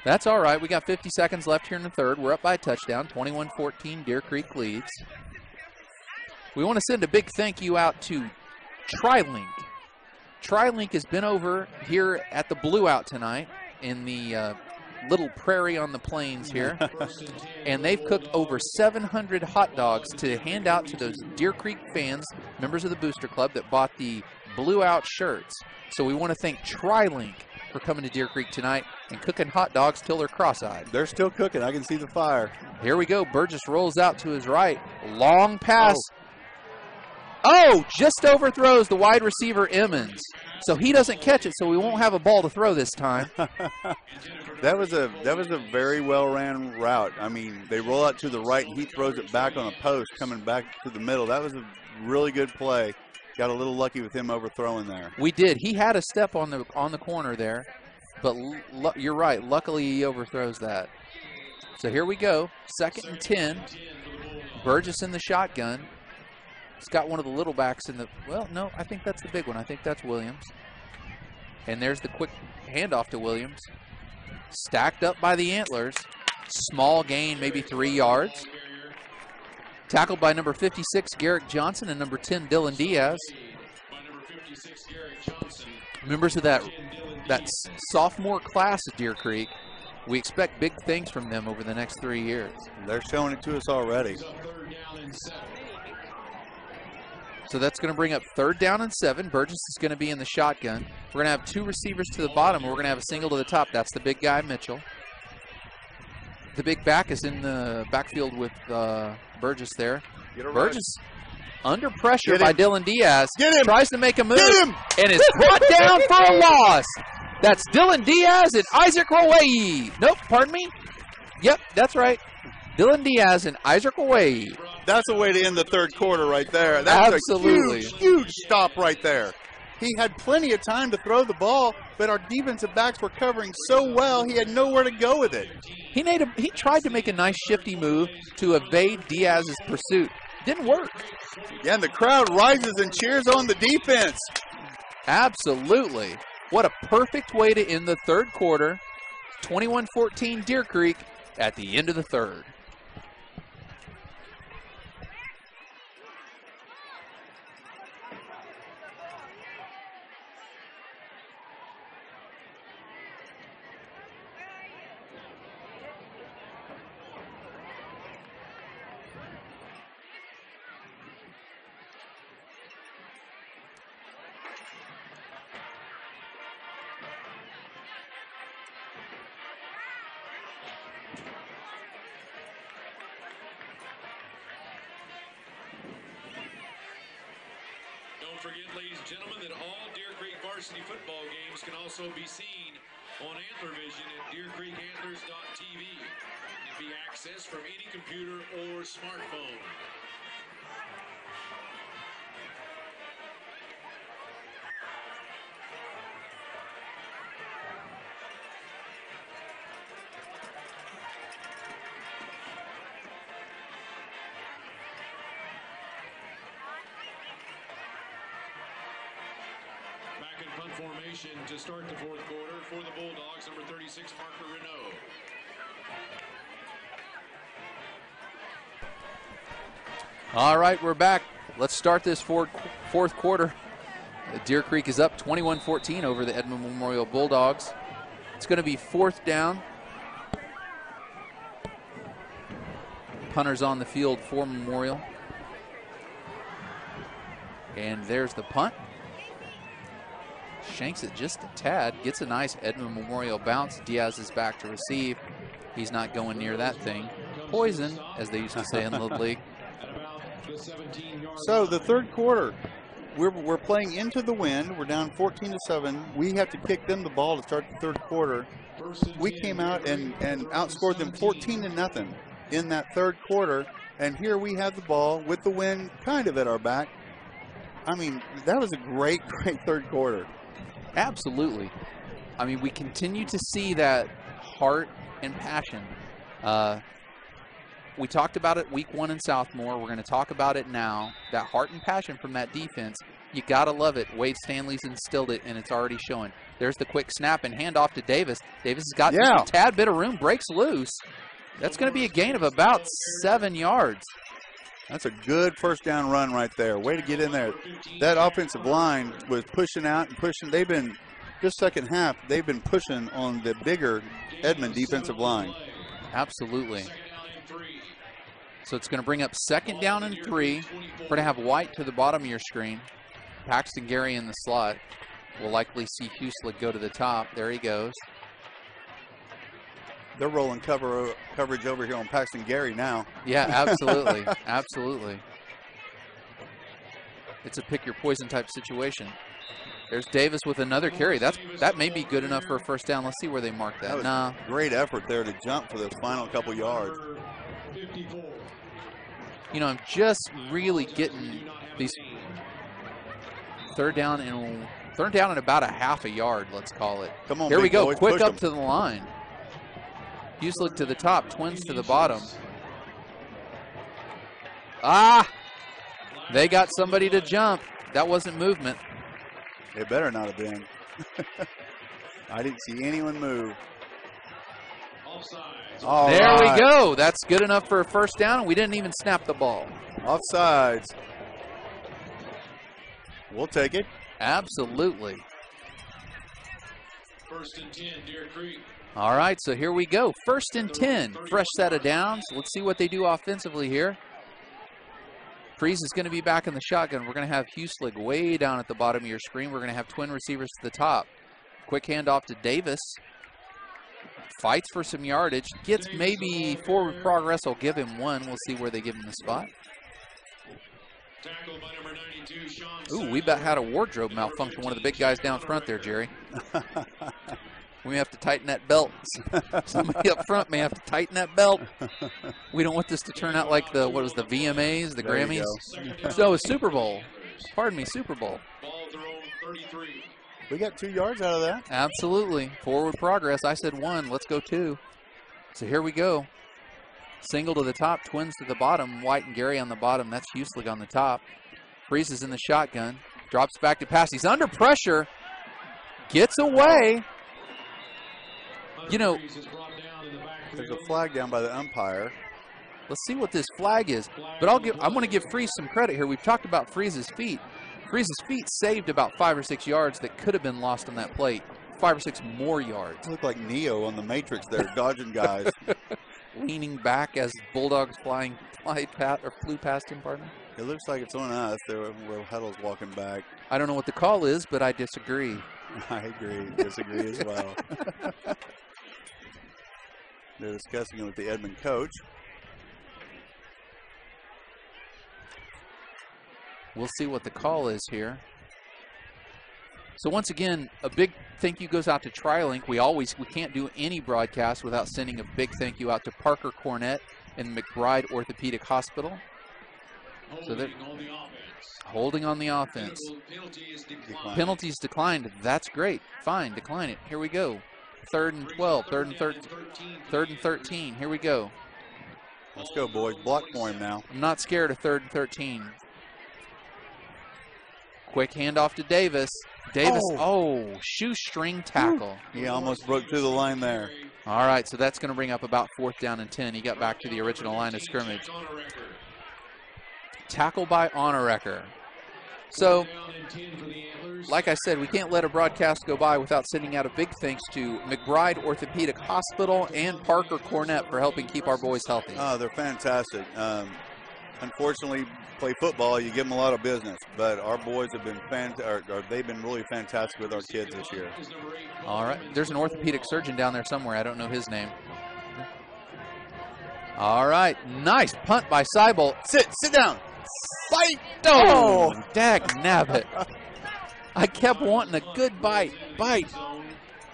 That's all right. We got 50 seconds left here in the third. We're up by a touchdown. 21-14, Deer Creek leads. We want to send a big thank you out to TriLink. TriLink has been over here at the Blue Out tonight in the little prairie on the plains here. And they've cooked over 700 hot dogs to hand out to those Deer Creek fans, members of the Booster Club, that bought the Blue Out shirts. So we want to thank TriLink for coming to Deer Creek tonight and cooking hot dogs till they're cross-eyed. They're still cooking. I can see the fire. Here we go. Burgess rolls out to his right. Long pass. Oh, just overthrows the wide receiver Emmons. So he doesn't catch it, so we won't have a ball to throw this time. That was a very well-ran route. I mean, they roll out to the right, and he throws it back on a post coming back to the middle. That was a really good play. Got a little lucky with him overthrowing there. We did. He had a step on the corner there, but you're right. Luckily, he overthrows that. So here we go. 2nd and 10. Burgess in the shotgun. He's got one of the little backs in the, well, no, I think that's the big one. I think that's Williams. And there's the quick handoff to Williams. Stacked up by the Antlers. Small gain, maybe 3 yards. Tackled by number 56, Garrick Johnson, and number 10, Dylan Diaz. Members of that sophomore class at Deer Creek, we expect big things from them over the next 3 years. They're showing it to us already. So that's going to bring up 3rd down and 7. Burgess is going to be in the shotgun. We're going to have 2 receivers to the bottom. We're going to have a single to the top. That's the big guy, Mitchell. The big back is in the backfield with Burgess there. Burgess under pressure by Dylan Diaz. Tries to make a move. And is brought down for a loss. That's Dylan Diaz and Isaac Roway. Nope, pardon me. Yep, that's right. Dylan Diaz and Isaac Roway. That's a way to end the third quarter right there. That's absolutely a huge stop right there. He had plenty of time to throw the ball, but our defensive backs were covering so well, he had nowhere to go with it. He tried to make a nice shifty move to evade Diaz's pursuit. Didn't work. Yeah, and the crowd rises and cheers on the defense. Absolutely. What a perfect way to end the third quarter. 21-14 Deer Creek at the end of the third. Don't forget, ladies and gentlemen, that all Deer Creek varsity football games can also be seen on Antler Vision at deercreekantlers.tv and be accessed from any computer or smartphone. punt formation to start the fourth quarter for the Bulldogs, number 36, Parker Renault. All right, we're back. Let's start this fourth quarter. Deer Creek is up 21-14 over the Edmond Memorial Bulldogs. It's going to be fourth down. Punters on the field for Memorial. And there's the punt. Shanks it just a tad. Gets a nice Edmond Memorial bounce. Diaz is back to receive. He's not going near that thing. Poison, as they used to say in the league. So the third quarter, we're playing into the wind. We're down 14-7. We have to kick them the ball to start the third quarter. We came out and outscored them 14-0 in that third quarter. And here we have the ball with the wind kind of at our back. I mean, that was a great third quarter. Absolutely. I mean, we continue to see that heart and passion. We talked about it week 1 in Southmore. We're going to talk about it now. That heart and passion from that defense, you got to love it. Wade Stanley's instilled it, and it's already showing. There's the quick snap and handoff to Davis. Davis has got a tad bit of room, breaks loose. That's going to be a gain of about 7 yards. That's a good first down run right there. Way to get in there. That offensive line was pushing out and pushing. They've been, this second half, they've been pushing on the bigger Edmond defensive line. Absolutely. So it's going to bring up 2nd down and 3. We're going to have White to the bottom of your screen. Paxton Gary in the slot. We'll likely see Hueslick go to the top. There he goes. They're rolling coverage over here on Paxton Gary now. Yeah, absolutely. Absolutely. It's a pick your poison type situation. There's Davis with another carry. That may be good enough for a first down. Let's see where they mark that. Nah. Great effort there to jump for those final couple yards. You know, I'm just really getting these third down and about a half a yard, let's call it. Come on, here we go. Boys, quick up to the line. Hueslick to the top, Twins to the bottom. Ah! They got somebody to jump. That wasn't movement. It better not have been. I didn't see anyone move. There we go. That's good enough for a first down, and we didn't even snap the ball. Offsides. We'll take it. Absolutely. 1st and 10, Deer Creek. All right, so here we go. 1st and 10. Fresh set of downs. Let's see what they do offensively here. Freeze is going to be back in the shotgun. We're going to have Hueslick way down at the bottom of your screen. We're going to have twin receivers to the top. Quick handoff to Davis. Fights for some yardage. Gets maybe forward progress. I'll give him 1. We'll see where they give him the spot. Tackled by number 92, Sean. Ooh, we about had a wardrobe malfunction. One of the big guys down front there, Jerry. We may have to tighten that belt. Somebody up front may have to tighten that belt. We don't want this to turn out like the, what was the VMAs, the Grammys? So, a Super Bowl. Pardon me, Super Bowl. Ball thrown 33. We got 2 yards out of that. Absolutely. Forward progress. I said 1. Let's go 2. So here we go. Single to the top, Twins to the bottom. White and Gary on the bottom. That's Hueslick on the top. Freezes in the shotgun. Drops back to pass. He's under pressure. Gets away. You know, there's a flag down by the umpire. Let's see what this flag is. But I'm going to give Freeze some credit here. We've talked about Freeze's feet. Freeze's feet saved about 5 or 6 yards that could have been lost on that plate. 5 or 6 more yards. Look like Neo on the Matrix there, dodging guys. Leaning back as Bulldogs flew past him, pardon me. It looks like it's on us there where Huddle's walking back. I don't know what the call is, but I disagree. I agree. Disagree as well. They're discussing it with the Edmond coach. We'll see what the call is here. So once again, a big thank you goes out to TriLink. We can't do any broadcast without sending a big thank you out to Parker Cornett and McBride Orthopedic Hospital. So they're holding on the offense. Penalties declined. That's great. Fine, decline it. Here we go. 3rd and 12, 3rd and 13. 3rd and 13. Here we go. Let's go, boys. Block for him now. I'm not scared of 3rd and 13. Quick handoff to Davis. Davis, shoestring tackle. He almost broke through the line there. All right, so that's going to bring up about 4th down and 10. He got back to the original line of scrimmage. Tackle by Honorecker. So, like I said, we can't let a broadcast go by without sending out a big thanks to McBride Orthopedic Hospital and Parker Cornett for helping keep our boys healthy. Oh, they're fantastic. Unfortunately, play football, you give them a lot of business, but our boys have been they've been really fantastic with our kids this year. All right, there's an orthopedic surgeon down there somewhere. I don't know his name. All right, nice punt by Seibel. Sit down. Bite! Oh, dag nabbit. I kept wanting a good bite.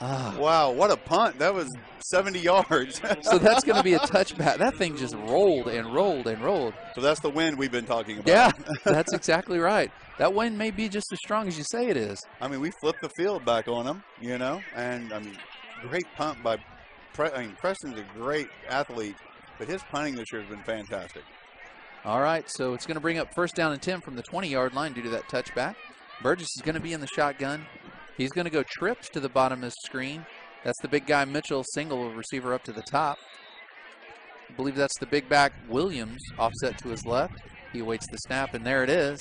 Wow, what a punt. That was 70 yards. So that's going to be a touchback. That thing just rolled and rolled and rolled. So that's the wind we've been talking about. Yeah, that's exactly right. That wind may be just as strong as you say it is. I mean, we flipped the field back on them, you know, and I mean, great punt by Preston's a great athlete, but his punting this year has been fantastic. All right, so it's going to bring up 1st down and 10 from the 20-yard line due to that touchback. Burgess is going to be in the shotgun. He's going to go trips to the bottom of the screen. That's the big guy, Mitchell, single receiver up to the top. I believe that's the big back, Williams, offset to his left. He awaits the snap, and there it is.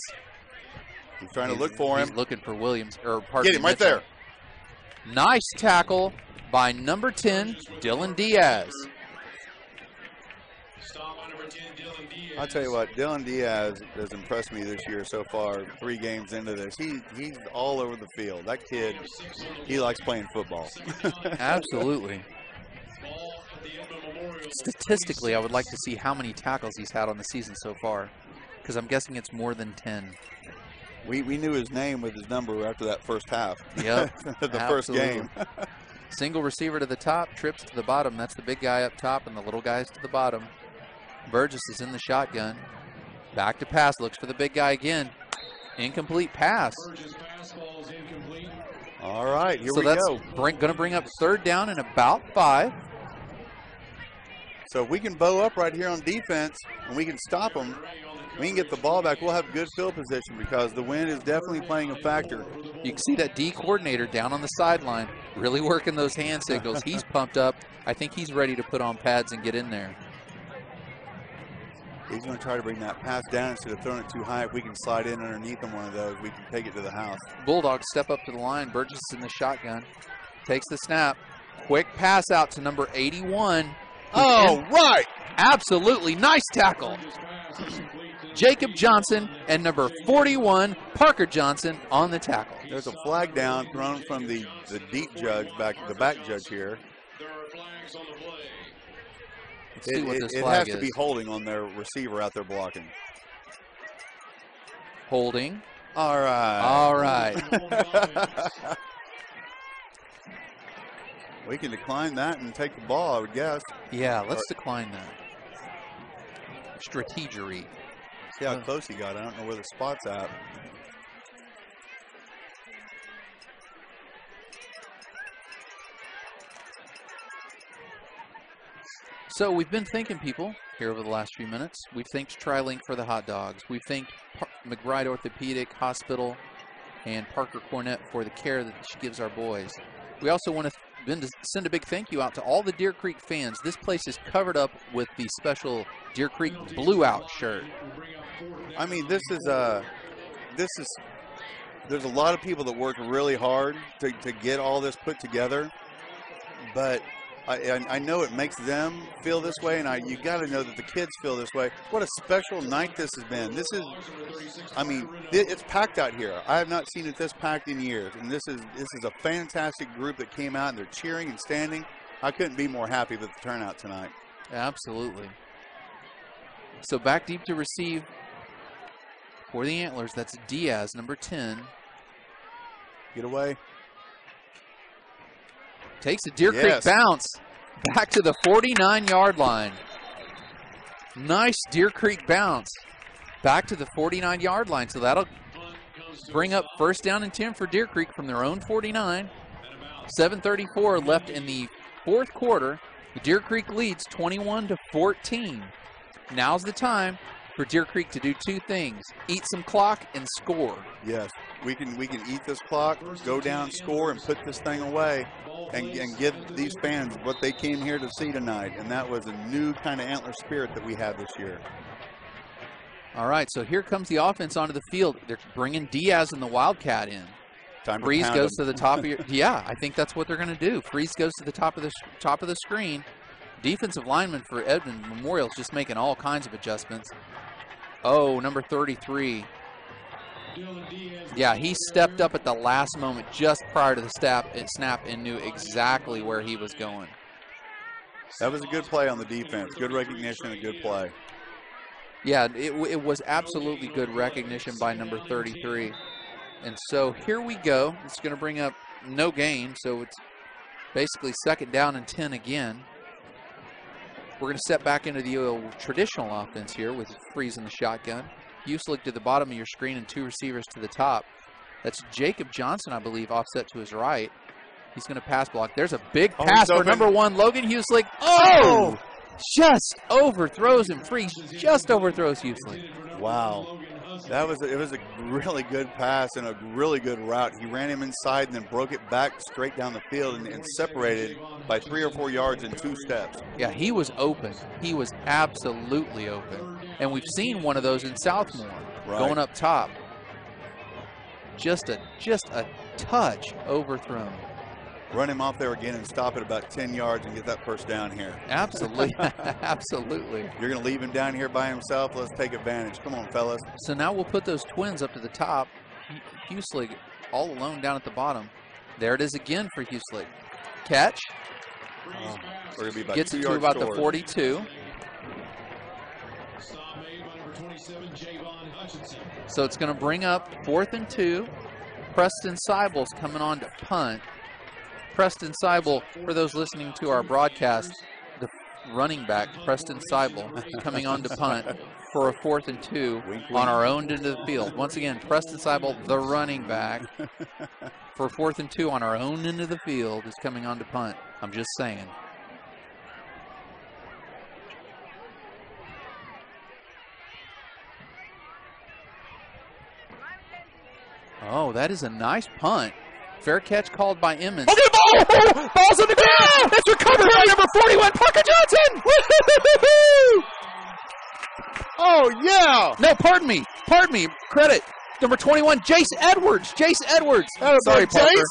He's trying to look for him. He's looking for Williams. Get him right there. Nice tackle by number 10, Dylan Diaz. I'll tell you what, Dylan Diaz has impressed me this year so far, 3 games into this. He's all over the field. That kid, he likes playing football. Absolutely. Statistically, I would like to see how many tackles he's had on the season so far, because I'm guessing it's more than 10. We knew his name with his number after that first half. Yep. The first game. Single receiver to the top, trips to the bottom. That's the big guy up top, and the little guys to the bottom. Burgess is in the shotgun. Back to pass, looks for the big guy again. Incomplete pass. All right, here we go. So that's going to bring up 3rd down and about 5. So if we can bow up right here on defense and we can stop them, we can get the ball back, we'll have good field position because the wind is definitely playing a factor. You can see that D coordinator down on the sideline really working those hand signals. He's pumped up. I think he's ready to put on pads and get in there. He's going to try to bring that pass down instead of throwing it too high. If we can slide in underneath him one of those, we can take it to the house. Bulldogs step up to the line. Burgess is in the shotgun. Takes the snap. Quick pass out to number 81. Oh, right. Absolutely. Nice tackle. Jacob Johnson and number 41, Parker Johnson, on the tackle. There's a flag down thrown from the deep judge, the back judge here. Let's see what this it flag has to be holding on their receiver out there blocking. Holding. All right. All right. We can decline that and take the ball, I would guess. Yeah, let's decline that. Strategery. See how close he got. I don't know where the spot's at. So we've been thanking people here over the last few minutes. We've thanked TriLink for the hot dogs. We've thanked McBride Orthopedic Hospital and Parker Cornett for the care that she gives our boys. We also want to send a big thank you out to all the Deer Creek fans. This place is covered up with the special Deer Creek Blue Out shirt. I mean, there's a lot of people that work really hard to get all this put together, but I know it makes them feel this way, and you got to know that the kids feel this way. What a special night this has been. This is, I mean, it's packed out here. I have not seen it this packed in years, and this is a fantastic group that came out, and they're cheering and standing. I couldn't be more happy with the turnout tonight. Absolutely. So back deep to receive for the Antlers. That's Diaz, number 10. Get away. Takes a Deer Creek bounce back to the 49-yard line. Nice Deer Creek bounce back to the 49-yard line. So that'll bring up 1st down and 10 for Deer Creek from their own 49. 7:34 left in the 4th quarter. The Deer Creek leads 21-14. Now's the time for Deer Creek to do two things: eat some clock and score. Yes, we can eat this clock, go down, score, and put this thing away, and give these fans what they came here to see tonight. And that was a new kind of Antler spirit that we had this year. All right, so here comes the offense onto the field. They're bringing Diaz and the Wildcat in. Freeze goes to the top of your. Yeah, I think that's what they're going to do. Freeze goes to the top of the screen. Defensive lineman for Edmond Memorial is just making all kinds of adjustments. Oh, number 33. Yeah, he stepped up at the last moment just prior to the snap and knew exactly where he was going. That was a good play on the defense. Good recognition, a good play. Yeah, it was absolutely good recognition by number 33. And so here we go. It's going to bring up no gain, so it's basically 2nd down and 10 again. We're going to step back into the traditional offense here with Freeze in the shotgun. Uselig to the bottom of your screen and 2 receivers to the top. That's Jacob Johnson, I believe, offset to his right. He's going to pass block. There's a big pass for number 1, Logan Uselig. Oh! Just overthrows him. Freeze just overthrows Uselig. Wow. It was a really good pass and a really good route. He ran him inside and then broke it back straight down the field and separated by 3 or 4 yards in 2 steps. Yeah, he was open. He was absolutely open. And we've seen one of those in Southmore going up top. Just a touch overthrown. Run him off there again and stop at about 10 yards and get that first down here. Absolutely. Absolutely. You're going to leave him down here by himself. Let's take advantage. Come on, fellas. So now we'll put those twins up to the top. Uselig all alone down at the bottom. There it is again for Uselig. Catch. Gets it to about the 42. So it's going to bring up 4th and 2. Preston Seibel's coming on to punt. Preston Seibel, for those listening to our broadcast, the running back, Preston Seibel, coming on to punt for a 4th and 2 on our own end of the field. Once again, Preston Seibel, the running back, for 4th and 2 on our own end of the field is coming on to punt. I'm just saying. Oh, that is a nice punt. Fair catch called by Emmons. Okay, ball! Ball's on the ground! It's recovered by number 41, Parker Johnson! Woo-hoo-hoo-hoo-hoo! Oh, yeah! No, pardon me. Credit. Number 21, Jace Edwards. Sorry, Parker.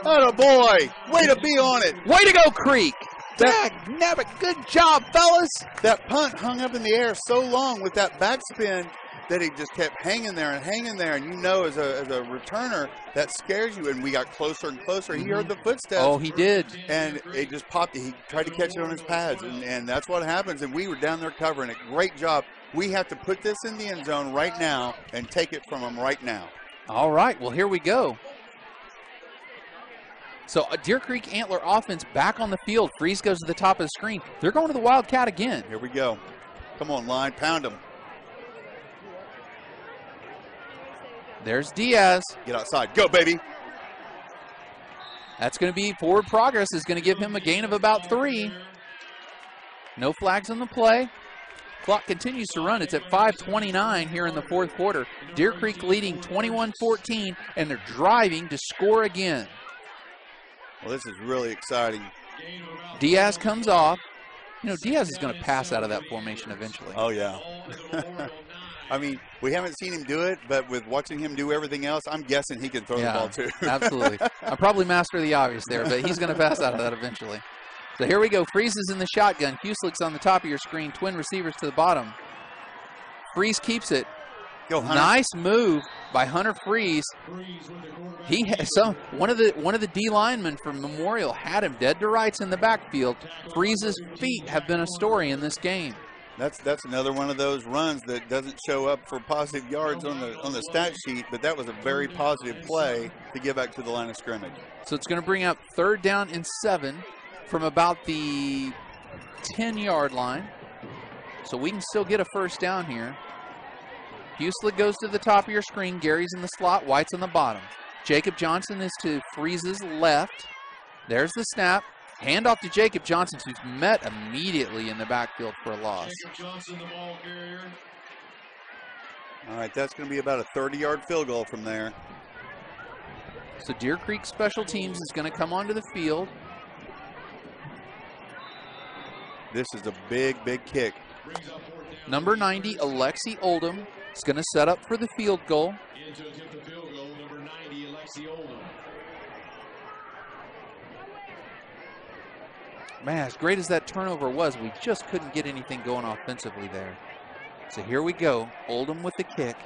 Atta boy. Way to be on it. Way to go, Creek. Good job, fellas. That punt hung up in the air so long with that backspin that he just kept hanging there. And you know, as a returner, that scares you. And we got closer and closer. He heard the footsteps. Oh, he did. And it just popped. He tried to catch it on his pads, and that's what happens. And we were down there covering it. Great job. We have to put this in the end zone right now and take it from him right now. All right, well, here we go. So Deer Creek Antler offense back on the field. Freeze goes to the top of the screen. They're going to the Wildcat again. Here we go. Come on, line, pound them. There's Diaz. Get outside. Go, baby. That's going to be forward progress. Is going to give him a gain of about 3. No flags on the play. Clock continues to run. It's at 5:29 here in the 4th quarter. Deer Creek leading 21-14, and they're driving to score again. Well, this is really exciting. Diaz comes off. You know, Diaz is going to pass out of that formation eventually. Oh, yeah. I mean, we haven't seen him do it, but with watching him do everything else, I'm guessing he can throw the ball too. Absolutely. I probably master the obvious there, but he's going to pass out of that eventually. So here we go. Freeze is in the shotgun. Huselig's on the top of your screen. Twin receivers to the bottom. Freeze keeps it. Go, Hunter. Nice move by Hunter Freeze. He has one of the D linemen from Memorial had him dead to rights in the backfield. Freeze's feet have been a story in this game. That's another one of those runs that doesn't show up for positive yards on the stat sheet, but that was a very positive play to get back to the line of scrimmage. So it's going to bring up 3rd down and 7 from about the 10-yard line. So we can still get a first down here. Uselig goes to the top of your screen. Gary's in the slot. White's on the bottom. Jacob Johnson is to Freeze's left. There's the snap. Handoff to Jacob Johnson, who's met immediately in the backfield for a loss. Jacob Johnson, the ball carrier. All right, that's going to be about a 30-yard field goal from there. So Deer Creek Special Teams is going to come onto the field. This is a big, big kick. Number 90, Alexi Oldham, is going to set up for the field goal. In to attempt the field goal, number 90, Alexi Oldham. Man, as great as that turnover was, we just couldn't get anything going offensively there. So here we go. Oldham with the kick.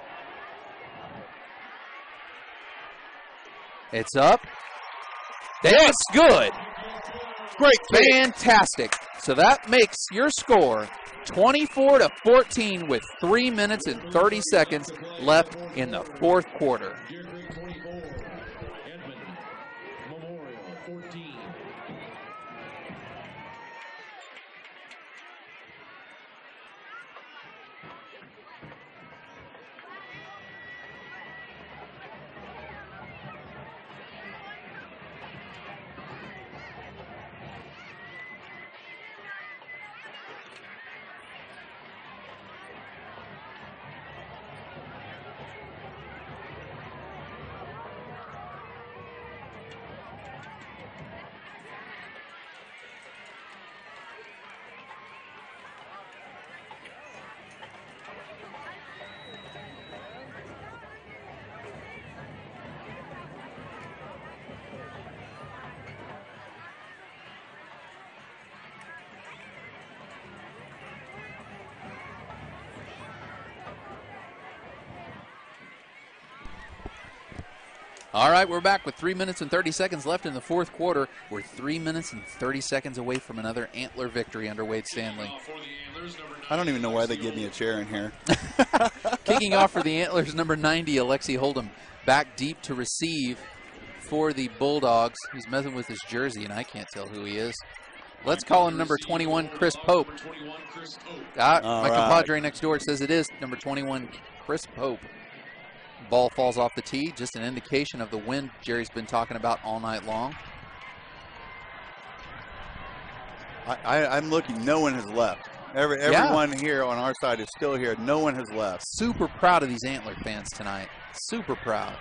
It's up. That's good. Great kick. Fantastic. So that makes your score 24-14 with 3 minutes and 30 seconds left in the fourth quarter. Edmond, Memorial, 14. All right, we're back with 3 minutes and 30 seconds left in the fourth quarter. We're 3 minutes and 30 seconds away from another Antler victory under Wade Stanley. I don't even know why they give me a chair in here. Kicking off for the Antlers, number 90, Alexi Oldham, back deep to receive for the Bulldogs. He's messing with his jersey, and I can't tell who he is. Let's call him number 21, Chris Pope. My compadre next door says it is number 21, Chris Pope. Ball falls off the tee, just an indication of the wind Jerry's been talking about all night long. I'm looking, no one has left. Everyone here on our side is still here. No one has left. Super proud of these Antler fans tonight. Super proud.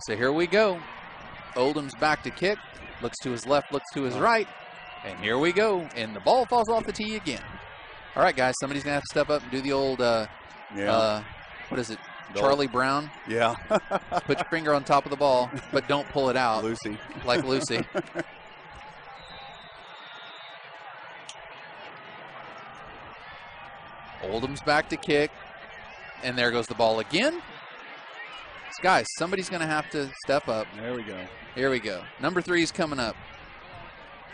So here we go. Oldham's back to kick. Looks to his left, looks to his right. And here we go. And the ball falls off the tee again. All right, guys, somebody's going to have to step up and do the old, what is it, Charlie Brown? Yeah. Put your finger on top of the ball, but don't pull it out. Lucy. Like Lucy. Oldham's back to kick. And there goes the ball again. Guys, somebody's going to have to step up. There we go. Here we go. Number 3 is coming up.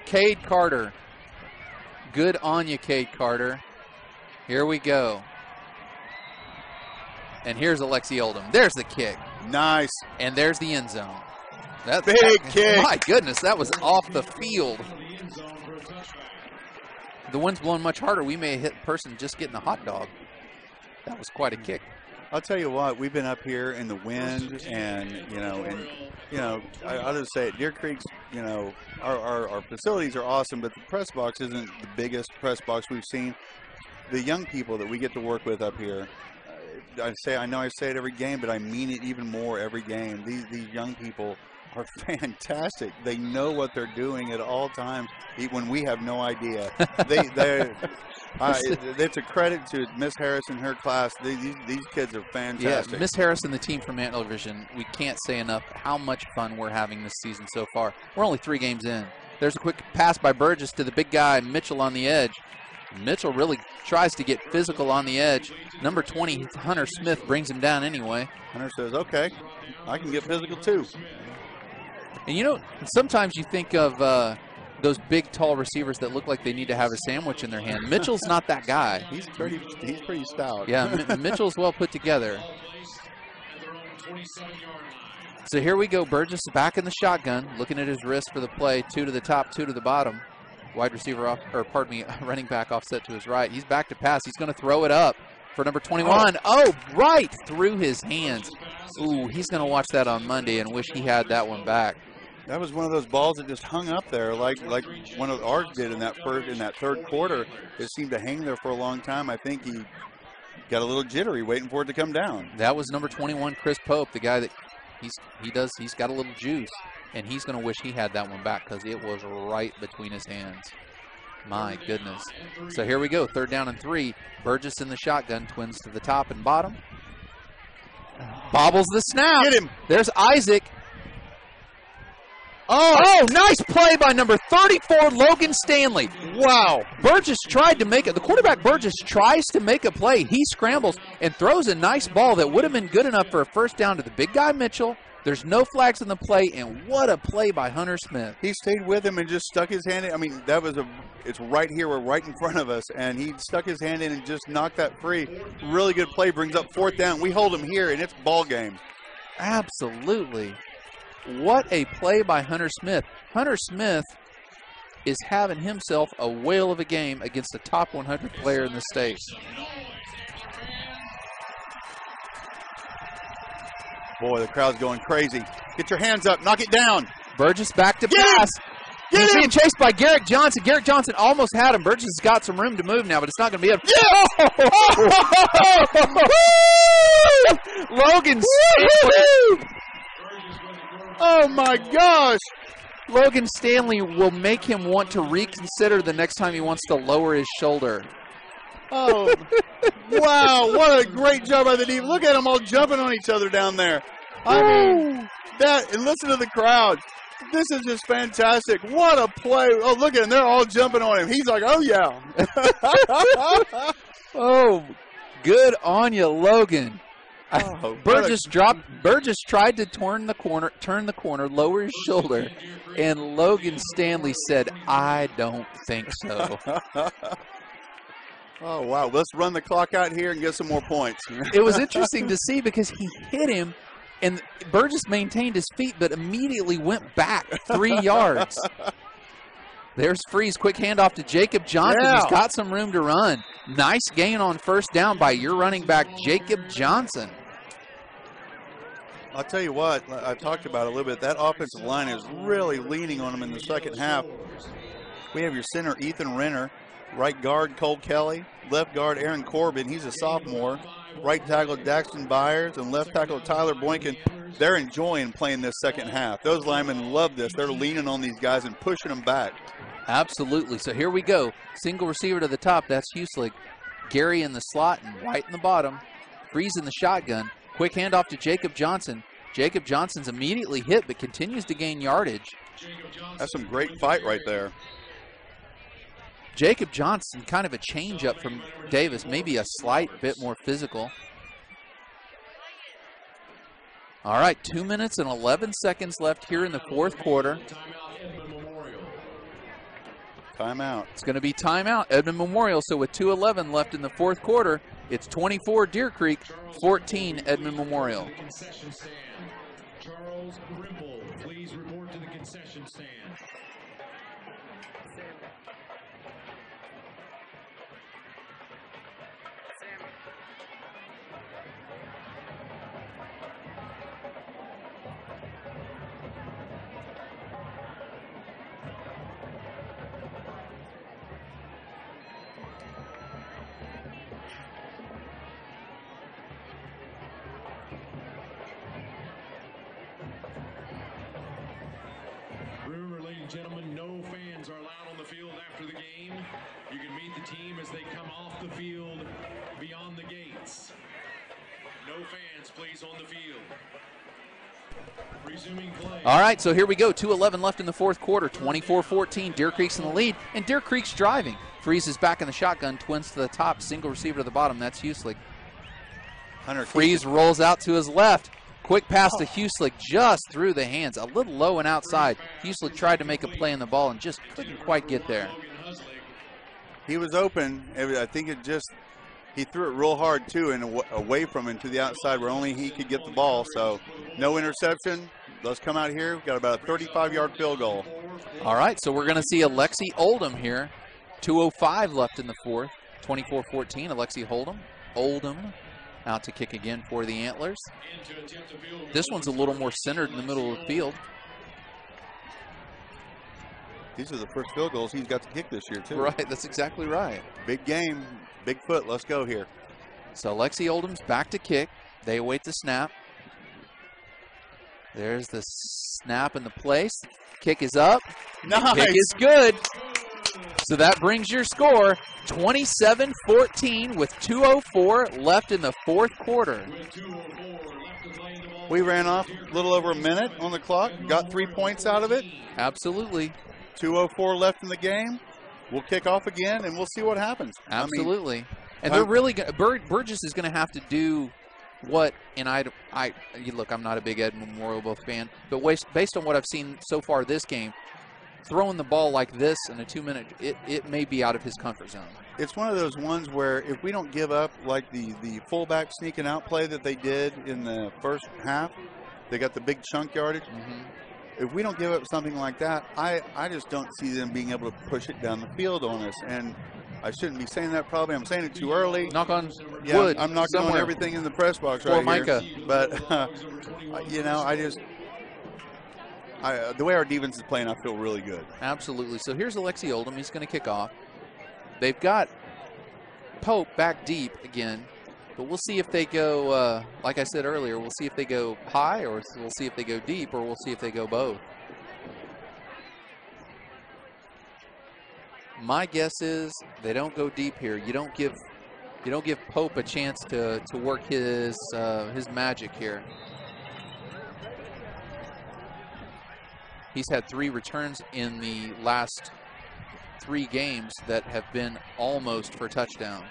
Cade Carter. Good on you, Cade Carter. Here we go. And here's Alexi Oldham. There's the kick. Nice. And there's the end zone. That's big kick. My goodness, that was off the field. The wind's blowing much harder. We may hit a person just getting a hot dog. That was quite a kick. I'll tell you what, we've been up here in the wind, and I'll just say it, Deer Creek's, our facilities are awesome, but the press box isn't the biggest press box we've seen. The young people that we get to work with up here, I know I say it every game, but I mean it even more every game. These young people are fantastic. They know what they're doing at all times, when we have no idea. It's a credit to Miss Harris and her class. These kids are fantastic. Yeah, Miss Harris and the team from Antler Vision, we can't say enough how much fun we're having this season so far. We're only 3 games in. There's a quick pass by Burgess to the big guy, Mitchell, on the edge. Mitchell really tries to get physical on the edge. Number 20, Hunter Smith, brings him down anyway. Hunter says, okay, I can get physical too. And sometimes you think of those big, tall receivers that look like they need to have a sandwich in their hand. Mitchell's not that guy. He's pretty stout. Yeah, Mitchell's well put together. So here we go. Burgess back in the shotgun, looking at his wrist for the play. 2 to the top, 2 to the bottom. Wide receiver running back offset to his right. He's back to pass. He's going to throw it up for number 21. Oh, right through his hands. Ooh, he's going to watch that on Monday and wish he had that one back. That was one of those balls that just hung up there, like one of ours did in that third quarter. It seemed to hang there for a long time. I think he got a little jittery waiting for it to come down. That was number 21, Chris Pope, the guy that he's got a little juice, and he's going to wish he had that one back because it was right between his hands. My goodness. So here we go, 3rd down and 3. Burgess in the shotgun, twins to the top and bottom. Bobbles the snap. Get him. There's Isaac. Oh, nice play by number 34, Logan Stanley. Wow. Burgess tried to make it. The quarterback, Burgess, tries to make a play. He scrambles and throws a nice ball that would have been good enough for a first down to the big guy, Mitchell. There's no flags in the play, and what a play by Hunter Smith. He stayed with him and just stuck his hand in. I mean, it's right here. We're right in front of us, and he stuck his hand in and just knocked that free. Really good play. Brings up 4th down. We hold him here, and it's ball game. Absolutely. What a play by Hunter Smith. Hunter Smith is having himself a whale of a game against a top 100 player in the state. Boy, the crowd's going crazy. Get your hands up. Knock it down. Burgess back to pass. He's being chased by Garrett Johnson. Garrett Johnson almost had him. Burgess has got some room to move now, but it's not going to be able to. Logan Stanley. Oh, my gosh. Logan Stanley will make him want to reconsider the next time he wants to lower his shoulder. Oh, wow. What a great job by the team. Look at them all jumping on each other down there. I mean, and listen to the crowd. This is just fantastic. What a play. Oh, look at him. They're all jumping on him. He's like, oh, yeah. Oh, good on you, Logan. Oh, Burgess tried to turn the corner, lower his shoulder, and Logan Stanley said, I don't think so. Oh, wow. Let's run the clock out here and get some more points. It was interesting to see because he hit him, and Burgess maintained his feet, but immediately went back 3 yards. There's Freeze. Quick handoff to Jacob Johnson. Yeah. He's got some room to run. Nice gain on 1st down by your running back, Jacob Johnson. I'll tell you what, I talked about it a little bit. That offensive line is really leaning on them in the second half. We have your center, Ethan Renner. Right guard, Cole Kelly. Left guard, Aaron Corbin. He's a sophomore. Right tackle, Daxton Byers. And left tackle, Tyler Boynton. They're enjoying playing this second half. Those linemen love this. They're leaning on these guys and pushing them back. Absolutely. So here we go. Single receiver to the top. That's Huselig. Gary in the slot and White in the bottom. Freeze in the shotgun. Quick handoff to Jacob Johnson. Jacob Johnson's immediately hit but continues to gain yardage. That's some great fight right there. Jacob Johnson, kind of a change up from Davis, maybe a slight bit more physical. All right, 2 minutes and 11 seconds left here in the 4th quarter. Timeout. It's going to be timeout, Edmond Memorial. So with 2:11 left in the 4th quarter, it's 24 Deer Creek, 14 Edmond Memorial. Charles Rimple, please report to the concession stand. Gentlemen, no fans are allowed on the field after the game. You can meet the team as they come off the field beyond the gates. No fans, please, on the field. Resuming play. All right, so here we go. 2:11 left in the 4th quarter. 24-14. Deer Creek's in the lead, and Deer Creek's driving. Freeze is back in the shotgun. Twins to the top. Single receiver to the bottom. That's Huselig. Freeze rolls out to his left. Quick pass to Huselig just through the hands, a little low and outside. Huselig tried to make a play in the ball and just couldn't quite get there. He was open. I think he threw it real hard too and away from him to the outside where only he could get the ball. So no interception. Let's come out here. We've got about a 35-yard field goal. All right, so we're going to see Alexi Oldham here. 2:05 left in the 4th. 24-14, Alexi Oldham out to kick again for the Antlers. This one's a little more centered in the middle of the field. These are the first field goals he's got to kick this year, too. Right, that's exactly right. Big game, big foot. Let's go here. So Lexi Oldham's back to kick. They await the snap. There's the snap in the place. Kick is up. Nice. Kick is good. So that brings your score 27-14 with 2:04 left in the fourth quarter. We ran off a little over a minute on the clock. Got 3 points out of it. Absolutely. 2:04 left in the game. We'll kick off again, and we'll see what happens. Absolutely. I mean, and they're really Burgess is going to have to do what, and look, I'm not a big Edmond Memorial Bowl fan, but based on what I've seen so far this game, throwing the ball like this in a 2-minute, it may be out of his comfort zone. It's one of those ones where if we don't give up like the fullback sneaking out play that they did in the first half, they got the big chunk yardage. If we don't give up something like that, I just don't see them being able to push it down the field on us. And I shouldn't be saying that probably. I'm saying it too early. Knock on wood. I'm knocking on everything in the press box right here. But, you know, the way our defense is playing, I feel really good. Absolutely. So here's Alexi Oldham. He's going to kick off. They've got Pope back deep again, but we'll see if they go, like I said earlier, we'll see if they go high, or we'll see if they go deep, or we'll see if they go both. My guess is they don't go deep here. You don't give Pope a chance to work his magic here. He's had 3 returns in the last 3 games that have been almost for touchdowns.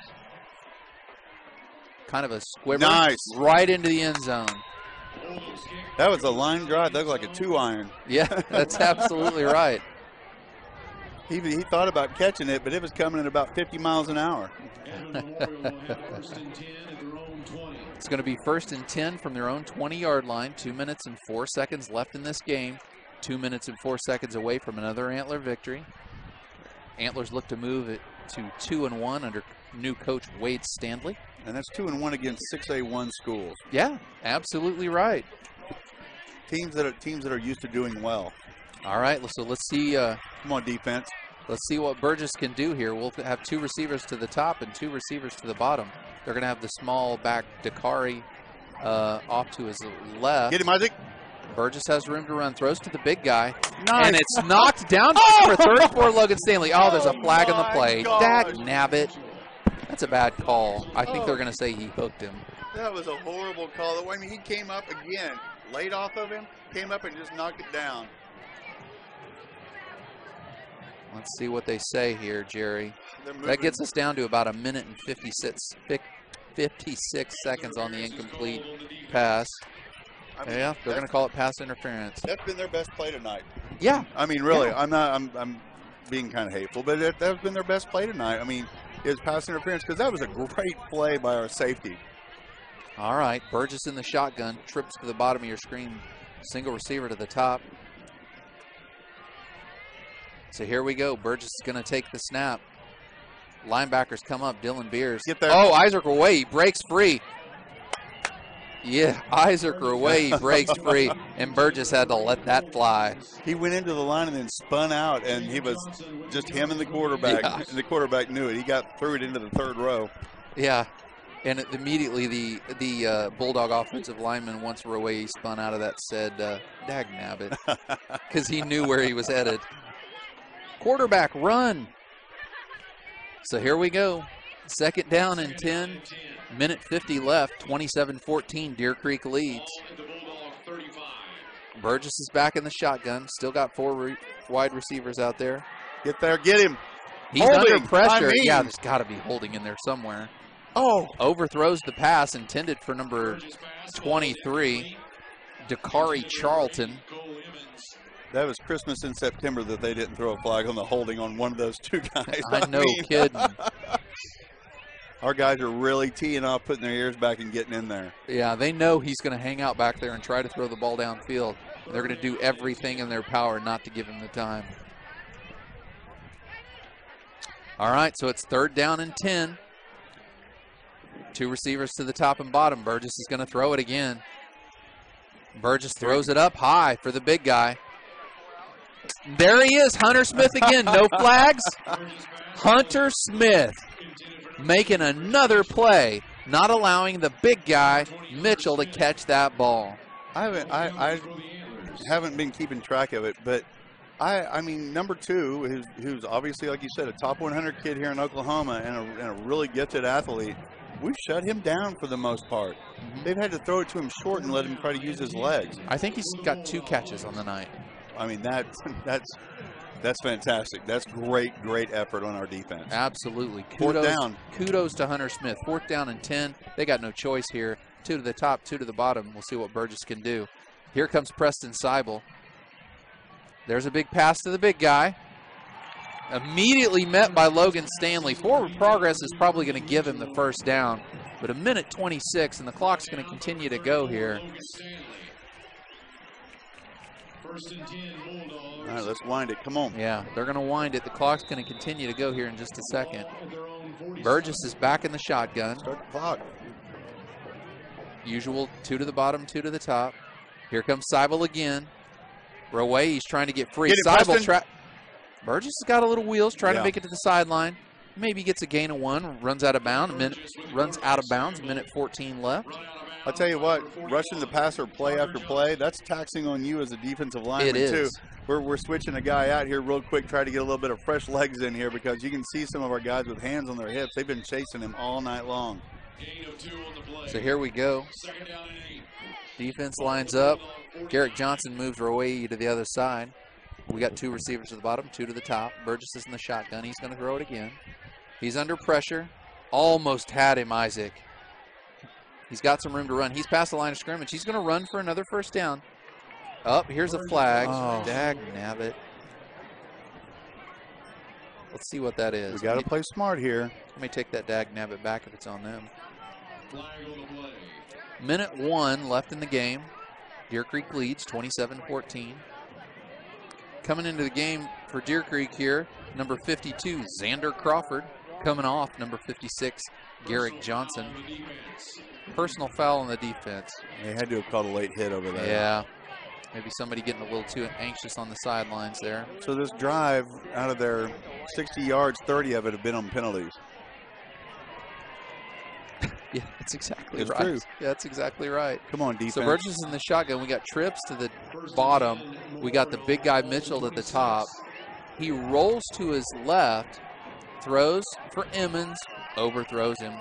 Kind of a squibber. Nice. Right into the end zone. That was a line drive. That was like a 2-iron. Yeah, that's absolutely right. He thought about catching it, but it was coming at about 50 miles an hour. It's going to be 1st and 10 from their own 20-yard line. 2 minutes and 4 seconds left in this game. 2 minutes and 4 seconds away from another Antler victory. Antlers look to move it to 2-1 under new coach Wade Standley. And that's 2-1 against 6A1 schools. Yeah, absolutely right. Teams that are used to doing well. All right, so let's see. Come on, defense. Let's see what Burgess can do here. We'll have 2 receivers to the top and 2 receivers to the bottom. They're going to have the small back Dakari off to his left. Get him, Isaac. Burgess has room to run. Throws to the big guy. Nice. And it's knocked down for 34 Logan Stanley. Oh, there's a flag on the play. Dag nabbit. That's a bad call. I think they're going to say he hooked him. That was a horrible call. I mean, he came up again, laid off of him, came up and just knocked it down. Let's see what they say here, Jerry. That gets us down to about 1 minute and 56 seconds on the incomplete pass. I mean, yeah, they're going to call it pass interference. That's been their best play tonight. Yeah. I mean, really, yeah. I'm being kind of hateful, but that's been their best play tonight. I mean, it's pass interference because that was a great play by our safety. All right, Burgess in the shotgun, trips to the bottom of your screen, single receiver to the top. So here we go. Burgess is going to take the snap. Linebackers come up. Dylan Beers. Get there. Oh, Isaac Raway. He breaks free. Yeah, Isaac Raway breaks free, and Burgess had to let that fly. He went into the line and then spun out, and he was just him and the quarterback. Yeah. And the quarterback knew it. He threw it into the 3rd row. Yeah, and immediately the Bulldog offensive lineman, once Raway spun out of that, said, dag nabbit, because he knew where he was headed. Quarterback run. So here we go. 2nd down and 10. Minute 50 left. 27-14. Deer Creek leads. Burgess is back in the shotgun. Still got 4 wide receivers out there. Get there. Get him. He's under pressure. Yeah, there's got to be holding in there somewhere. Oh. Overthrows the pass intended for number 23, Dakari Charlton. That was Christmas in September that they didn't throw a flag on the holding on one of those 2 guys. I know, kidding. Our guys are really teeing off, putting their ears back and getting in there. Yeah, they know he's going to hang out back there and try to throw the ball downfield. They're going to do everything in their power not to give him the time. All right, so it's 3rd down and 10. 2 receivers to the top and bottom. Burgess is going to throw it again. Burgess throws it up high for the big guy. There he is, Hunter Smith again. No flags. Hunter Smith making another play, not allowing the big guy, Mitchell, to catch that ball. I haven't been keeping track of it, but I mean, number 2, who's obviously, like you said, a top 100 kid here in Oklahoma and a really gifted athlete, we've shut him down for the most part. They've had to throw it to him short and let him try to use his legs. I think he's got 2 catches on the night. I mean, that's fantastic. That's great effort on our defense. Absolutely. Fourth down. Kudos to Hunter Smith. 4th down and 10. They got no choice here. 2 to the top, 2 to the bottom. We'll see what Burgess can do. Here comes Preston Seibel. There's a big pass to the big guy. Immediately met by Logan Stanley. Forward progress is probably going to give him the first down. But a minute 26, and the clock's going to continue to go here. All right, let's wind it. Come on. Yeah, they're going to wind it. The clock's going to continue to go here in just a second. Burgess is back in the shotgun. Start the clock. Usual 2 to the bottom, 2 to the top. Here comes Seibel again. Rowe, he's trying to get free. Seibel, Burgess has got a little wheels, trying to make it to the sideline. Maybe gets a gain of 1, runs out of bounds. Minute 14 left. I'll tell you what, rushing the passer play after play, that's taxing on you as a defensive lineman, too. We're switching a guy out here real quick, trying to get a little bit of fresh legs in here because you can see some of our guys with hands on their hips. They've been chasing him all night long. So here we go. Defense lines up. Garrett Johnson moves Rowe to the other side. We got 2 receivers to the bottom, 2 to the top. Burgess is in the shotgun. He's going to throw it again. He's under pressure. Almost had him, Isaac. He's got some room to run. He's past the line of scrimmage. He's going to run for another first down. Here's a flag. Oh. Dag-nabbit. Let's see what that is. We got to play smart here. Let me take that dag-nabbit back if it's on them. Minute 1 left in the game. Deer Creek leads 27-14. Coming into the game for Deer Creek here, number 52, Xander Crawford. Coming off, number 56, Garrick Johnson. Personal foul on the defense. They had to have called a late hit over there. Yeah. Maybe somebody getting a little too anxious on the sidelines there. So this drive, out of their 60 yards, 30 of it have been on penalties. Yeah, that's exactly It's right. true. Yeah, that's exactly right. Come on, defense. So Burgess is in the shotgun. We got trips to the bottom. We got the big guy Mitchell at the top. He rolls to his left, throws for Emmons, overthrows him.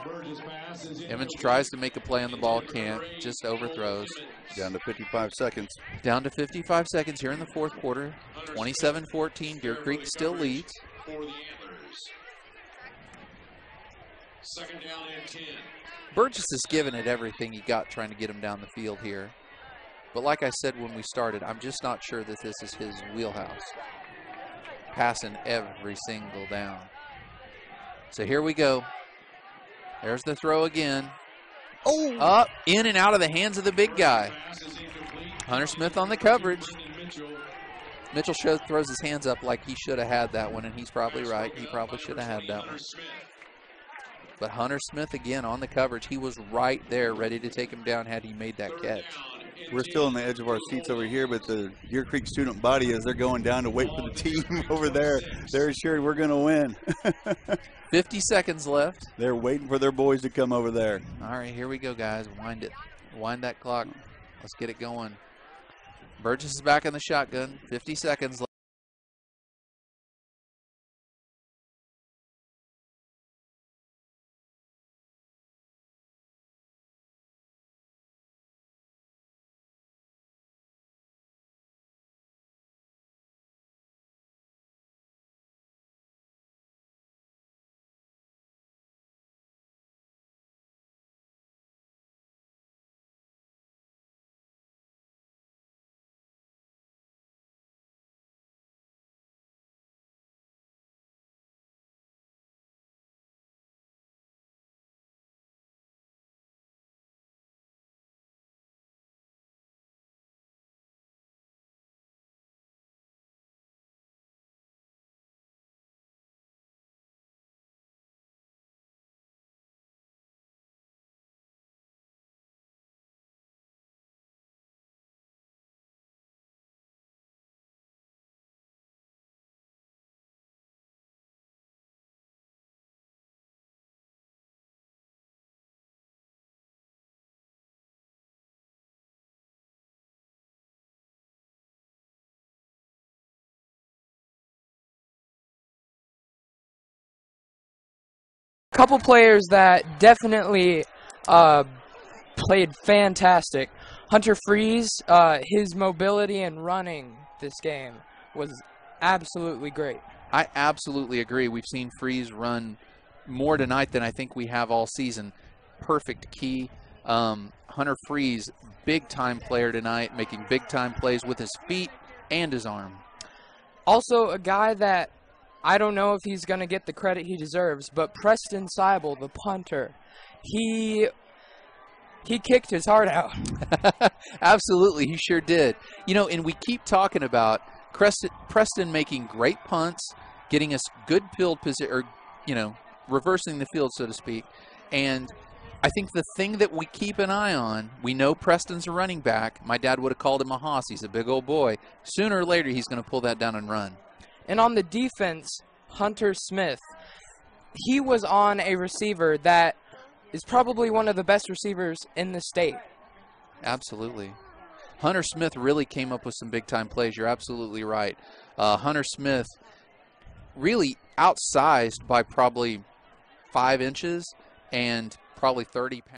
Emmons tries to make a play on the ball, can't, just overthrows. Down to 55 seconds. Down to 55 seconds here in the 4th quarter. 27-14, Deer Creek still leads. Second down and 10. Burgess has given it everything he got trying to get him down the field here. But like I said when we started, I'm just not sure that this is his wheelhouse. Passing every single down. So here we go. There's the throw again. Oh! Up, in and out of the hands of the big guy. Hunter Smith on the coverage. Mitchell throws his hands up like he should have had that one, and he's probably right. He probably should have had that one. But Hunter Smith again on the coverage. He was right there ready to take him down had he made that catch. We're still on the edge of our seats over here, but the Deer Creek student body, as they're going down to wait for the team over there, they're assured we're going to win. 50 seconds left. They're waiting for their boys to come over there. All right, here we go, guys. Wind it. Wind that clock. Let's get it going. Burgess is back in the shotgun. 50 seconds left. couple players that definitely played fantastic. Hunter Freeze, his mobility and running this game was absolutely great. I absolutely agree. We've seen Freeze run more tonight than I think we have all season. Perfect key. Hunter Freeze, big-time player tonight, making big-time plays with his feet and his arm. Also, a guy that I don't know if he's going to get the credit he deserves, but Preston Seibel, the punter, he kicked his heart out. Absolutely, he sure did. You know, and we keep talking about Preston making great punts, getting us good field position, or, you know, reversing the field, so to speak. And I think the thing that we keep an eye on, we know Preston's a running back. My dad would have called him a hoss. He's a big old boy. Sooner or later, he's going to pull that down and run. And on the defense, Hunter Smith, he was on a receiver that is probably one of the best receivers in the state. Absolutely. Hunter Smith really came up with some big-time plays. You're absolutely right. Hunter Smith really outsized by probably 5 inches and probably 30 pounds.